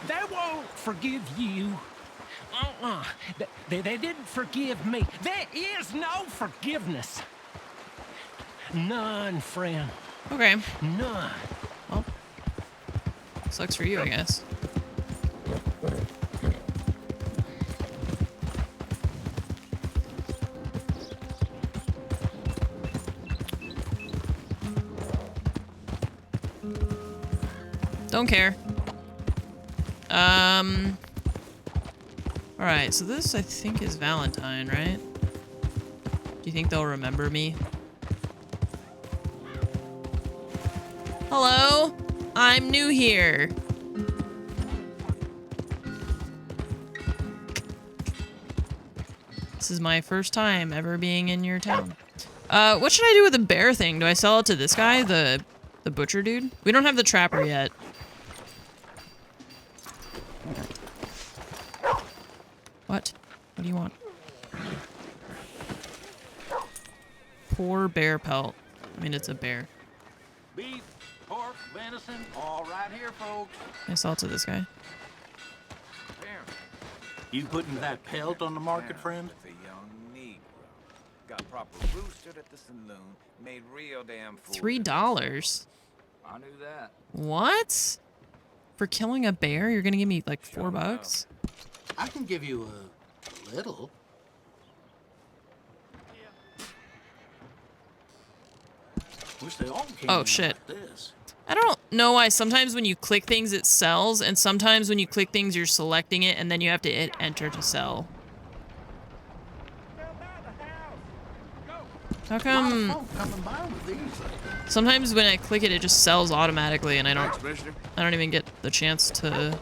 They won't forgive you. They didn't forgive me. There is no forgiveness. None, friend. Okay. None. Well, sucks for you, I guess. Don't care. Alright, so this, I think, is Valentine, right? Do you think they'll remember me? Hello? I'm new here. This is my first time ever being in your town. What should I do with the bear thing? Do I sell it to this guy, the butcher dude? We don't have the trapper yet. What? What do you want? Poor bear pelt. I mean, it's a bear. Beef, pork, venison, all right here, folks. I sell it to this guy. You putting that pelt on the market, friend? It's a young Negro. Got proper roosted at the saloon. Made real damn fool. $3. I knew that. What? For killing a bear, you're gonna give me like $4? I can give you a little. Wish they all came Oh in shit. like this. I don't know why sometimes when you click things it sells, and sometimes when you click things you're selecting it and then you have to hit enter to sell. How come sometimes when I click it, it just sells automatically, and I don't even get the chance to.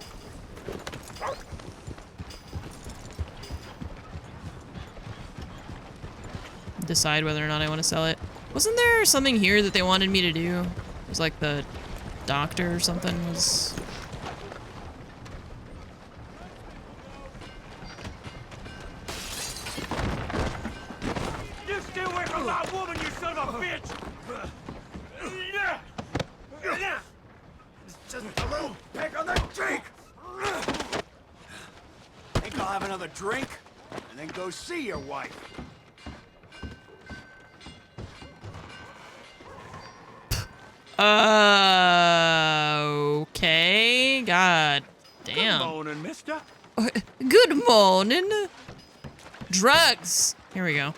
Decide whether or not I want to sell it. Wasn't there something here that they wanted me to do? It was like the doctor or something was. You stay away from that woman, you son of a bitch! It's just a little peck on the cheek! Think I'll have another drink, and then go see your wife. Okay. God damn. Good morning, mister. Good morning. Drugs. Here we go.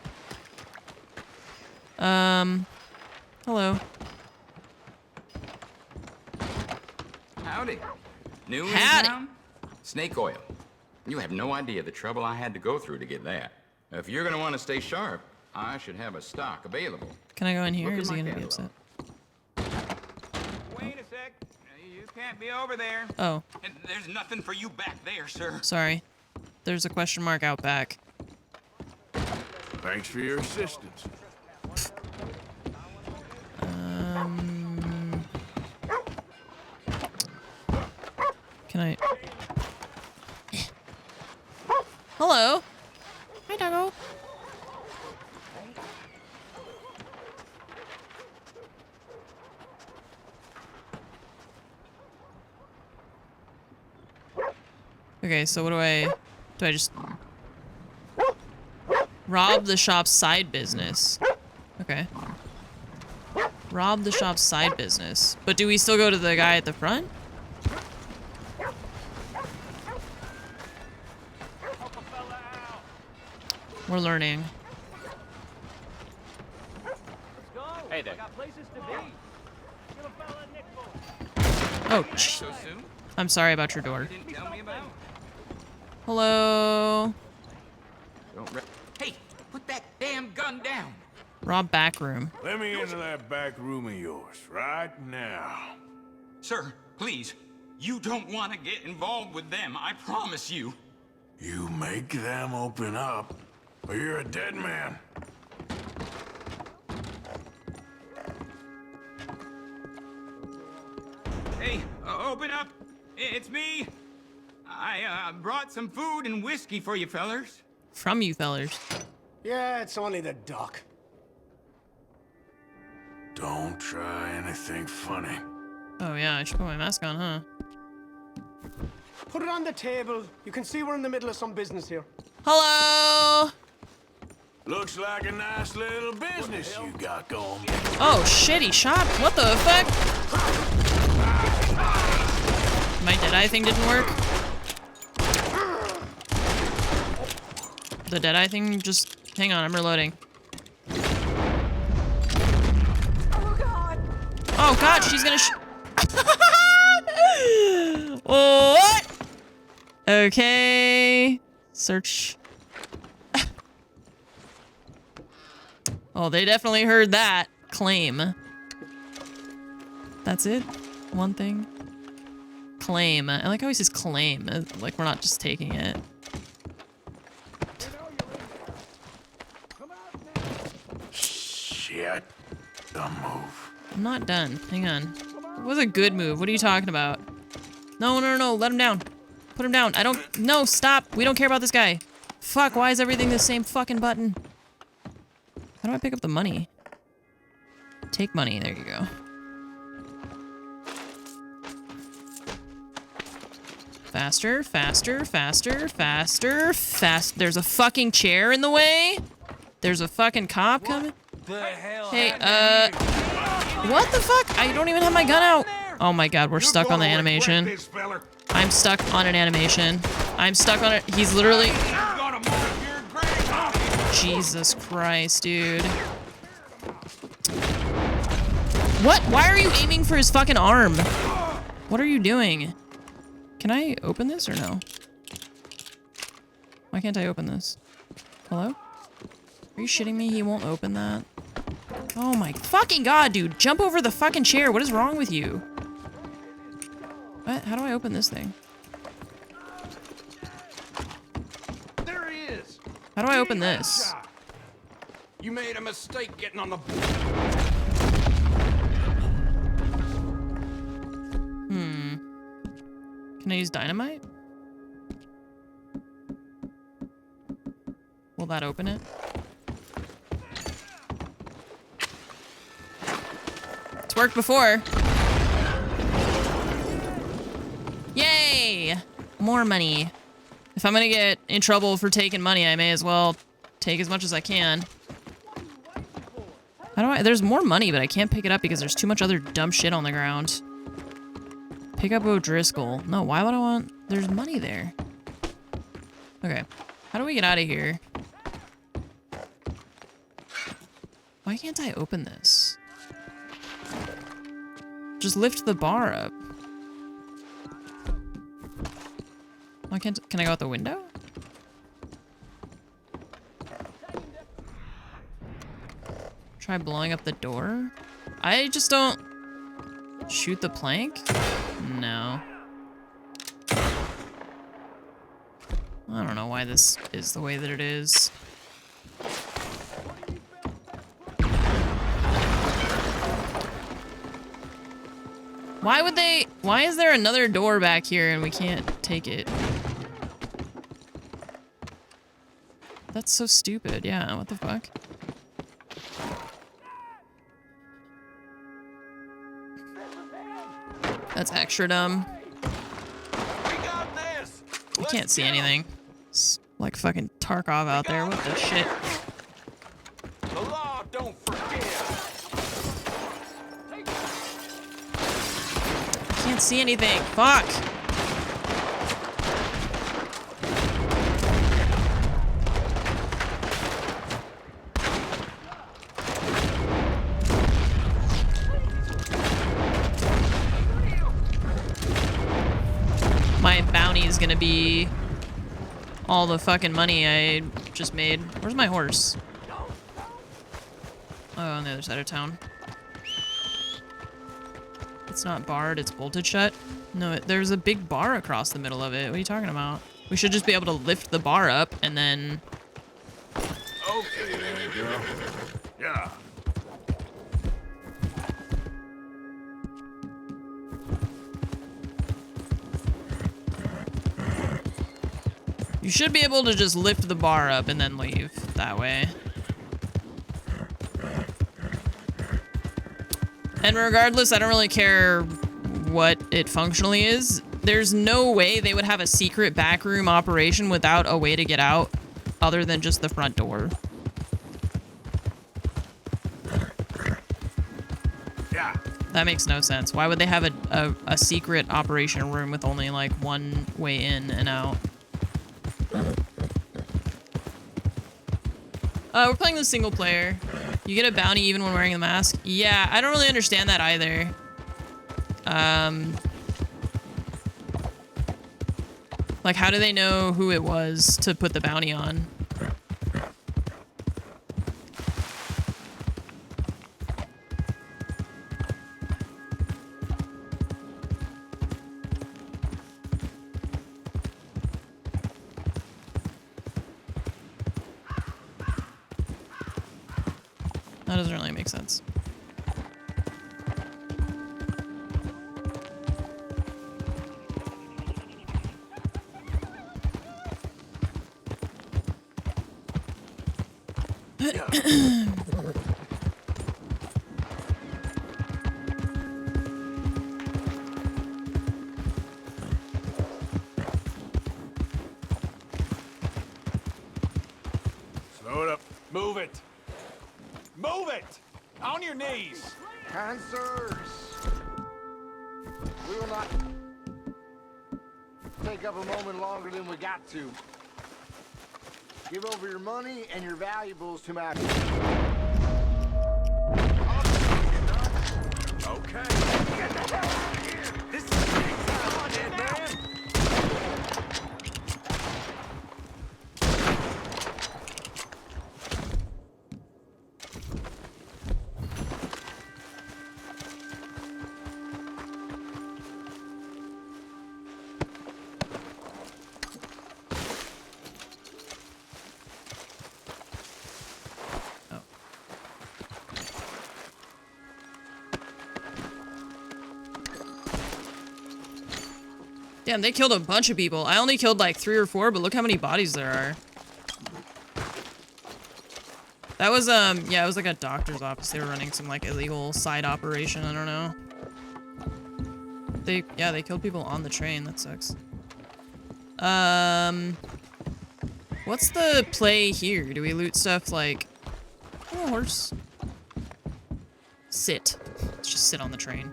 Hello. Howdy. New in Howdy. town? Snake oil. You have no idea the trouble I had to go through to get that. If you're gonna want to stay sharp, I should have a stock available. Can I go in here, Look or at is he my gonna be catalog. upset? Wait a sec. You can't be over there. Oh. And there's nothing for you back there, sir. Sorry. There's a question mark out back. Thanks for your assistance. Can I? Hello. Hi, doggo. Okay, so what do I just rob the shop's side business? Okay. Rob the shop's side business. But do we still go to the guy at the front? We're learning. Hey there. Oh, So soon? I'm sorry about your door. Didn't tell me about. Hello. Hey, put that damn gun down. Rob back room. Let me into that back room of yours right now. Sir, please. You don't want to get involved with them, I promise you. You make them open up, or you're a dead man. Hey, open up. It's me. I brought some food and whiskey for you fellers. From you fellers. Yeah, it's only the doc. Don't try anything funny. Oh yeah, I should put my mask on, huh? Put it on the table. You can see we're in the middle of some business here. Hello. Looks like a nice little business you got going. Oh shit, he shot. What the fuck? My Deadeye thing didn't work. The Deadeye thing just... Hang on, I'm reloading. Oh god, she's gonna What? Okay. Search. Oh, they definitely heard that. Claim. That's it? One thing? Claim. I like how he says claim. Like we're not just taking it. Shit. The move. I'm not done. Hang on. It was a good move. What are you talking about? No, no, no. Let him down. Put him down. I don't... No, stop. We don't care about this guy. Fuck, why is everything the same fucking button? How do I pick up the money? Take money. There you go. Faster, faster, faster, faster, fast. There's a fucking chair in the way. There's a fucking cop coming. Hey, what the fuck? I don't even have my gun out. Oh my god, we're stuck on the animation. I'm stuck on an animation. I'm stuck on it. He's literally... Jesus Christ, dude. What? Why are you aiming for his fucking arm? What are you doing? Can I open this or no? Why can't I open this? Hello? Are you shitting me? He won't open that. Oh my fucking god, dude. Jump over the fucking chair. What is wrong with you? What? How do I open this thing? There he is. How do I open this? You made a mistake getting on the... Can I use dynamite? Will that open it? It's worked before. Yay! More money. If I'm gonna get in trouble for taking money, I may as well take as much as I can. How do I... There's more money, but I can't pick it up because there's too much other dumb shit on the ground. Pick up O'Driscoll. No, why would I want... There's money there. Okay. How do we get out of here? Why can't I open this? Just lift the bar up. Why can't... Can I go out the window? Try blowing up the door? I just don't... Shoot the plank? No. I don't know why this is the way that it is. Why would they... Why is there another door back here and we can't take it? That's so stupid. Yeah, what the fuck? That's extra dumb. I can't see anything. It's like fucking Tarkov out there. What the shit? The law don't forgive. I can't see anything. Fuck. My bounty is gonna be all the fucking money I just made. Where's my horse? Oh, on the other side of town. It's not barred, it's bolted shut. No, there's a big bar across the middle of it. What are you talking about? We should just be able to lift the bar up and then... Okay, there, girl. Yeah. You should be able to just lift the bar up and then leave that way. And regardless, I don't really care what it functionally is. There's no way they would have a secret backroom operation without a way to get out other than just the front door. Yeah. That makes no sense. Why would they have a secret operation room with only like one way in and out? We're playing the single player. You get a bounty even when wearing the mask? Yeah, I don't really understand that either. Like, how do they know who it was to put the bounty on? That doesn't really make sense. Slow it up. Move it. Move it! On your knees! Kind sirs, we will not take up a moment longer than we got to. Give over your money and your valuables to my... Okay. Get the hell out of here! This is come on, dead man! Damn, they killed a bunch of people. I only killed like 3 or 4, but look how many bodies there are. That was, yeah, it was like a doctor's office. They were running some like illegal side operation. I don't know. They killed people on the train. That sucks. What's the play here? Do we loot stuff like... Oh, horse. Sit. Let's just sit on the train.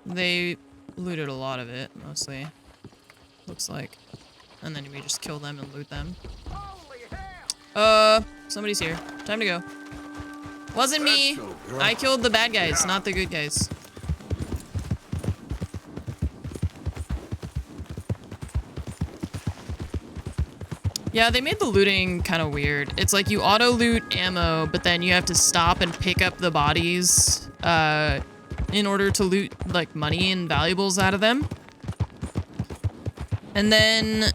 They looted a lot of it, mostly. Looks like. And then we just kill them and loot them. Somebody's here. Time to go. Wasn't me. I killed the bad guys, not the good guys. Yeah, they made the looting kind of weird. It's like you auto-loot ammo, but then you have to stop and pick up the bodies in order to loot, like, money and valuables out of them. And then,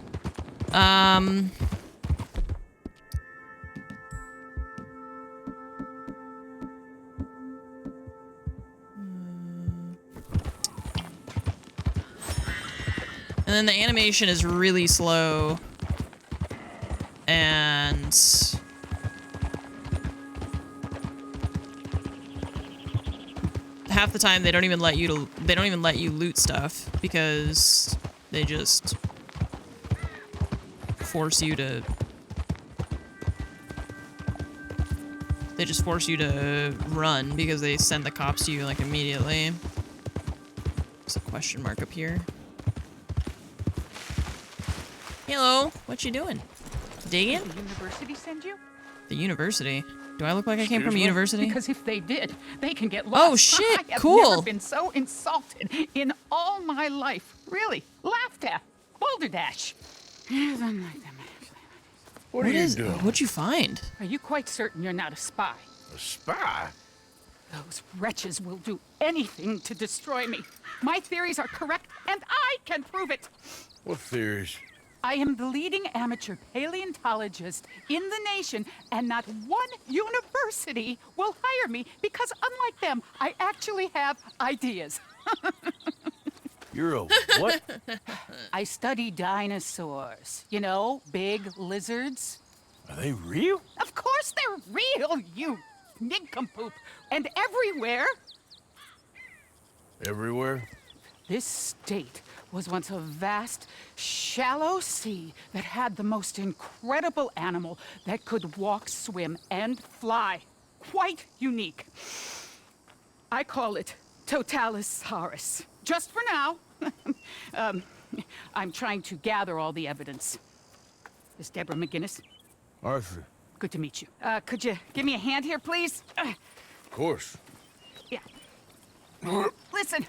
and then the animation is really slow. And half the time they don't even let you loot stuff because they just force you to run because they send the cops to you like immediately. There's a question mark up here. Hello, what you doing? Digging? Did the university send you? The university? Do I look like I came from a university? Because if they did, they can get lost. Oh shit, I have cool. never been so insulted in all my life. Really. Laughed at. Balderdash. Yes, unlike them, actually. What are you doing? What'd you find? Are you quite certain you're not a spy? A spy? Those wretches will do anything to destroy me. My theories are correct, and I can prove it. What theories? I am the leading amateur paleontologist in the nation, and not one university will hire me because, unlike them, I actually have ideas. You're a what? I study dinosaurs. You know, big lizards. Are they real? Of course they're real, you nincompoop. And everywhere. Everywhere? This state was once a vast, shallow sea that had the most incredible animal that could walk, swim, and fly. Quite unique. I call it Totalisaurus. Just for now. I'm trying to gather all the evidence. This Deborah McGinnis. Arthur. Good to meet you. Could you give me a hand here, please? Of course. Yeah. Listen.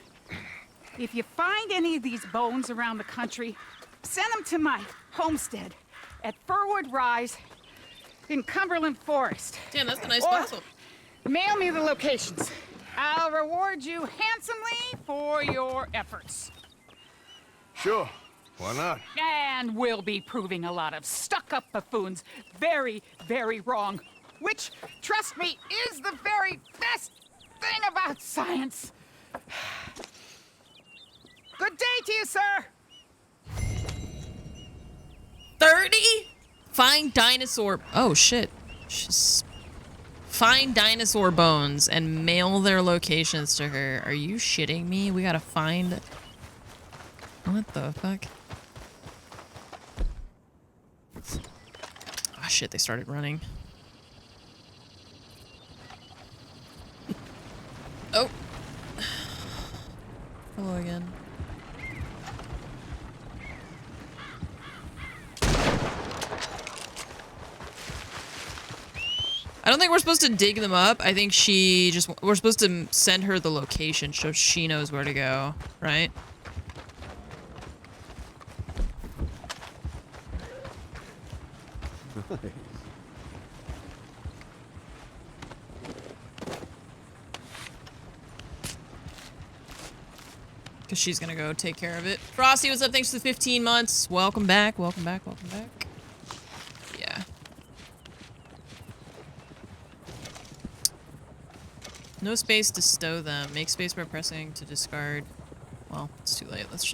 If you find any of these bones around the country, send them to my homestead at Furwood Rise in Cumberland Forest. Damn, that's a nice puzzle. Mail me the locations. I'll reward you handsomely for your efforts. Sure. Why not? And we'll be proving a lot of stuck-up buffoons very, very wrong. Which, trust me, is the very best thing about science. Good day to you, sir! 30? Find dinosaur... Oh, shit. Just find dinosaur bones and mail their locations to her. Are you shitting me? We gotta find... What the fuck? Oh, shit. They started running. Oh. Hello again. I don't think we're supposed to dig them up. I think we're supposed to send her the location so she knows where to go, right? Because she's gonna go take care of it. Frosty, what's up? Thanks for the 15 months. Welcome back, welcome back, welcome back. Yeah. No space to stow them. Make space by pressing to discard. Well, it's too late. Let's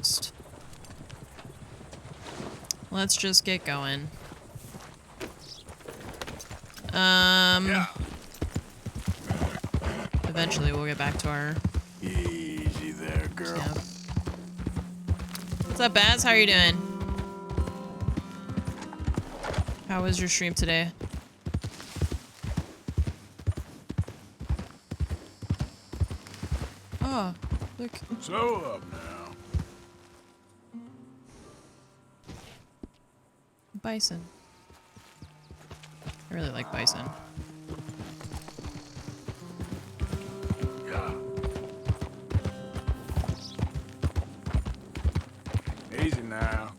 just get going. Eventually we'll get back to our... Easy there, girl. Yeah. What's up, Baz? How are you doing? How was your stream today? Oh, look. So up now. Bison. I really like bison. Yeah. Easy now.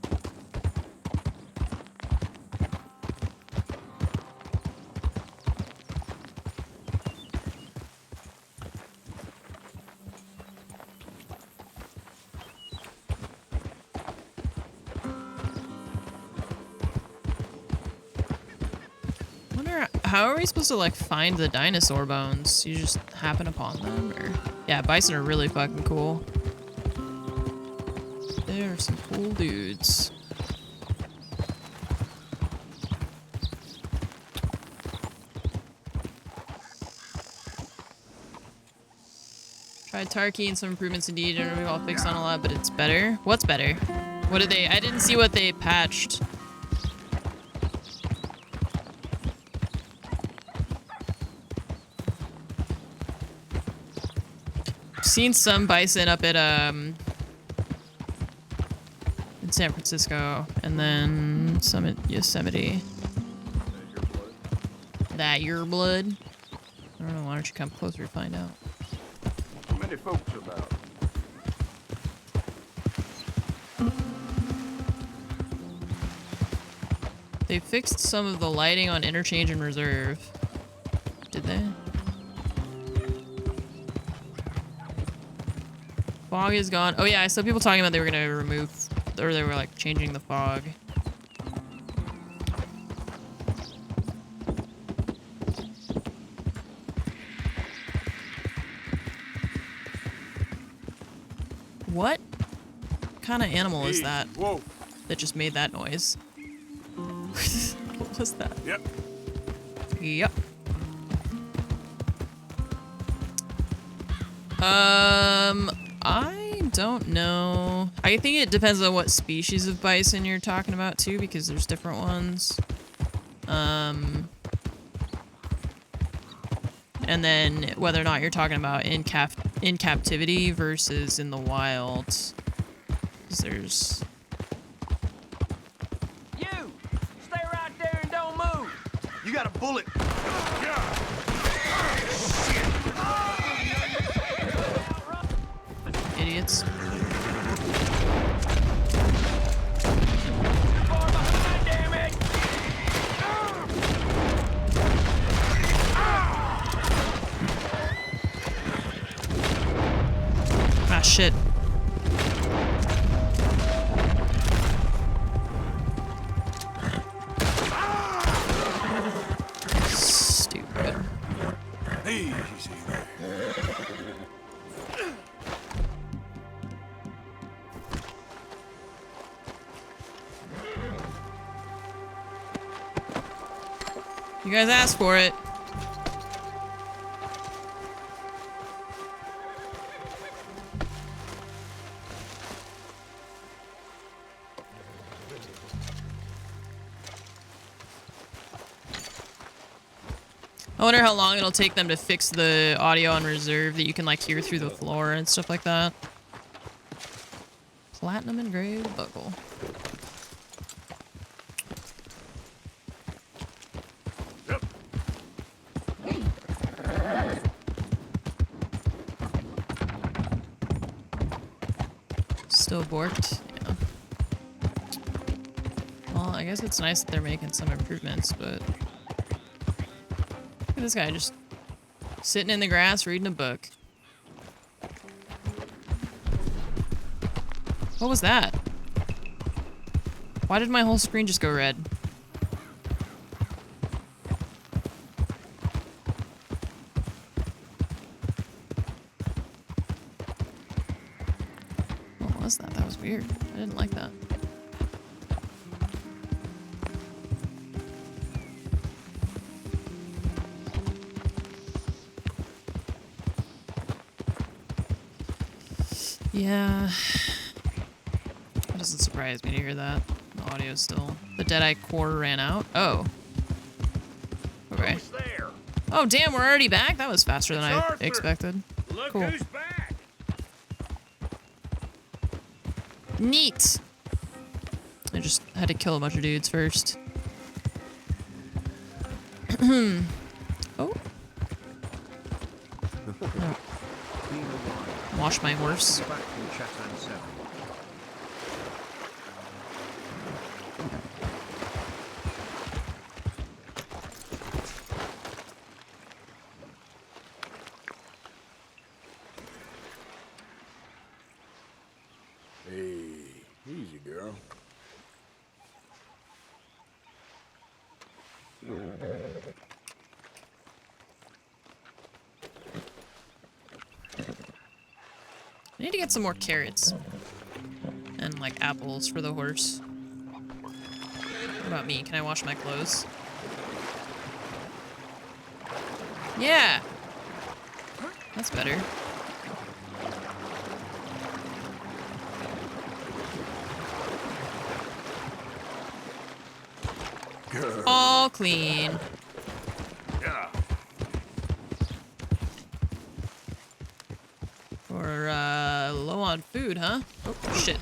How are we supposed to, like, find the dinosaur bones? You just happen upon them, or... Yeah, bison are really fucking cool. They're some cool dudes. Tried Tarkey and some improvements indeed, and we've all fixed on a lot, but it's better. What's better? What did they... I didn't see what they patched. Seen some bison up at in San Francisco, and then some at Yosemite. That your blood? I don't know. Why don't you come closer to find out? How many folks about? They fixed some of the lighting on Interchange and Reserve. Did they? Fog is gone. Oh yeah, I saw people talking about they were gonna remove, or they were like changing the fog. What kind of animal is that? Whoa. That just made that noise? What was that? Yep. Yep. I don't know. I think it depends on what species of bison you're talking about too, because there's different ones. And then whether or not you're talking about in captivity versus in the wild. 'Cause there's... You! Stay right there and don't move! You got a bullet. Idiots. Ah, shit. Stupid. Easy there. You guys asked for it. I wonder how long it'll take them to fix the audio on Reserve that you can like hear through the floor and stuff like that. Platinum engraved buckle. Still borked? Yeah. Well, I guess it's nice that they're making some improvements, but... Look at this guy just sitting in the grass reading a book. What was that? Why did my whole screen just go red? weird. I didn't like that. Yeah. It doesn't surprise me to hear that. The audio's still... The Deadeye core ran out? Oh. Okay. Oh, damn, we're already back? That was faster than I expected. Look Cool. who's back. Neat! I just had to kill a bunch of dudes first. Oh. Oh. Wash my horse. Back from Chatan 7. Hey, easy, girl. I need to get some more carrots. And, like, apples for the horse. What about me? Can I wash my clothes? Yeah! That's better. All clean. Yeah. We're, low on food, huh? Oh, shit.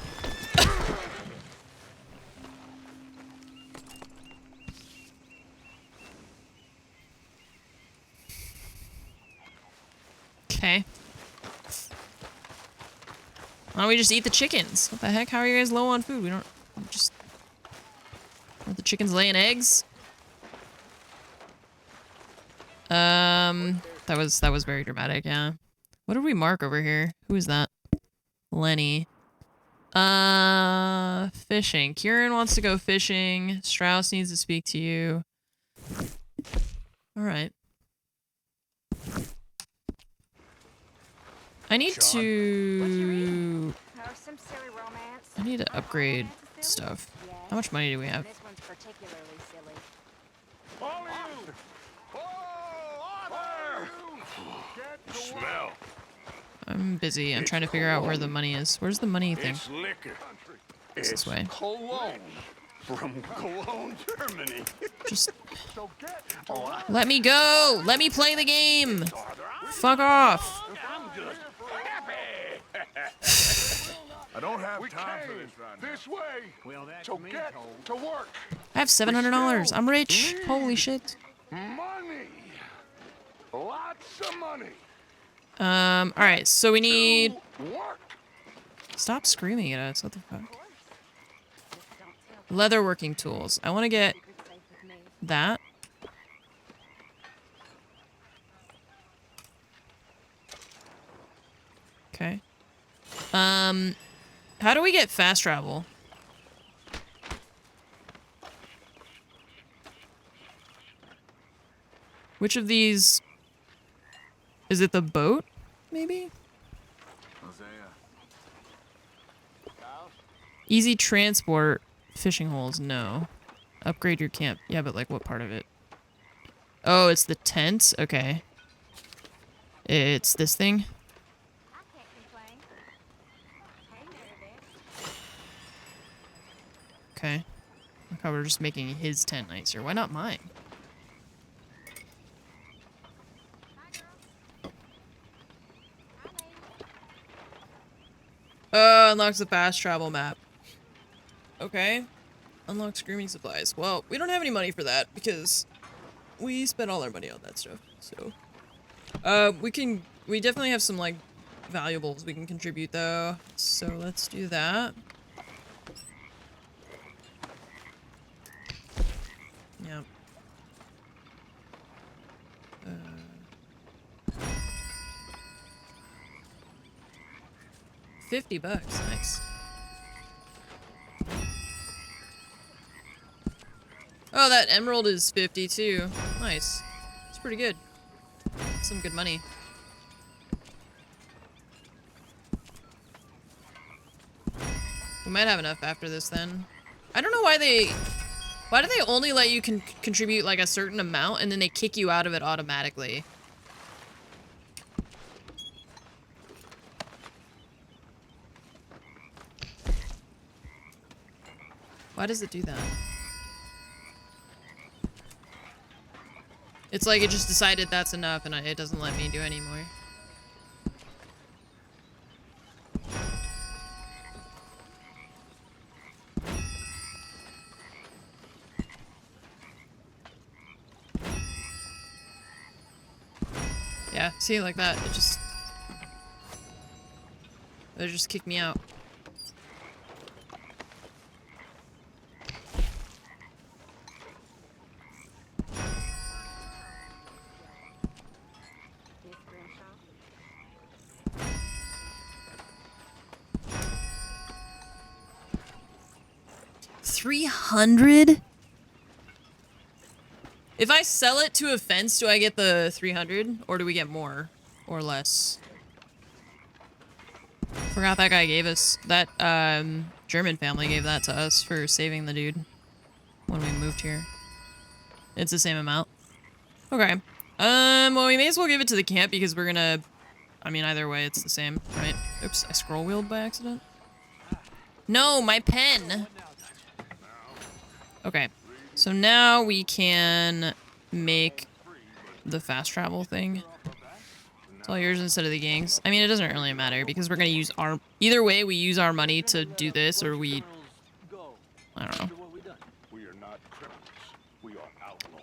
Okay. Why don't we just eat the chickens? What the heck? How are you guys low on food? We don't... Just... Aren't the chickens laying eggs? That was very dramatic, yeah. What did we mark over here? Who is that? Lenny. Fishing. Kieran wants to go fishing. Strauss needs to speak to you. Alright. I need to... I need to upgrade stuff. How much money do we have? This one's particularly silly. Smell. I'm busy. I'm trying to figure out where the money is. Where's the money thing? It's liquor. It's this way. Cologne. From Cologne, Germany. Just... Let me go! Let me play the game! Fuck off! I don't have time for this right now. This way. Well, that's So me get told. to work. I have $700. I'm rich. Holy shit. Money. Lots of money. Alright, so we need... Work. Stop screaming at us. What the fuck? Leatherworking tools. I want to get that. Okay. How do we get fast travel? Which of these... Is it the boat? Maybe? Easy transport. Fishing holes, no. Upgrade your camp. Yeah, but like what part of it? Oh, it's the tent? Okay. It's this thing? Okay. Look how we're just making his tent nicer. Why not mine? Unlocks the fast travel map. Okay. Unlock screaming supplies. Well, we don't have any money for that because we spent all our money on that stuff. So, we definitely have some like valuables we can contribute though. So let's do that. Yeah. $50. Nice. Oh, that emerald is 50 too. Nice. It's pretty good. Some good money. We might have enough after this then. I don't know why they... Why do they only let you contribute like a certain amount and then they kick you out of it automatically? Why does it do that? It's like it just decided that's enough and it doesn't let me do any more. Yeah, see, like that, it just kicked me out. $300? If I sell it to a fence, do I get the 300? Or do we get more? Or less? Forgot that guy gave us... That, German family gave that to us for saving the dude. When we moved here. It's the same amount. Okay. Well, we may as well give it to the camp because we're gonna... I mean, either way, it's the same, right? Oops, I scroll-wheeled by accident. No, my pen! Okay. So now we can make the fast travel thing. It's all yours instead of the gang's. I mean, it doesn't really matter because we're gonna use our... Either way, we use our money to do this or we... I don't know. We are not criminals. We are outlaws.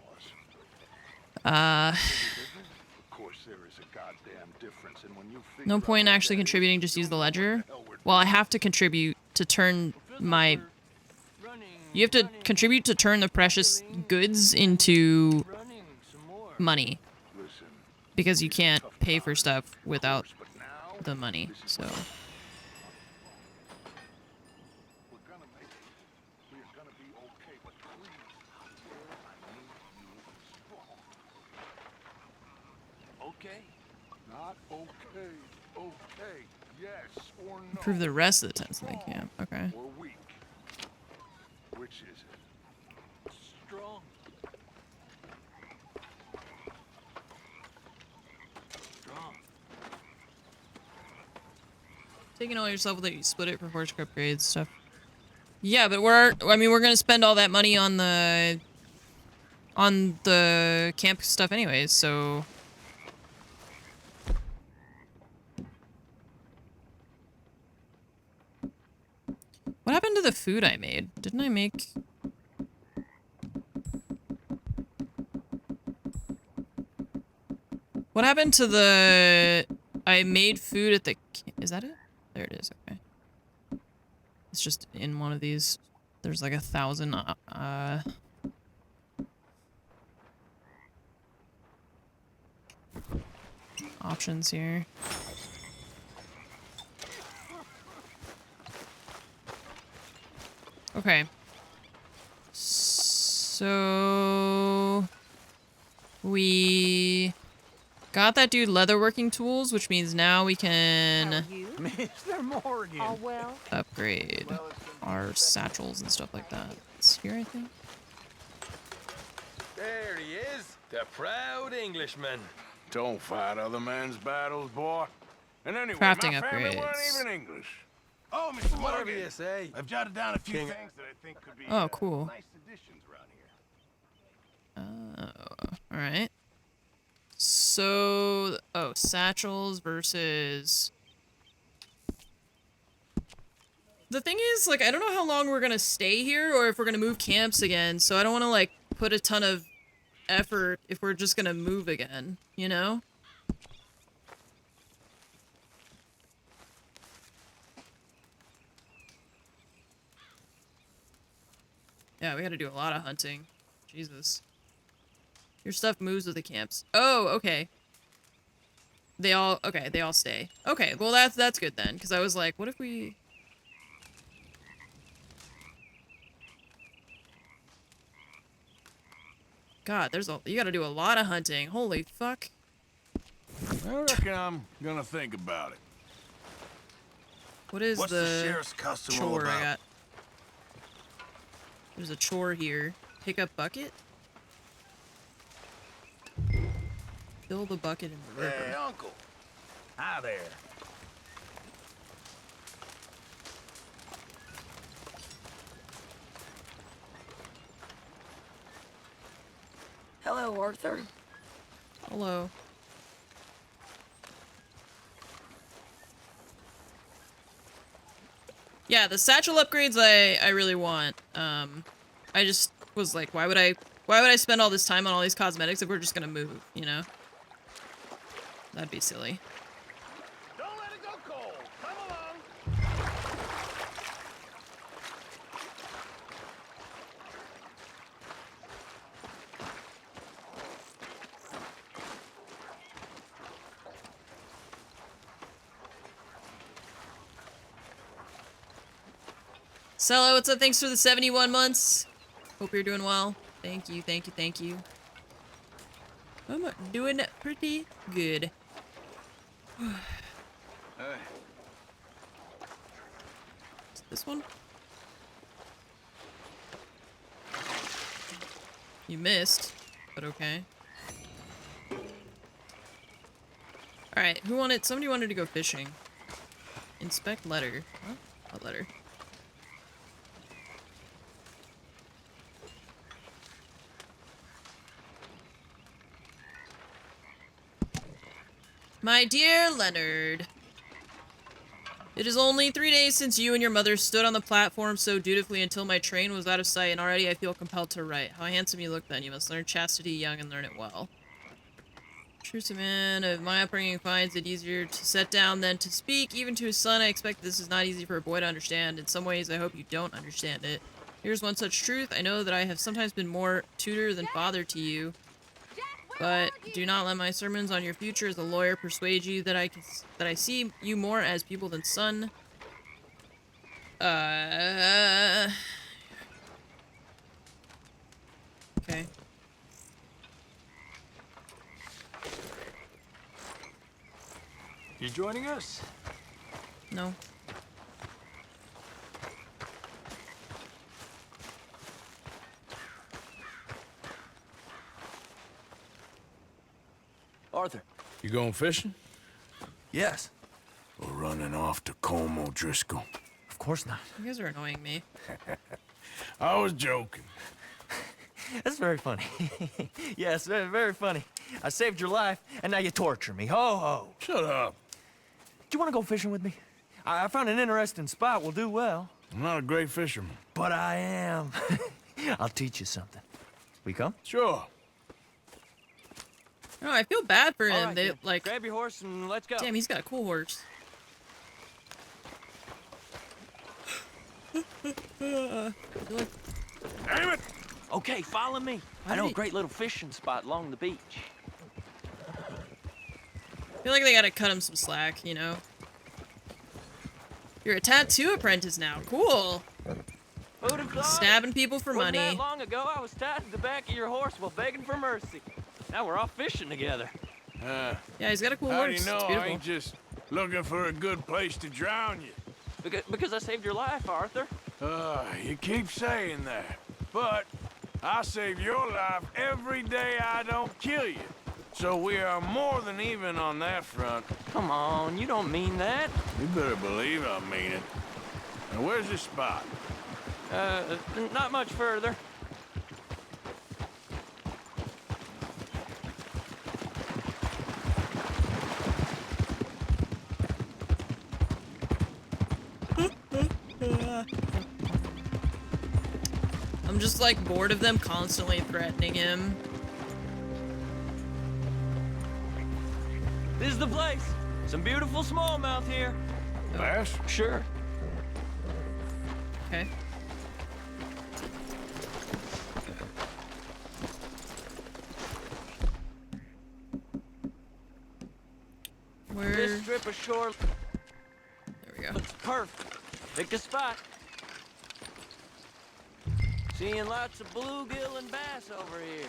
Of course, there is a goddamn difference, and when you No point in actually contributing, just use the ledger. Well, I have to contribute to turn my... You have to contribute to turn the precious goods into money. Because you can't pay for stuff without the money, so... Okay. Not okay. Okay. Yes or no. Improve the rest of the tents in the camp, okay. Or weak. Which is it? Strong. Strong. Taking all your stuff with it, you split it for force upgrades stuff. Yeah, but we're gonna spend all that money on the camp stuff anyways, so... What happened to the food I made? Didn't I make... What happened to the... I made food at the... Is that it? There it is, okay. It's just in one of these. There's like 1,000, options here. Okay. So... We... got that dude leatherworking tools, which means now we can... Mr. Morgan. Oh, well. upgrade our satchels and stuff like that. It's here, I think. There he is, the proud Englishman. Don't fight other men's battles, boy. And anyway, Crafting my family weren't upgrades. even English. Oh, Mr. Whatever Morgan. you say. I've jotted down a few things that I think could be Oh, cool. nice additions around here. Alright. So... Oh, satchels versus... The thing is, like, I don't know how long we're gonna stay here or if we're gonna move camps again, so I don't want to, like, put a ton of effort if we're just gonna move again, you know? Yeah, we gotta do a lot of hunting. Jesus. Your stuff moves with the camps. Oh, okay. They all stay. Okay, well that's good then, because I was like, what if we... God, you gotta do a lot of hunting. Holy fuck. I reckon I'm gonna think about it. What is What's the sheriff's custom all chore I about? got? There's a chore here. Pick up bucket? Fill the bucket in the river. Hey, Uncle. Hi there. Hello, Arthur. Hello. Yeah, the satchel upgrades I really want. I just was like, why would I spend all this time on all these cosmetics if we're just gonna move, you know? That'd be silly. Don't let it go cold. Come along. Cello, what's up? Thanks for the 71 months. Hope you're doing well. Thank you, thank you, thank you. I'm doing pretty good. Hey. Is it this one? You missed, but okay. Alright, who wanted? Somebody wanted to go fishing. Inspect letter. Huh? What letter? My dear Leonard, it is only 3 days since you and your mother stood on the platform so dutifully until my train was out of sight, and already I feel compelled to write. How handsome you look then. You must learn chastity young and learn it well. Truce a man of my upbringing finds it easier to set down than to speak, even to his son. I expect this is not easy for a boy to understand. In some ways, I hope you don't understand it. Here's one such truth. I know that I have sometimes been more tutor than father to you. But do not let my sermons on your future as a lawyer persuade you that I see you more as pupil than son. Okay. You joining us? No. Arthur. You going fishing? Yes. We're running off to Colm O'Driscoll. Of course not. You guys are annoying me. I was joking. That's very funny. Yes, very, very funny. I saved your life, and now you torture me. Ho ho. Shut up. Do you want to go fishing with me? I found an interesting spot. We'll do well. I'm not a great fisherman. But I am. I'll teach you something. We come? Sure. No, I feel bad for him. All right, They then. like. Grab your horse and let's go. Damn, he's got a cool horse. Damn it! Okay, follow me. I know a great little fishing spot along the beach. I feel like they gotta cut him some slack, you know? You're a tattoo apprentice now. Cool. Who'd have thought? Stabbing people for Wasn't money. that long ago, I was tied to the back of your horse while begging for mercy. Now we're off fishing together. Yeah, he's got a cool How horse. do you It's know I beautiful. ain't just looking for a good place to drown you? Because I saved your life, Arthur. You keep saying that. But I save your life every day I don't kill you. So we are more than even on that front. Come on, you don't mean that. You better believe I mean it. Now where's this spot? Not much further. I'm just like bored of them constantly threatening him. This is the place. Some beautiful smallmouth here. Bass? Sure. Okay. Where? This strip of shore There we go. looks perfect. Pick a spot. Seeing lots of bluegill and bass over here.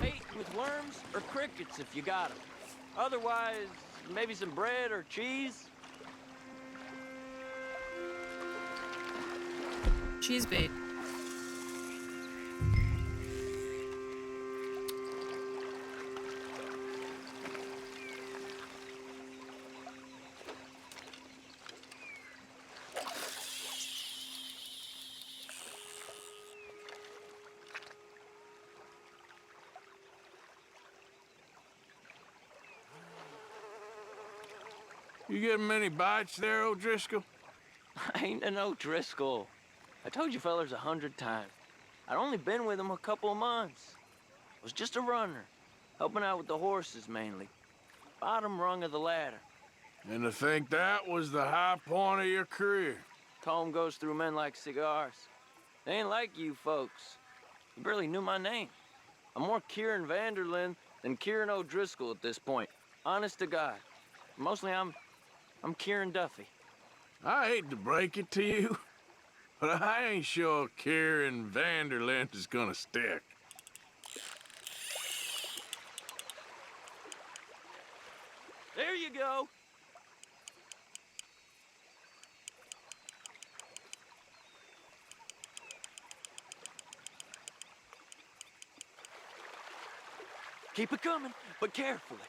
Bait with worms or crickets if you got them. Otherwise, maybe some bread or cheese? Cheese bait. You getting many bites there, O'Driscoll? I ain't an O'Driscoll. I told you fellers 100 times. I'd only been with him a couple of months. I was just a runner, helping out with the horses mainly. Bottom rung of the ladder. And to think that was the high point of your career. Tome goes through men like cigars. They ain't like you folks. You barely knew my name. I'm more Kieran Vanderlyn than Kieran O'Driscoll at this point. Honest to God. Mostly I'm Kieran Duffy. I hate to break it to you, but I ain't sure Kieran Vanderlyn is gonna stick. There you go. Keep it coming, but carefully.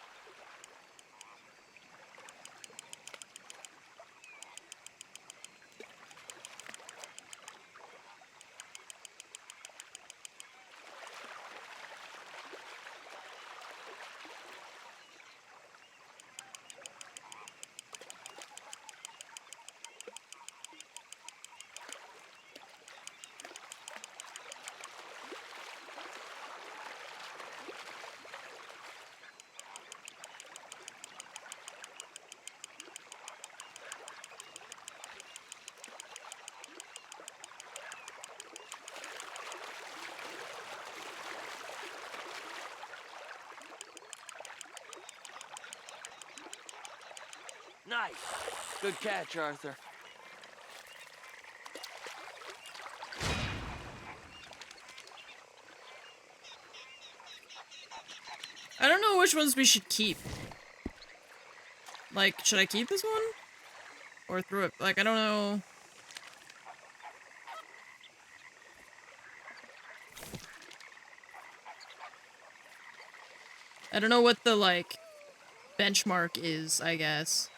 Nice. Good catch, Arthur. I don't know which ones we should keep. Like, should I keep this one? Or throw it? Like, I don't know. I don't know what the, like, benchmark is, I guess.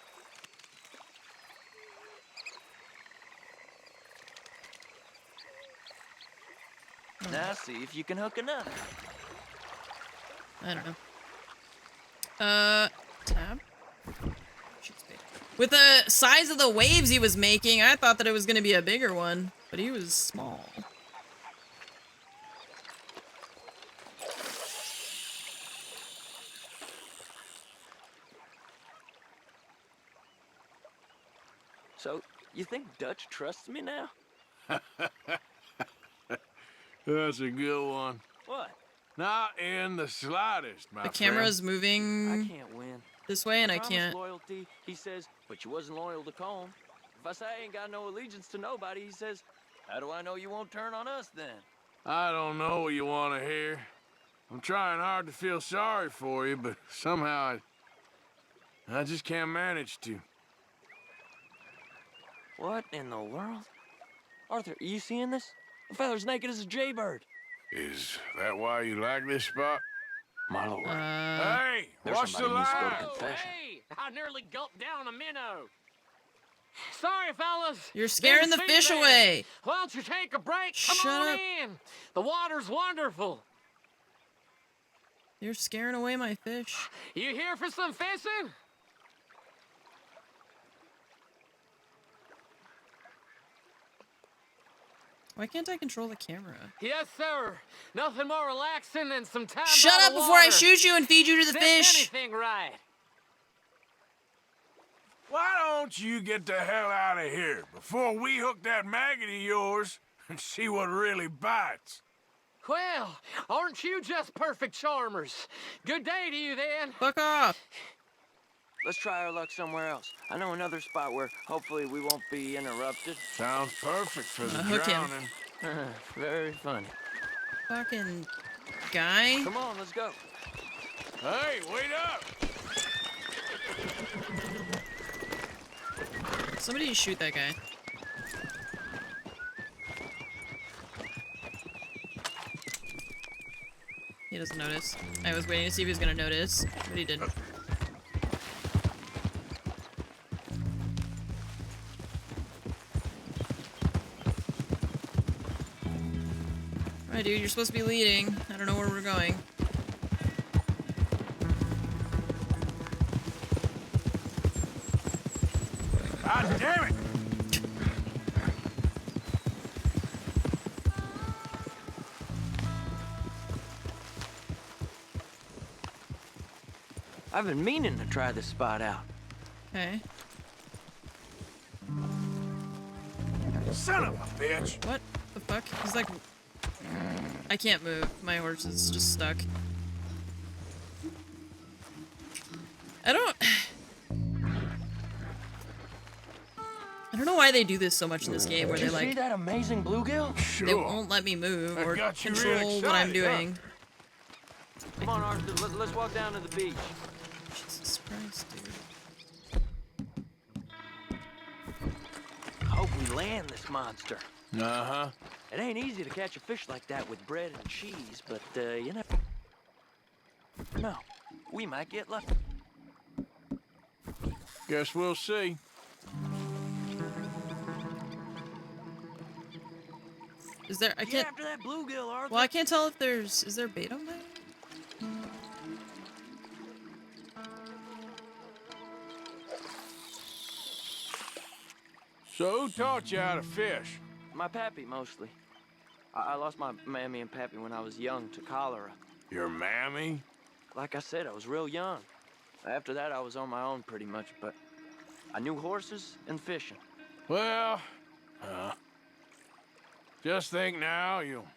Now see if you can hook another. I don't know. Tab? With the size of the waves he was making, I thought that it was gonna be a bigger one, but he was small. So, you think Dutch trusts me now? That's a good one. What? Not in the slightest, my The camera's friend. moving I can't win. this way and I promised can't. loyalty, he says, but you wasn't loyal to Colm. If I say I ain't got no allegiance to nobody, he says, how do I know you won't turn on us then? I don't know what you want to hear. I'm trying hard to feel sorry for you, but somehow I just can't manage to. What in the world? Arthur, are you seeing this? The feather's naked as a jaybird. Is that why you like this spot? My lord. Hey, There's what's the somebody needs to go to line? confession. Hey, I nearly gulped down a minnow. Sorry, fellas. You're scaring the Didn't see fish you there. away. Why don't you take a break? Come Shut on up. in. The water's wonderful. You're scaring away my fish. You here for some fishing? Why can't I control the camera? Yes, sir. Nothing more relaxing than some time Shut by up the before I water. shoot you and feed you to the Sets fish. anything right. Why don't you get the hell out of here before we hook that maggot of yours and see what really bites? Well, aren't you just perfect charmers? Good day to you, then. Fuck off. Let's try our luck somewhere else. I know another spot where hopefully we won't be interrupted. Sounds perfect for the hook him. drowning. Very funny. Fucking guy. Come on, let's go. Hey, wait up! Somebody shoot that guy. He doesn't notice. I was waiting to see if he was gonna notice, but he didn't. Alright, dude, you're supposed to be leading. I don't know where we're going. God damn it! I've been meaning to try this spot out. Okay. Son of a bitch! What the fuck? He's like... I can't move. My horse is just stuck. I don't know why they do this so much in this game, where they Did you see like... that amazing bluegill? They won't let me move or got you control real what I'm excited, doing. Come on, Arthur, let's walk down to the beach. Jesus Christ, dude. I hope we land this monster. Uh-huh. It ain't easy to catch a fish like that with bread and cheese, but, you know... No, we might get lucky. Guess we'll see. Is there... I Get can't... after that bluegill, Arthur. Well, I can't tell if there's... Is there bait on there? So who taught you how to fish? My pappy, mostly. I lost my mammy and pappy when I was young to cholera. Your mammy? Like I said, I was real young. After that, I was on my own pretty much, but I knew horses and fishing. Well, just think now you'll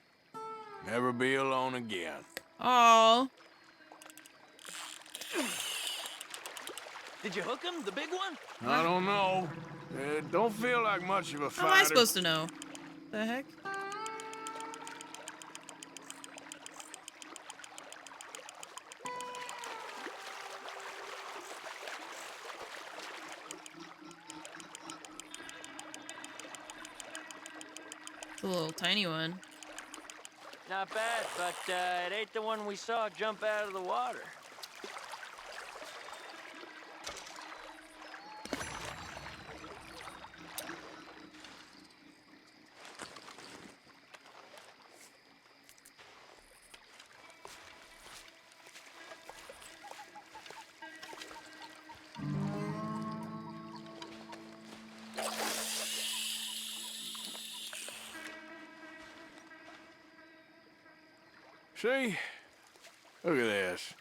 never be alone again. Oh. Did you hook him, the big one? I don't know. It don't feel like much of a fighter. How am I supposed to know? The heck? It's a little tiny one. Not bad, but it ain't the one we saw jump out of the water. See? Look at this.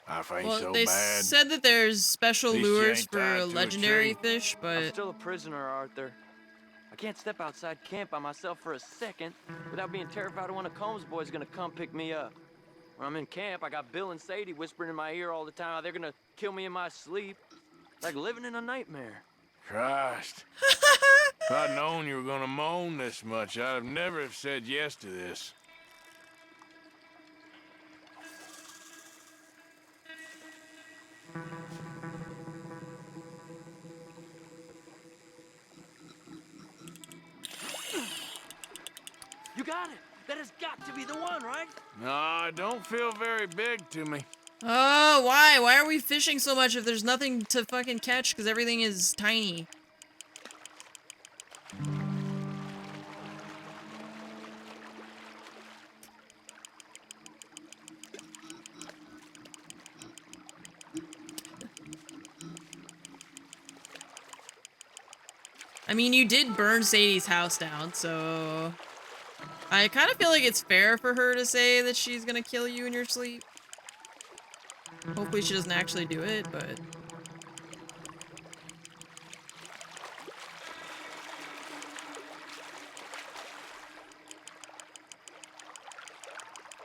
Life ain't Well, so they bad. said that there's special At least you lures ain't tied for to a legendary tree. fish, I'm but still a prisoner, Arthur. I can't step outside camp by myself for a second without being terrified of one of Combs' boys gonna come pick me up. When I'm in camp, I got Bill and Sadie whispering in my ear all the time how they're gonna kill me in my sleep. Like living in a nightmare. Christ. If I'd known you were gonna moan this much, I'd have never have said yes to this. You got it! That has got to be the one, right? No, it don't feel very big to me. oh, why? Why are we fishing so much if there's nothing to fucking catch? Because everything is tiny. I mean, you did burn Sadie's house down, so... I kind of feel like it's fair for her to say that she's gonna kill you in your sleep. Hopefully she doesn't actually do it, but...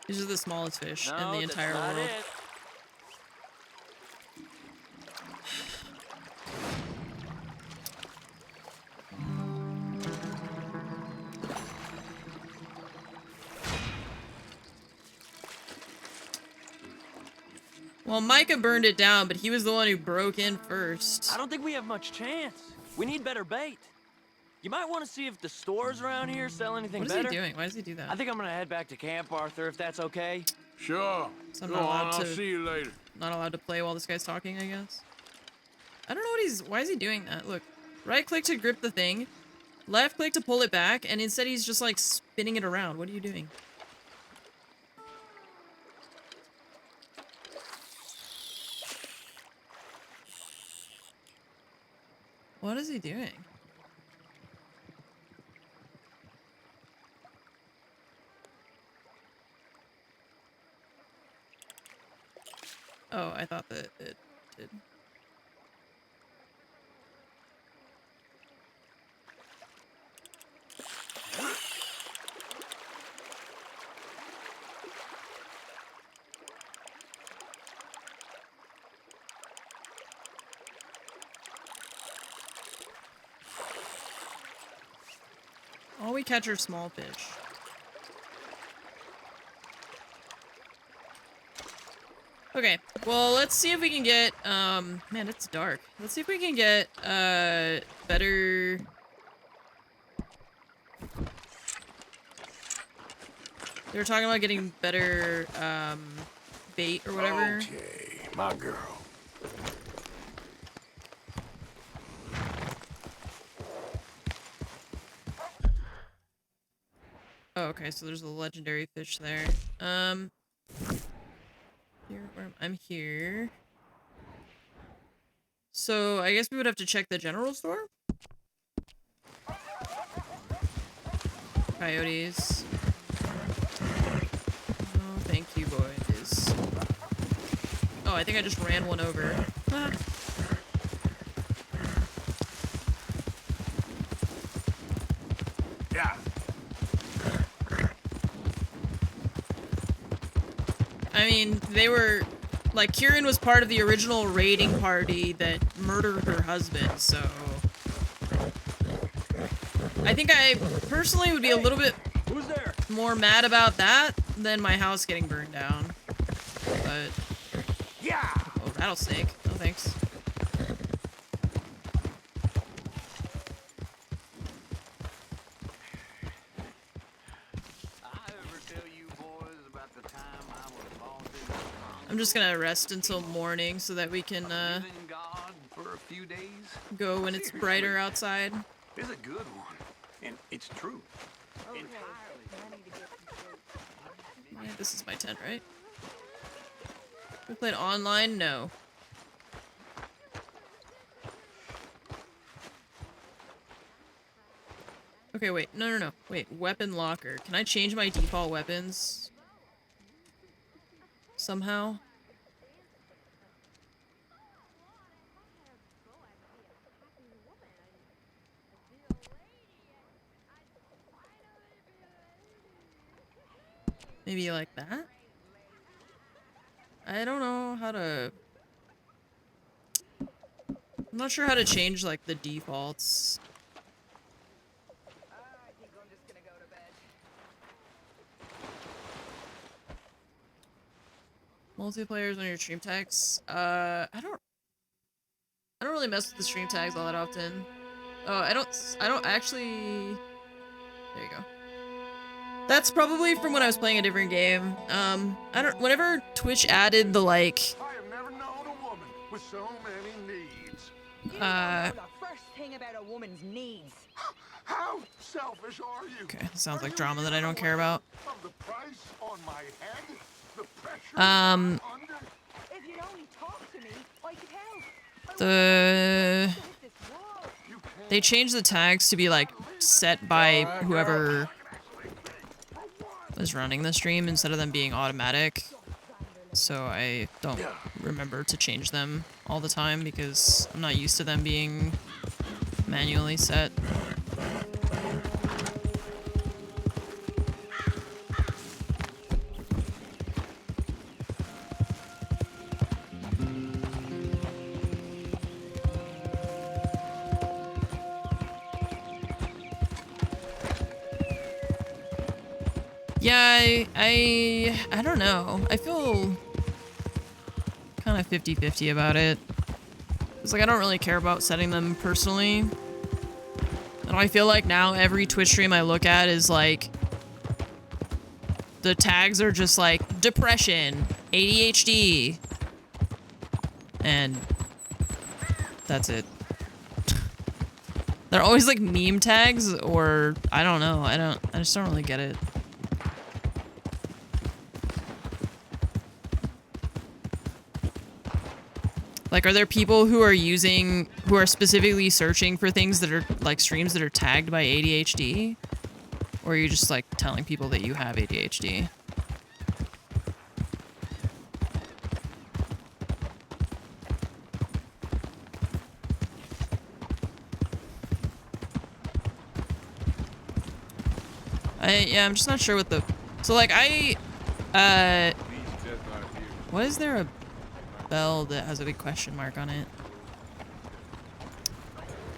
These are the smallest fish in the entire world. It. Well, Micah burned it down, but he was the one who broke in first. I don't think we have much chance. We need better bait. You might want to see if the stores around here sell anything What is better. he doing? Why does he do that? I think I'm gonna head back to camp, Arthur, if that's okay. Sure. So I'm Go not on, allowed I'll to. see you later. Not allowed to play while this guy's talking, I guess. I don't know what he's. Why is he doing that? Look, right click to grip the thing, left click to pull it back, and instead he's just like spinning it around. What are you doing? What is he doing? Oh, I thought that it did. All we catch are small fish. Okay, well, let's see if we can get, man, it's dark. Let's see if we can get, better... They were talking about getting better, bait or whatever. Okay, my girl. Oh, okay, so there's a legendary fish there. Here, I'm here. So, I guess we would have to check the general store? Coyotes. Oh, thank you, boys. Oh, I think I just ran one over. Ah. Yeah. I mean, they were... Like, Kieran was part of the original raiding party that murdered her husband, so... I think I personally would be a little bit more mad about that than my house getting burned down. But... Yeah! Oh, rattlesnake. No thanks. I'm just gonna rest until morning so that we can, For a few days. go when it's brighter outside. It's a good one, and it's true. Yeah, this is my tent, right? We played online? No. Okay, wait. No. Wait, weapon locker. Can I change my default weapons? Somehow? Maybe like that? I don't know how to... I'm not sure how to change, like, the defaults. Multiplayers on your stream tags? I don't really mess with the stream tags all that often. Oh, I don't actually... There you go. That's probably from when I was playing a different game. Whenever Twitch added the, like... I have never known a woman with so many needs. You know the first thing about a woman's needs. How selfish are you? Okay, sounds like drama that I don't care about. Of the price on my head, the pressure If you'd only talk to me, I could help. They changed the tags to be, like, set by whoever was running the stream instead of them being automatic. So I don't remember to change them all the time because I'm not used to them being manually set. Yeah, I don't know. I feel kind of 50-50 about it. It's like I don't really care about setting them personally. And I feel like now every Twitch stream I look at is like the tags are just like depression, ADHD, and that's it. They're always like meme tags or I don't know. I just don't really get it. Like, are there people who are specifically searching for things that are like streams that are tagged by ADHD? Or are you just like telling people that you have ADHD? Yeah, I'm just not sure what the... So, like, why is there a bell that has a big question mark on it?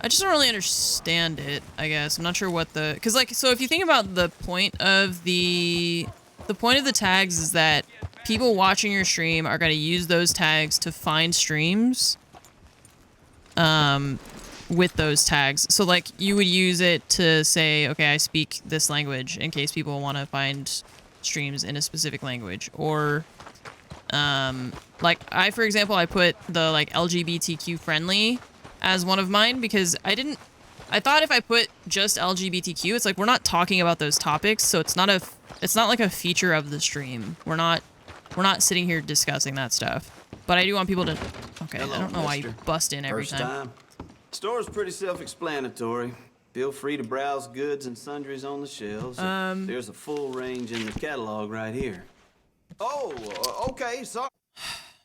I just don't really understand it, I guess. I'm not sure what the... Because, like, so if you think about the point of the point of the tags is that people watching your stream are going to use those tags to find streams with those tags. So, like, you would use it to say, okay, I speak this language in case people want to find streams in a specific language. Or, like, for example, I put the, like, LGBTQ friendly as one of mine because I thought if I put just LGBTQ, it's like, we're not talking about those topics, so it's not like a feature of the stream. We're not sitting here discussing that stuff. But I do want people to... Okay, Hello, I don't know why you bust in every First time. Store's pretty self-explanatory. Feel free to browse goods and sundries on the shelves. There's a full range in the catalog right here. Oh, okay, sorry.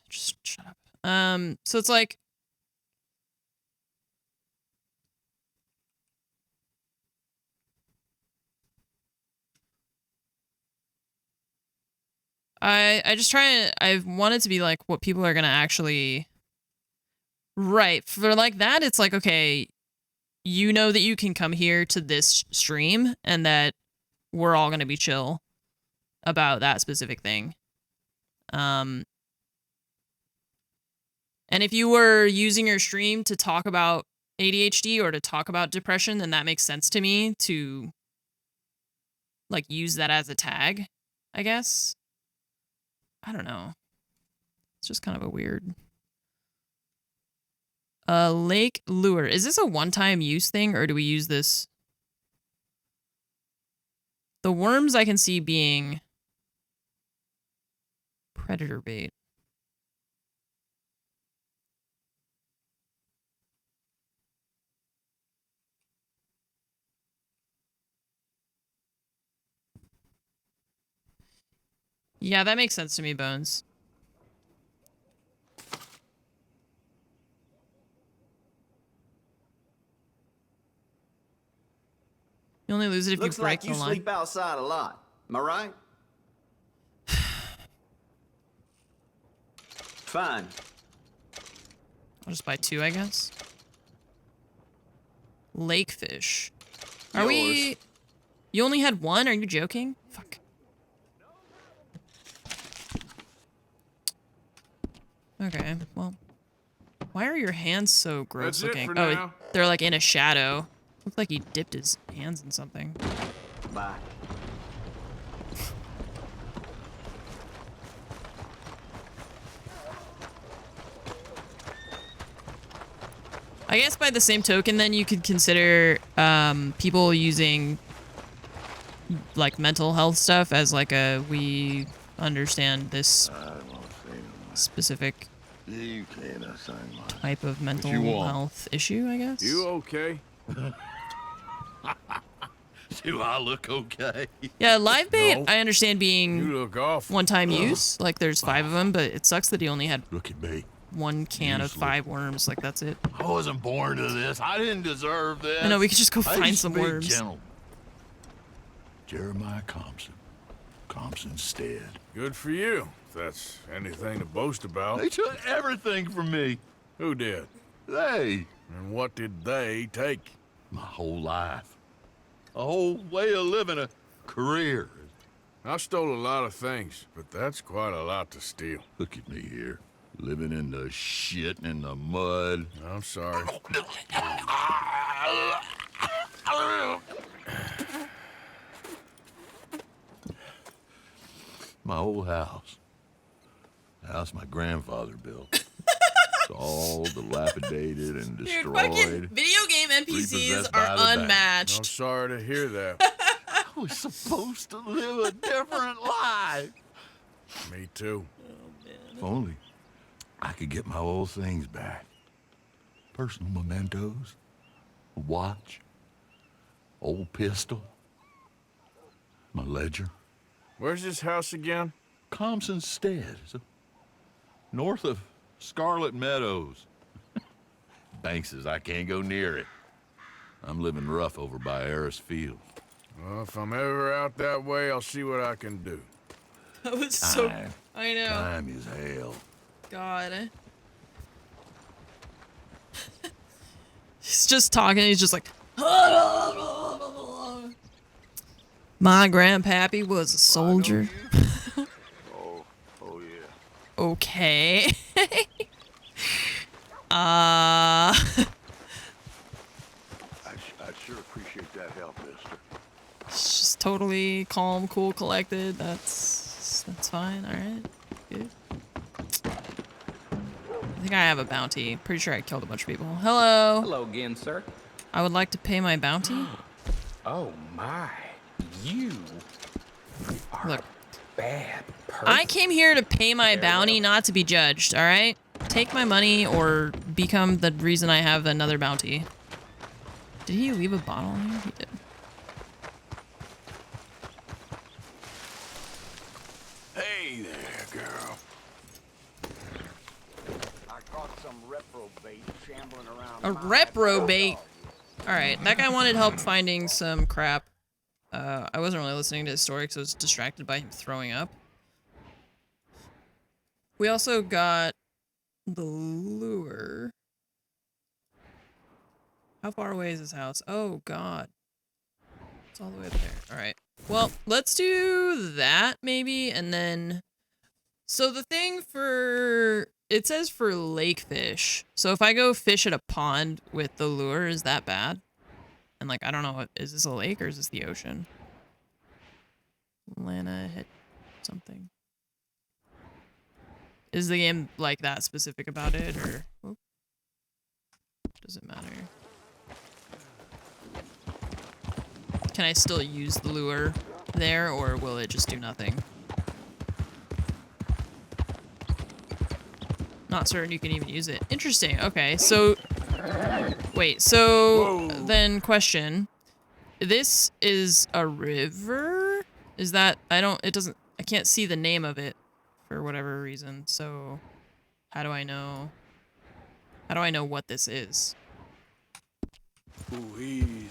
Just shut up. So it's like... I want it to be like what people are gonna actually... Right, for like that, it's like, okay, you know that you can come here to this stream and that we're all gonna be chill about that specific thing. And if you were using your stream to talk about ADHD or to talk about depression, then that makes sense to me to like use that as a tag, I guess. I don't know. It's just kind of a weird... Lake lure. Is this a one-time use thing, or do we use this? The worms I can see being predator bait. Yeah, that makes sense to me, Bones. You only lose it if Looks you break like you the line. sleep outside a lot. Am I right? Fine. I'll just buy 2, I guess. Lake fish. Are we... You only had 1? Are you joking? Fuck. Okay, well. Why are your hands so gross That's it looking? for Oh, now. they're like in a shadow. Looks like he dipped his hands in something. Bye. I guess by the same token, then you could consider people using like mental health stuff as like we understand this specific type of mental health issue, I guess. You okay? Do I look okay? Yeah, live bait, No. I understand being You look awful. one-time use. Like, there's 5 of them, but it sucks that he only had Look at me. 1 can of 5 worms. Like, that's it. I wasn't born to this. I didn't deserve this. I know, we could just go I find used some to be worms. Gentle. Jeremiah Compson. Compson's dead. Good for you, if that's anything to boast about. They took everything from me. Who did? They. And what did they take? My whole life. A whole way of living, a career. I stole a lot of things, but that's quite a lot to steal. Look at me here. Living in the shit and in the mud. I'm sorry. My old house. The house my grandfather built. It's all dilapidated and destroyed. Dude, fucking video game NPCs repossessed by are the bank. unmatched. I'm sorry to hear that. I was supposed to live a different life. Me too. If only I could get my old things back. Personal mementos, a watch, old pistol, my ledger. Where's this house again? Thompson Stead, north of Scarlet Meadows. Bank says I can't go near it. I'm living rough over by Harris Field. Well, if I'm ever out that way, I'll see what I can do. That was so... Time. I know. Time is hell. God. He's just talking, he's just like... My grandpappy was a soldier. Oh yeah. Okay. I sure appreciate that help, mister. It's just totally calm, cool, collected. That's fine. All right. Good. I think I have a bounty. Pretty sure I killed a bunch of people. Hello. Hello again, sir. I would like to pay my bounty. Oh my. You are Look. a bad person. I came here to pay my bounty, not to be judged, alright? Take my money or become the reason I have another bounty. Did he leave a bottle here? He did. Hey there, girl. I caught some reprobate shambling around. A reprobate. Alright, that guy wanted help finding some crap. I wasn't really listening to his story because I was distracted by him throwing up. We also got the lure. How far away is his house? Oh, God. It's all the way up there. Alright. Well, let's do that, maybe, and then... So the thing for... It says for lake fish. So if I go fish at a pond with the lure, is that bad? And, like, I don't know, is this a lake or is this the ocean? Lana hit something. Is the game, like, that specific about it, or... Whoop. Does it matter? Can I still use the lure there, or will it just do nothing? Not certain you can even use it. Interesting, okay, so... Wait, so... Then, question. This is a river? Is that... it doesn't... I can't see the name of it for whatever reason, so... How do I know... How do I know what this is? Ooh, easy.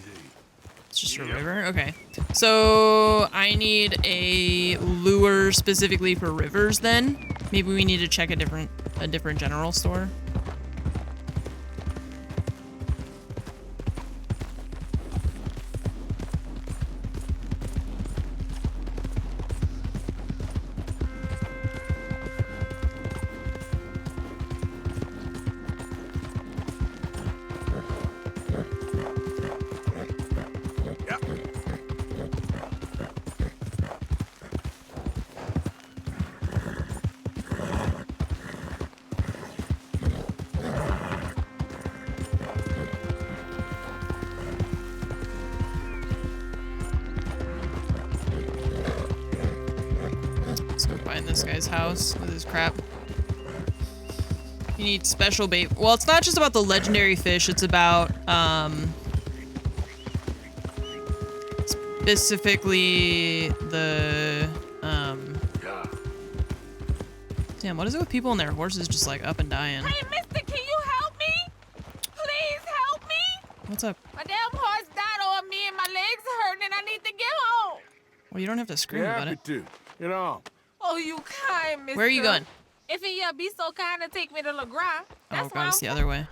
It's just a river? Okay. So, I need a lure specifically for rivers then? Maybe we need to check a different general store? This guy's house with his crap. You need special bait. Well, it's not just about the legendary fish, it's about specifically the damn, what is it with people and their horses just like up and dying? Hey, mister, can you help me? Please help me. What's up? My damn horse died on me and my legs are hurting and I need to get home. Well, you don't have to scream about it. to. Get on. Oh, you kind, mister. Where are you going? If you be so kind to take me to LeGras. Oh god, it's the other way.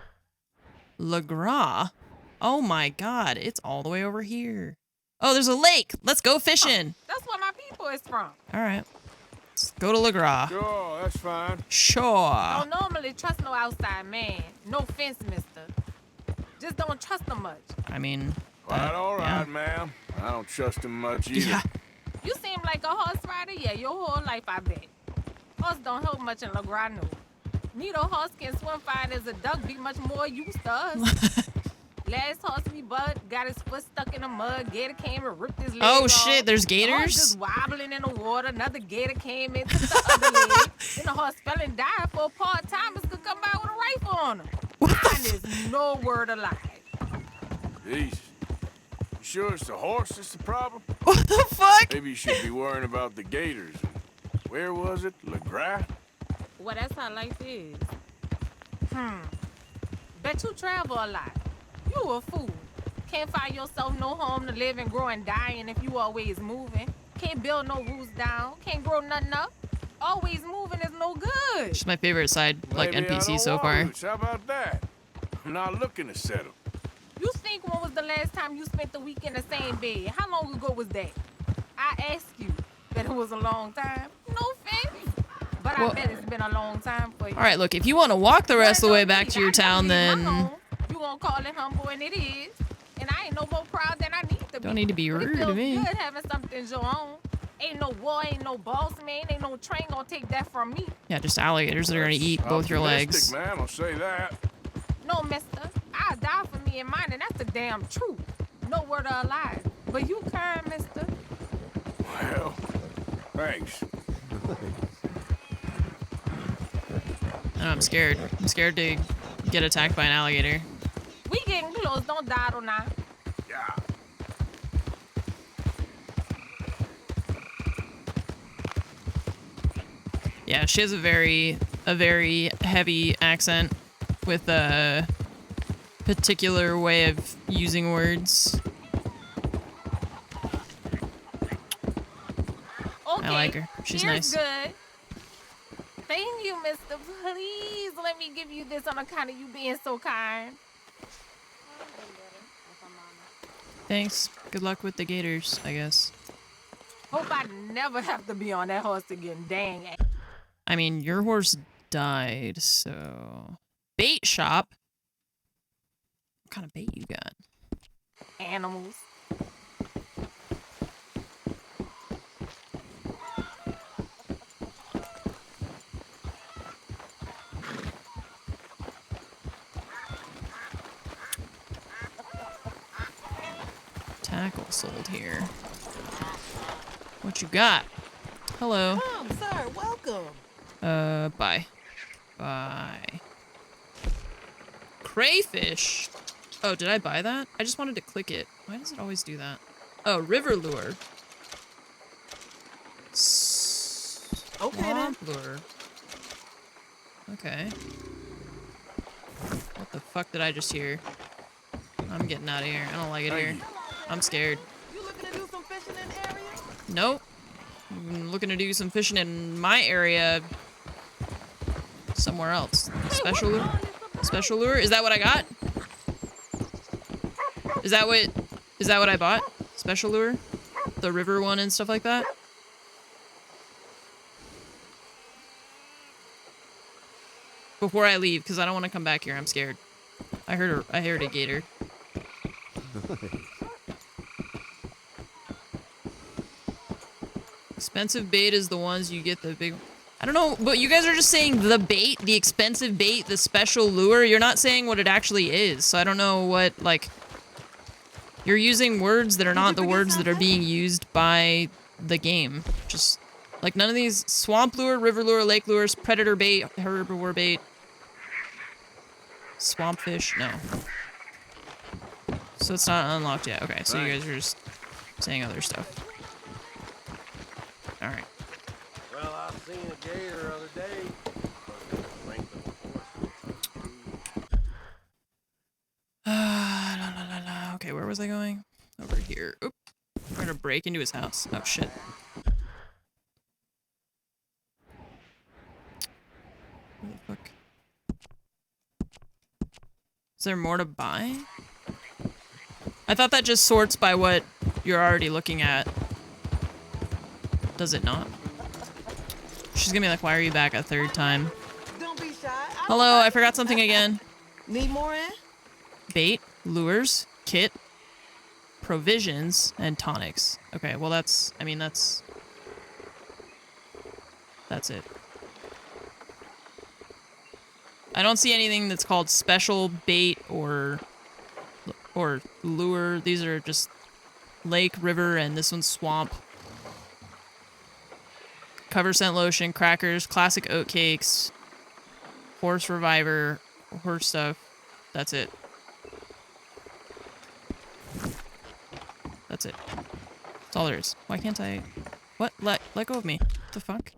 LeGras? Oh my god, it's all the way over here. Oh, there's a lake. Let's go fishing. That's where my people is from. All right. Let's go to LeGras. Sure, that's fine. Sure. Don't normally trust no outside man. No offense, mister. Just don't trust him much. I mean... Quite all right, yeah. ma'am. I don't trust him much either. Yeah. You seem like a horse rider, yeah, your whole life, I bet. Horse don't help much in LeGras, no. Neither horse can swim fine as a duck, be much more used to us. Last horse we bud got his foot stuck in the mud. Gator came and ripped his leg Oh off. shit, there's The horse gators? just wobbling in the water. Another gator came in, took the other leg. Then the horse fell and died for a part-timers could come by with a rifle on him. And there's no word alive. Jesus. You sure it's the horse that's the problem? What the fuck? Maybe you should be worrying about the gators. Where was it? LeGras? Well, that's how life is. Bet you travel a lot. You a fool. Can't find yourself no home to live and grow and dying if you always moving. Can't build no roots down. Can't grow nothing up. Always moving is no good. She's my favorite side, like, Maybe I NPC don't so want far. roots. How about that? I'm not looking to settle. You think when was the last time you spent the week in the same bed? How long ago was that? I asked you that it was a long time. No offense. But Well- I bet it's been a long time for you. Alright, look, if you want to walk the rest of the way back to your town, then... You gonna call it humble, and it is. And I ain't no more proud than I need to be. Don't need to be But rude it to feels me. good having something your own. Ain't no war, ain't no boss man, ain't no train gonna take that from me. Yeah, just alligators that are gonna eat both your legs. Optimistic, ma'am, I'll say that. No, mister. I'll die for me and mine, and that's the damn truth. No word of a lie. But you kind, mister. Well, thanks. I know, I'm scared. I'm scared to get attacked by an alligator. We getting close, don't die or not. Yeah. Yeah, she has a very heavy accent with a particular way of using words. Okay, I like her. She's here's nice. good. Thank you, mister. Please let me give you this on account of you being so kind. Thanks. Good luck with the gators, I guess. Hope I never have to be on that horse again. Dang it. I mean, your horse died, so... Bait shop? What kind of bait you got? Animals. Tackle sold here. What you got? Hello. Come, sir, welcome. Bye. Bye. Crayfish? Oh, did I buy that? I just wanted to click it. Why does it always do that? Oh, river lure. Okay, then. Swamp lure. Okay. What the fuck did I just hear? I'm getting out of here. I don't like it here. I'm scared. You looking to do some fishing in the area? Nope. I'm looking to do some fishing in my area. Somewhere else. Special lure? Special lure? Is that what I got? Is that what I bought? Special lure? The river one and stuff like that? Before I leave, because I don't want to come back here. I'm scared. I heard a gator. Expensive bait is the ones you get the big... I don't know, but you guys are just saying the bait, the expensive bait, the special lure. You're not saying what it actually is, so I don't know what, like... You're using words that are not the words that are being used by the game. Just, like, none of these... Swamp lure, river lure, lake lures, predator bait, herbivore bait. Swamp fish, no. So it's not unlocked yet. Okay, so you guys are just saying other stuff. Alright. Well, I seen a gator the other day. Okay, where was I going? Over here. Oop. I'm trying to break into his house. Oh, shit. Where the fuck? Is there more to buy? I thought that just sorts by what you're already looking at. Does it not? She's gonna be like, why are you back a third time? Don't be shy. Hello, I forgot something again. Need more in? Bait, lures, kit, provisions, and tonics. Okay, well that's, I mean, that's it. I don't see anything that's called special bait or lure. These are just lake, river, and this one's swamp. Cover scent lotion, crackers, classic oat cakes, horse reviver, horse stuff. That's it. That's it. That's all there is. Why can't I? What? Let go of me. What the fuck?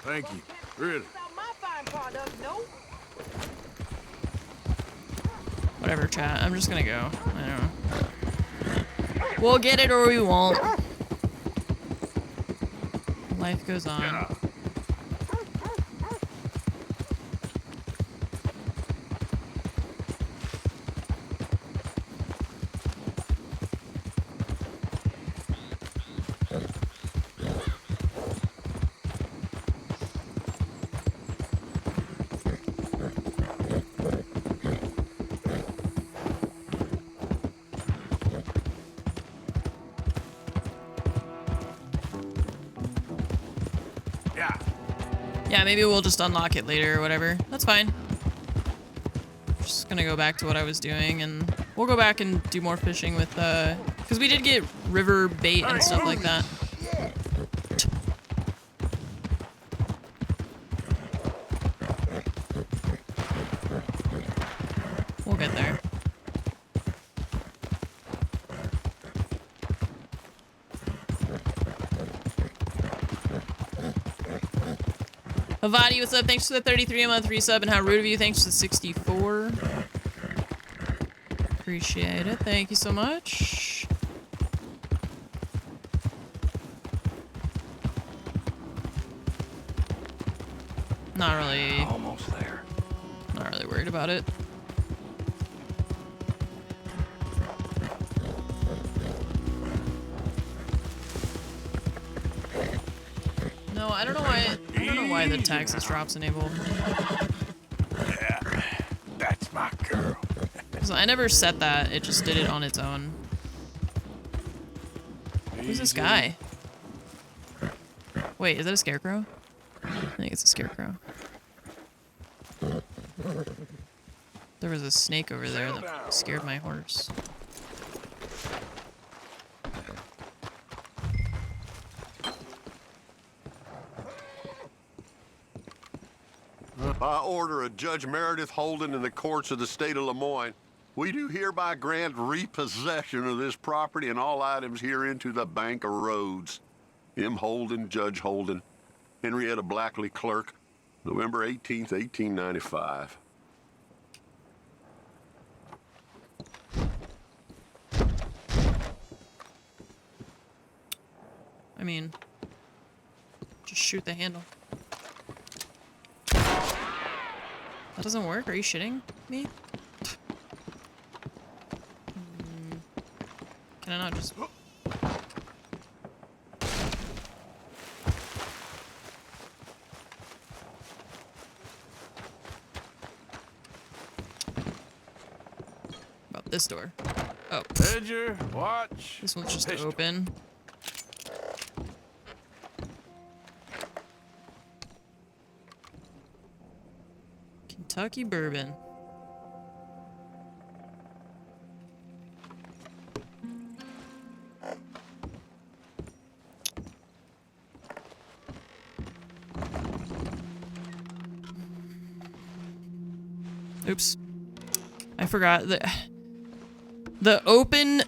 Thank you. Really. Whatever, chat. I'm just gonna go. I don't know. We'll get it or we won't. Life goes on. Yeah, maybe we'll just unlock it later or whatever. That's fine. Just gonna go back to what I was doing, and we'll go back and do more fishing with, because we did get river bait and stuff like that. We'll get there. Havadi, what's up? Thanks for the 33 a month resub, and how rude of you. Thanks for the 64. Appreciate it. Thank you so much. Not really. Almost there. Not really worried about it. No, I don't know why. I don't know why the Texas drops enabled. Yeah, that's my girl. So I never set that. It just did it on its own. Who's this guy? Wait, is that a scarecrow? I think it's a scarecrow. There was a snake over there that scared my horse. By order of Judge Meredith Holden in the courts of the state of Lemoyne, we do hereby grant repossession of this property and all items herein to the Bank of Rhodes. M. Holden, Judge Holden, Henrietta Blackley, Clerk, November 18th, 1895. I mean, just shoot the handle. That doesn't work? Are you shitting me? Can I not just... About this door. Oh. Ledger, watch. This one's just pistol. open. Kentucky bourbon. Oops. I forgot that the open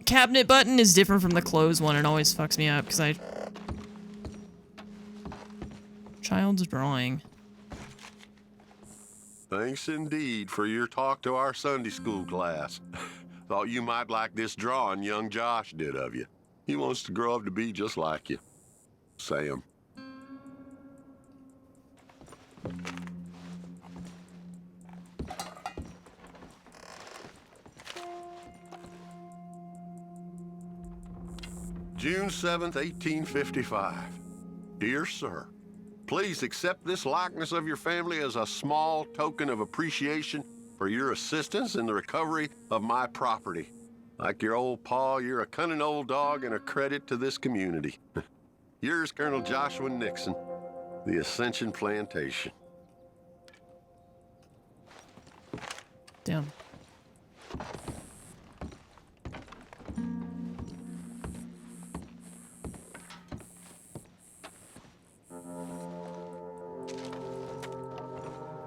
cabinet button is different from the close one. It always fucks me up because I... Child's drawing. Thanks indeed for your talk to our Sunday school class. Thought you might like this drawing young Josh did of you. He wants to grow up to be just like you. Sam. June 7th, 1855. Dear sir, please accept this likeness of your family as a small token of appreciation for your assistance in the recovery of my property. Like your old pa, you're a cunning old dog and a credit to this community. Yours, Colonel Joshua Nixon, the Ascension Plantation. Damn.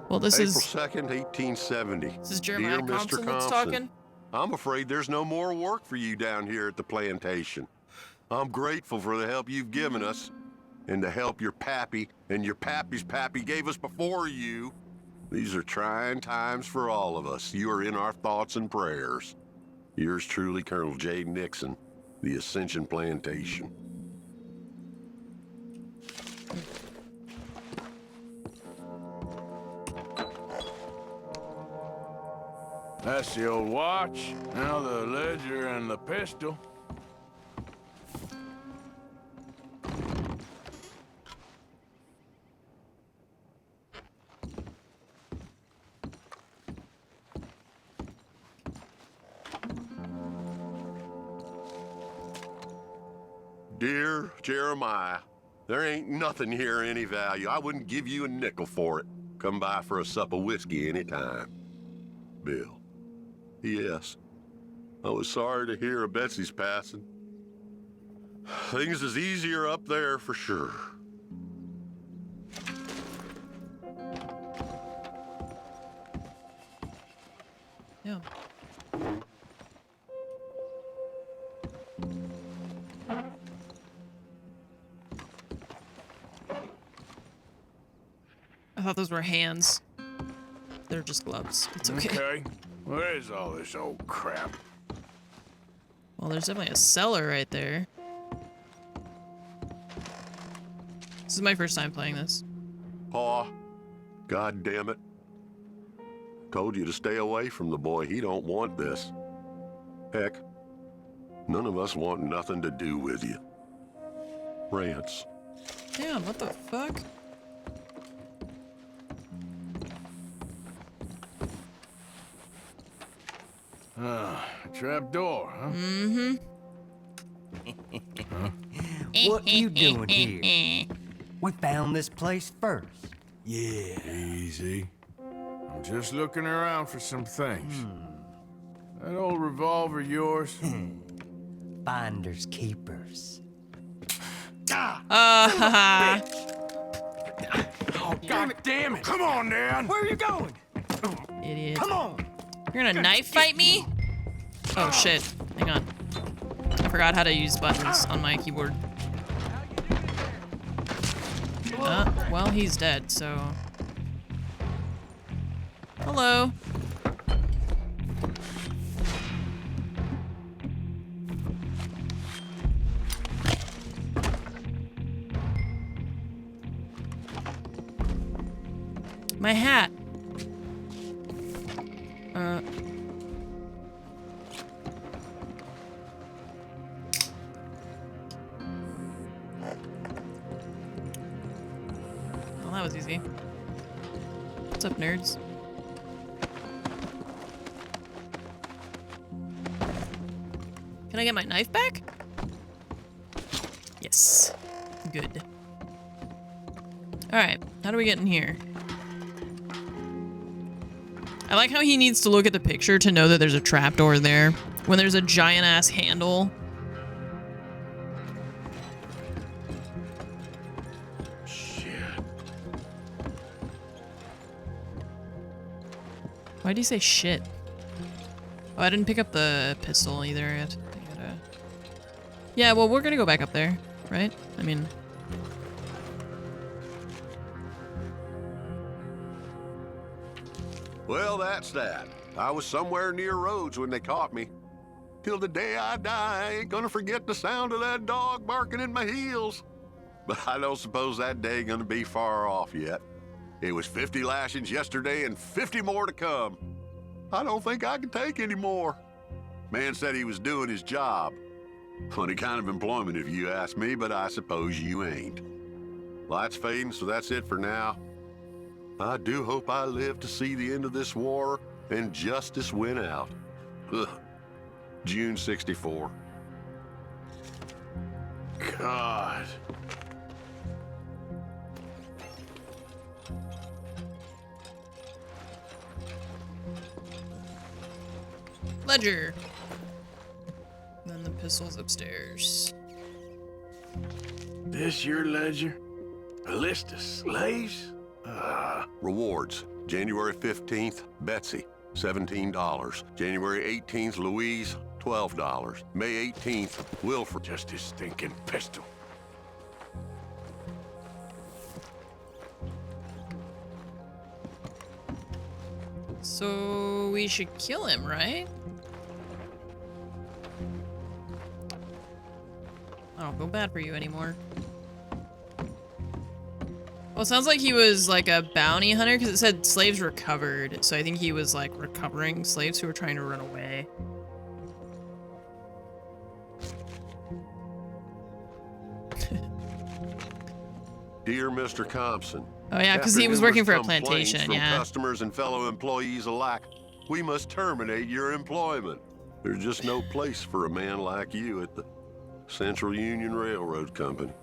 Well, this April is 2nd, 1870. This is Jeremiah Dear Compson Mr. that's Compson, talking. I'm afraid there's no more work for you down here at the plantation. I'm grateful for the help you've given us and the help your pappy and your pappy's pappy gave us before you. These are trying times for all of us. You are in our thoughts and prayers. Yours truly, Colonel J. Nixon, the Ascension Plantation. That's the old watch. Now the ledger and the pistol. Dear Jeremiah, there ain't nothing here of any value. I wouldn't give you a nickel for it. Come by for a sup of whiskey anytime. Bill. Yes. I was sorry to hear of Betsy's passing. Things is easier up there for sure. Yeah. I thought those were hands. They're just gloves. It's okay. Okay. Where is all this old crap? Well, there's definitely a cellar right there. This is my first time playing this. Pa, God damn it. Told you to stay away from the boy. He don't want this. Heck, none of us want nothing to do with you. Rance. Damn, what the fuck? Trap door, huh? Mm-hmm. What you doing here? We found this place first. Yeah. Easy. I'm just looking around for some things. That old revolver yours? Finders keepers. Haha. Oh, God damn it! Come on, Dan! Where are you going? Idiot. Come on! You're gonna knife fight me? Oh shit. Hang on. I forgot how to use buttons on my keyboard. Well, he's dead, so... Hello. My hat. Well, that was easy. What's up, nerds? Can I get my knife back? Yes. Good. Alright, how do we get in here? I like how he needs to look at the picture to know that there's a trapdoor there when there's a giant-ass handle. Shit. Why'd he say shit? Oh, I didn't pick up the pistol either yet. Yeah, well, we're gonna go back up there, right? I mean... Well, that's that. I was somewhere near Rhodes when they caught me. Till the day I die, I ain't gonna forget the sound of that dog barking at my heels. But I don't suppose that day gonna be far off yet. It was 50 lashings yesterday and 50 more to come. I don't think I can take any more. Man said he was doing his job. Funny kind of employment if you ask me, but I suppose you ain't. Light's fading, so that's it for now. I do hope I live to see the end of this war and justice win out. Ugh. June 64. God. Ledger. Then the pistol's upstairs. This your ledger? A list of slaves? Rewards. January 15th, Betsy, $17. January 18th, Louise, $12. May 18th, Wilford. Just his stinking pistol. So we should kill him, right? I don't feel bad for you anymore. Well, it sounds like he was like a bounty hunter because it said slaves recovered. So I think he was like recovering slaves who were trying to run away. Dear Mr. Compson. Oh yeah, because after he was working for a numerous complaints plantation, from yeah. customers and fellow employees alike, we must terminate your employment. There's just no place for a man like you at the Central Union Railroad Company.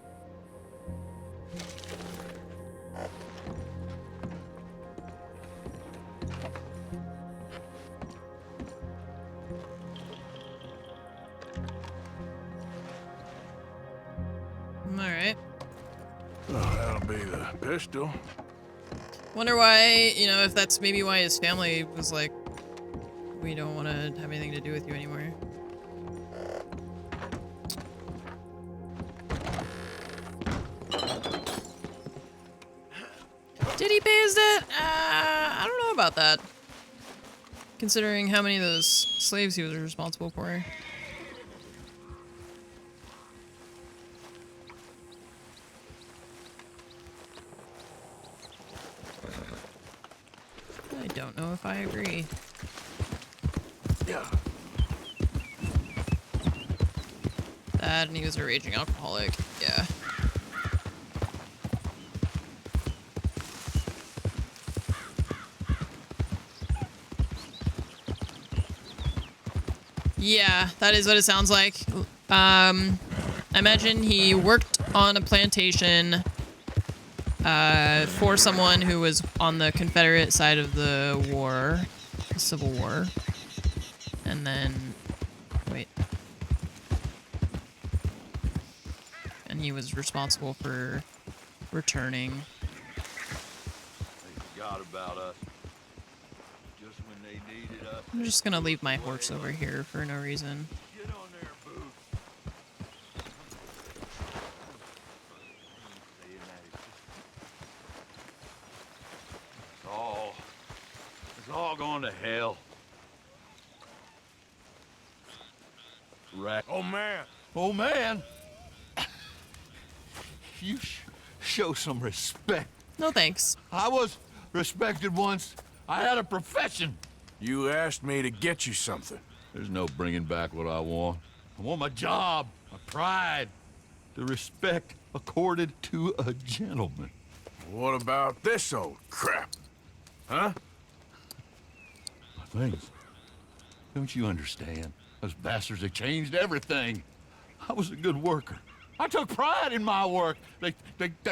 Alright. Oh, that'll be the pistol. Wonder why, you know, if that's maybe why his family was like, we don't want to have anything to do with you anymore. Did he pay his debt? I don't know about that. Considering how many of those slaves he was responsible for. I don't know if I agree. Yeah. That, and he was a raging alcoholic. Yeah. Yeah, that is what it sounds like. I imagine he worked on a plantation for someone who was on the Confederate side of the war, the Civil War. And then, wait. And he was responsible for returning. They forgot about us. Just when they needed us. I'm just gonna leave my horse over here for no reason. Get on there, boo. It's all going to hell. Right. Oh, man. Oh, man. You show some respect. No thanks. I was respected once. I had a profession. You asked me to get you something. There's no bringing back what I want. I want my job, my pride, the respect accorded to a gentleman. What about this old crap? Huh? Things. Don't you understand? Those bastards have changed everything. I was a good worker. I took pride in my work. They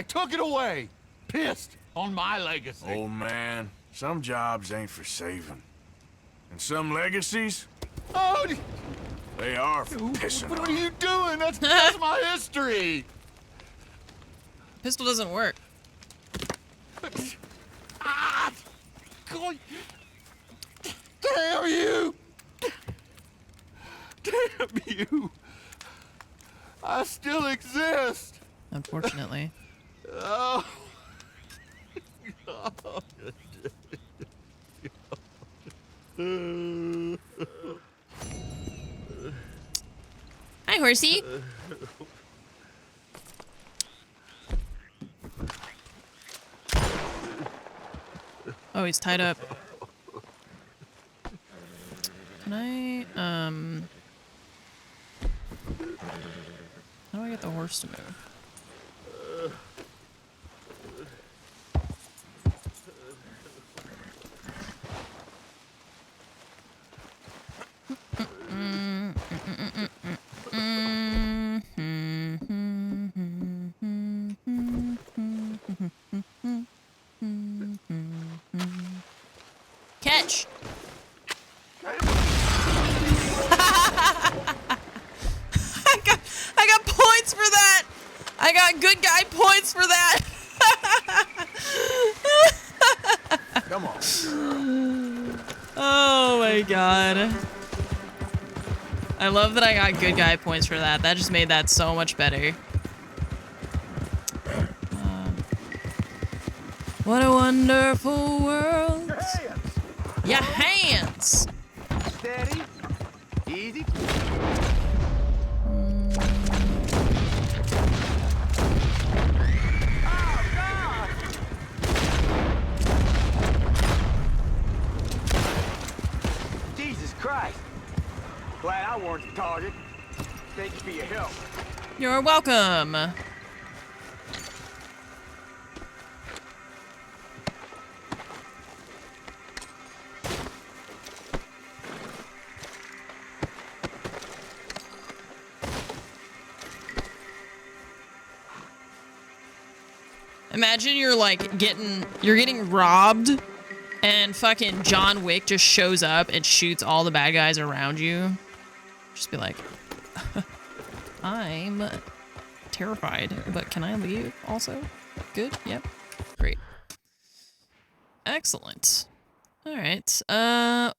took it away. Pissed on my legacy. Old man, some jobs ain't for saving. And some legacies, Oh, they are for pissing what on. are you doing? That's my history. Pistol doesn't work. Ah! God. Damn you! Damn you! I still exist! Unfortunately. Oh. Hi, horsey. Oh, he's tied up. Can I, How do I get the horse to move? Catch! I got points for that! I got good guy points for that! Come on. Oh my god. I love that I got good guy points for that. That just made that so much better. What a wonderful world. Your hands! Steady. Easy. Jesus Christ. Glad I weren't the target. Thank you for your help. You're welcome. Imagine you're like getting robbed and fucking John Wick just shows up and shoots all the bad guys around you. Just be like, I'm terrified, but can I leave also? Good, yep, great. Excellent. All right,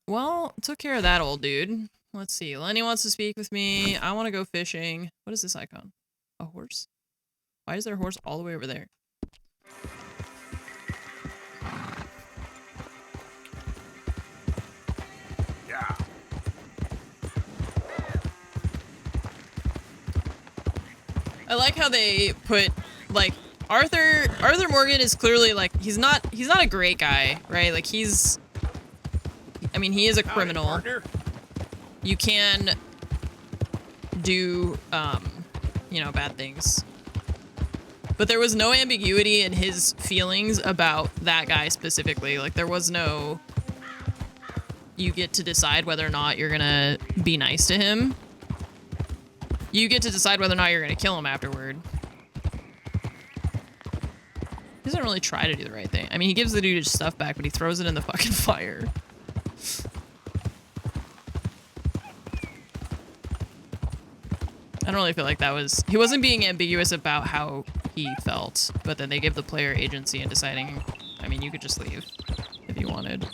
well, took care of that old dude. Let's see, Lenny wants to speak with me. I want to go fishing. What is this icon? A horse? Why is there a horse all the way over there? Yeah. I like how they put, like, Arthur Morgan is clearly, like, he's not a great guy, right? Like, I mean, he is a criminal. You can do, you know, bad things. But there was no ambiguity in his feelings about that guy specifically. Like, there was no, you get to decide whether or not you're gonna be nice to him. You get to decide whether or not you're gonna kill him afterward. He doesn't really try to do the right thing. I mean, he gives the dude his stuff back, but he throws it in the fucking fire. I don't really feel like that was... He wasn't being ambiguous about how he felt, but then they give the player agency in deciding... I mean, you could just leave if you wanted.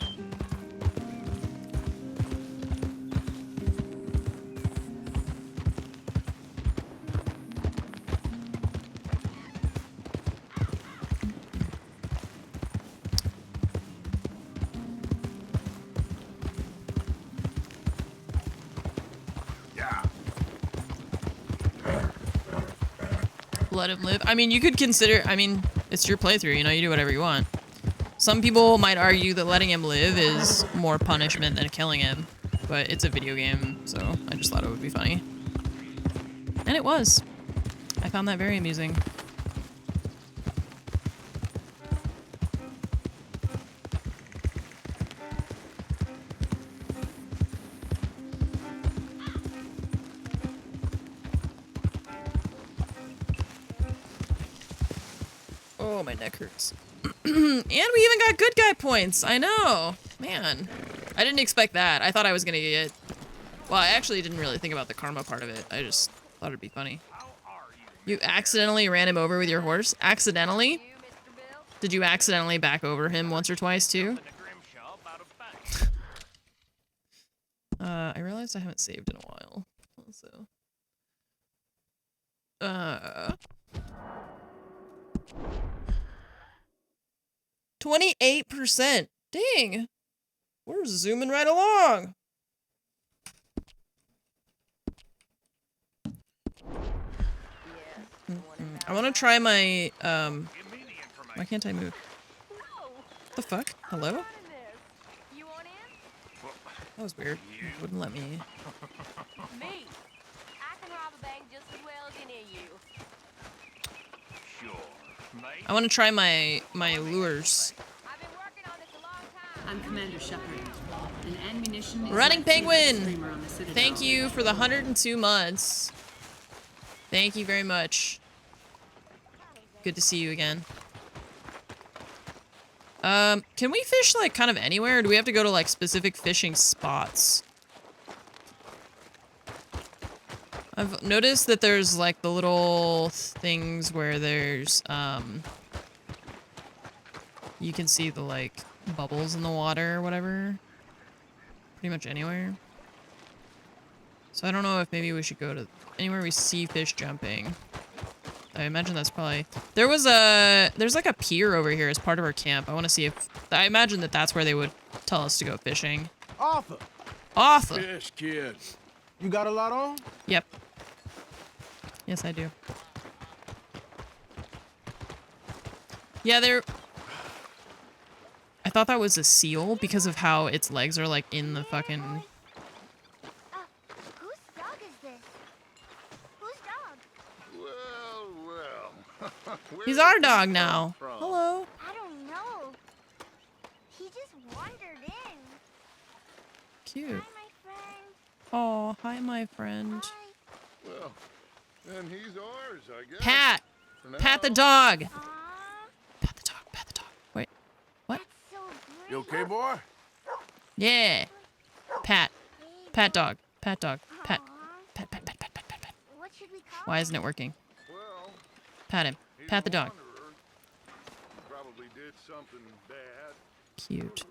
Let him live. I mean, you could consider, I mean, it's your playthrough, you know, you do whatever you want. Some people might argue that letting him live is more punishment than killing him, but it's a video game, so I just thought it would be funny. And it was. I found that very amusing. Oh, my neck hurts. And we even got good guy points. I know. Man. I didn't expect that. I thought I was gonna get... Well, I actually didn't really think about the karma part of it. I just thought it'd be funny. You accidentally ran him over with your horse? Accidentally? Did you accidentally back over him once or twice, too? I realized I haven't saved in a while. So... 28%. Dang. We're zooming right along. I want to try my, why can't I move? What the fuck? Hello? That was weird. It wouldn't let me. I want to try my lures. I'm Commander Shepard. An ammunition is Running my favorite Penguin! streamer on the Citadel. Thank you for the 102 months. Thank you very much. Good to see you again. Can we fish, like, kind of anywhere? Or do we have to go to, like, specific fishing spots? I've noticed that there's, like, the little things where there's, you can see the, like, bubbles in the water or whatever. Pretty much anywhere. So I don't know if maybe we should go to anywhere we see fish jumping. I imagine that's probably... There's like a pier over here as part of our camp. I want to see if... I imagine that that's where they would tell us to go fishing. Arthur. Arthur! Fish, kid. You got a lot on? Yep. Yes, I do. Yeah, they're... I thought that was a seal because of how its legs are, like, in the fucking... Whose dog is this? Whose dog? Well. He's our dog now. Hello. I don't know. He just wandered in. Cute. Hi, my friend. Oh, hi, my friend. Well, then he's ours, I guess. Pat! For now. Pat the dog! Pat the dog, pat the dog. Wait, what? You okay, boy? Yeah. Pat. Pat dog. Pat dog. Pat. Pat, pat, pat, pat, pat, pat, pat. What should we call Why isn't it working? Pat him. Pat the dog. Probably did something bad. Cute.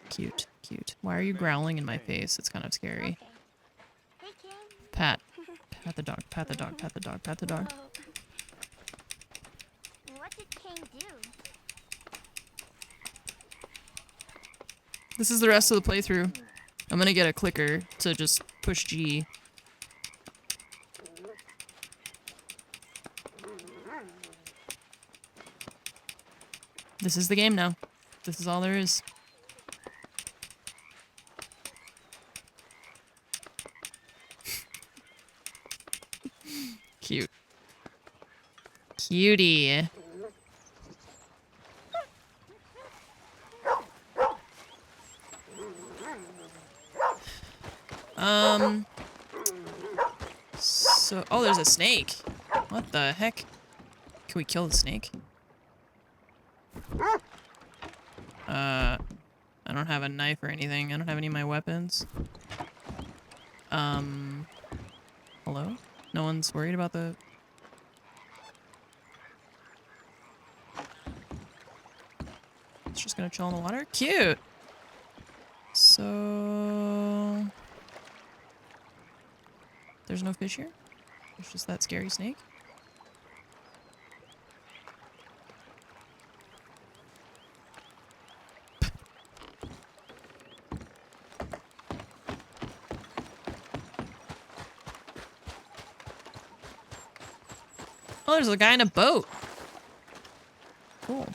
Cute, cute. Why are you growling in my face? It's kind of scary. Pat. Pat the dog, pat the dog, pat the dog, pat the dog. What did King do? This is the rest of the playthrough. I'm gonna get a clicker to just push G. This is the game now. This is all there is. Cute. Cutie. So, oh, there's a snake. What the heck? Can we kill the snake? I don't have a knife or anything. I don't have any of my weapons. Hello? No one's worried about the... It's just gonna chill in the water? Cute! So... There's no fish here? There's just that scary snake? Oh, there's a guy in a boat. Cool.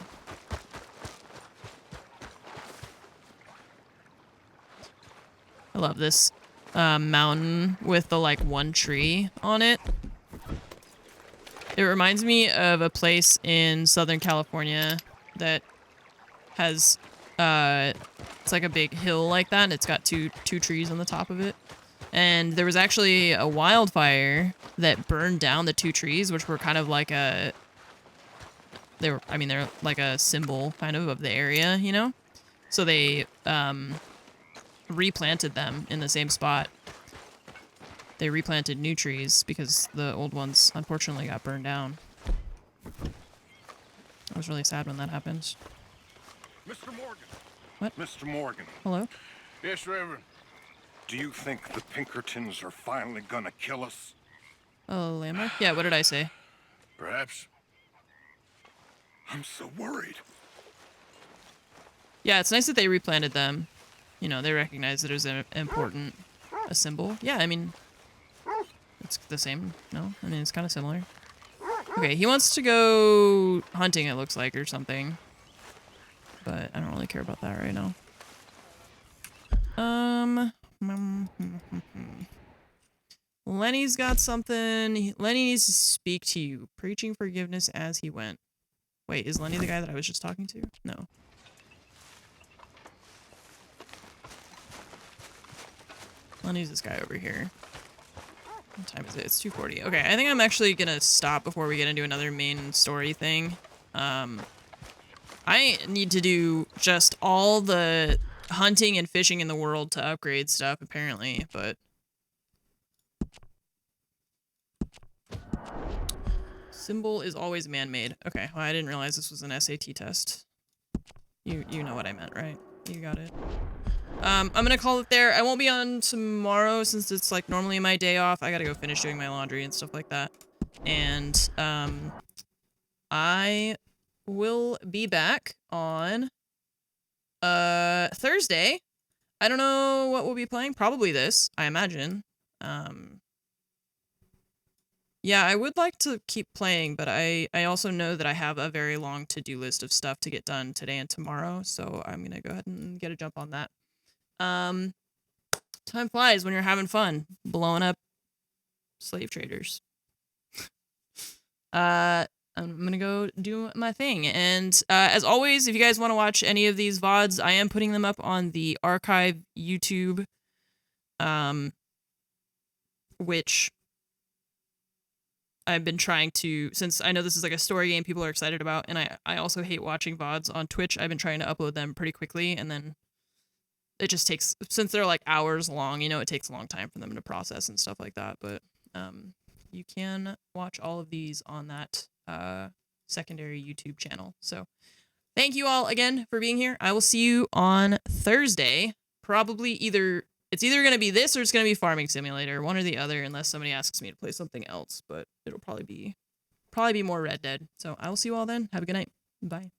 I love this mountain with the like one tree on it. It reminds me of a place in Southern California that has it's like a big hill like that, and it's got two trees on the top of it. And there was actually a wildfire that burned down the two trees, which were kind of like they're like a symbol kind of the area, you know? So they replanted them in the same spot. They replanted new trees because the old ones unfortunately got burned down. I was really sad when that happened. Mr. Morgan. What? Mr. Morgan. Hello? Yes, Reverend. Do you think the Pinkertons are finally gonna kill us? Oh, Landmark? Yeah, what did I say? Perhaps. I'm so worried. Yeah, it's nice that they replanted them. You know, they recognize that it was a symbol. Yeah, I mean, it's the same, no? I mean, it's kind of similar. Okay, he wants to go hunting, it looks like, or something. But I don't really care about that right now. Lenny's got something. Lenny needs to speak to you. Preaching forgiveness as he went. Wait, is Lenny the guy that I was just talking to? No. Lenny's this guy over here. What time is it? It's 2:40. Okay, I think I'm actually gonna stop before we get into another main story thing. I need to do just all the hunting and fishing in the world to upgrade stuff, apparently, but... Symbol is always man-made. Okay, well, I didn't realize this was an SAT test. You know what I meant, right? You got it. I'm gonna call it there. I won't be on tomorrow since it's like normally my day off. I gotta go finish doing my laundry and stuff like that. And, I will be back on, Thursday. I don't know what we'll be playing. Probably this, I imagine. Yeah, I would like to keep playing, but I also know that I have a very long to-do list of stuff to get done today and tomorrow, so I'm gonna go ahead and get a jump on that. Time flies when you're having fun, blowing up slave traders. I'm gonna go do my thing, and as always, if you guys want to watch any of these VODs, I am putting them up on the archive YouTube, which I've been trying to, since I know this is like a story game people are excited about, and I also hate watching VODs on Twitch, I've been trying to upload them pretty quickly, and then it just takes, since they're like hours long, you know, it takes a long time for them to process and stuff like that, but you can watch all of these on that secondary YouTube channel. So thank you all again for being here. I will see you on Thursday. Probably it's either going to be this or it's going to be Farming Simulator, one or the other, unless somebody asks me to play something else, but it'll probably be more Red Dead. So I will see you all then. Have a good night. Bye.